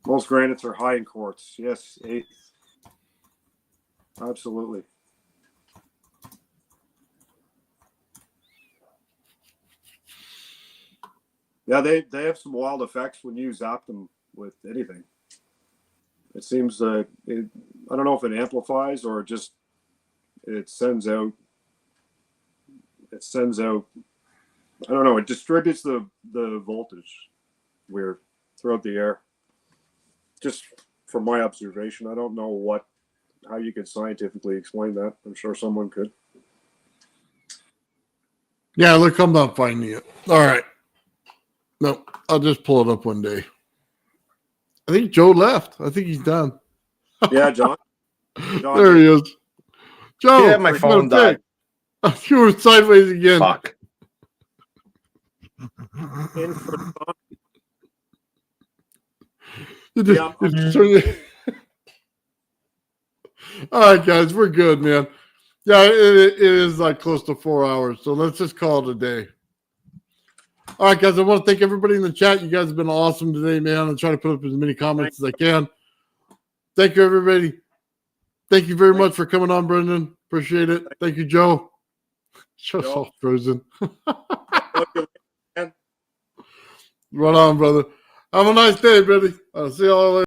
Most granites are high in quartz. Yes, 8. Absolutely. Yeah, they have some wild effects when you zap them with anything. It seems I don't know if it amplifies or just it sends out. I don't know. It distributes the voltage weird throughout the air. Just from my observation, I don't know how you could scientifically explain that. I'm sure someone could. Yeah, look, I'm not finding it. All right. No, I'll just pull it up one day. I think Joe left. I think he's done. Yeah, John. There he is. Joe, Yeah, my phone died. You were sideways again. Fuck. In for You just turn it- All right, guys, we're good, man. Yeah, it is like close to 4 hours, so let's just call it a day. All right, guys, I want to thank everybody in the chat. You guys have been awesome today, man. I'm trying to put up as many comments as I can. Thank you, everybody. Thank you very much for coming on, Brendan. Appreciate it. Thank you, Joe. Joe's all frozen. Right on, brother. Have a nice day, buddy. I'll see y'all later.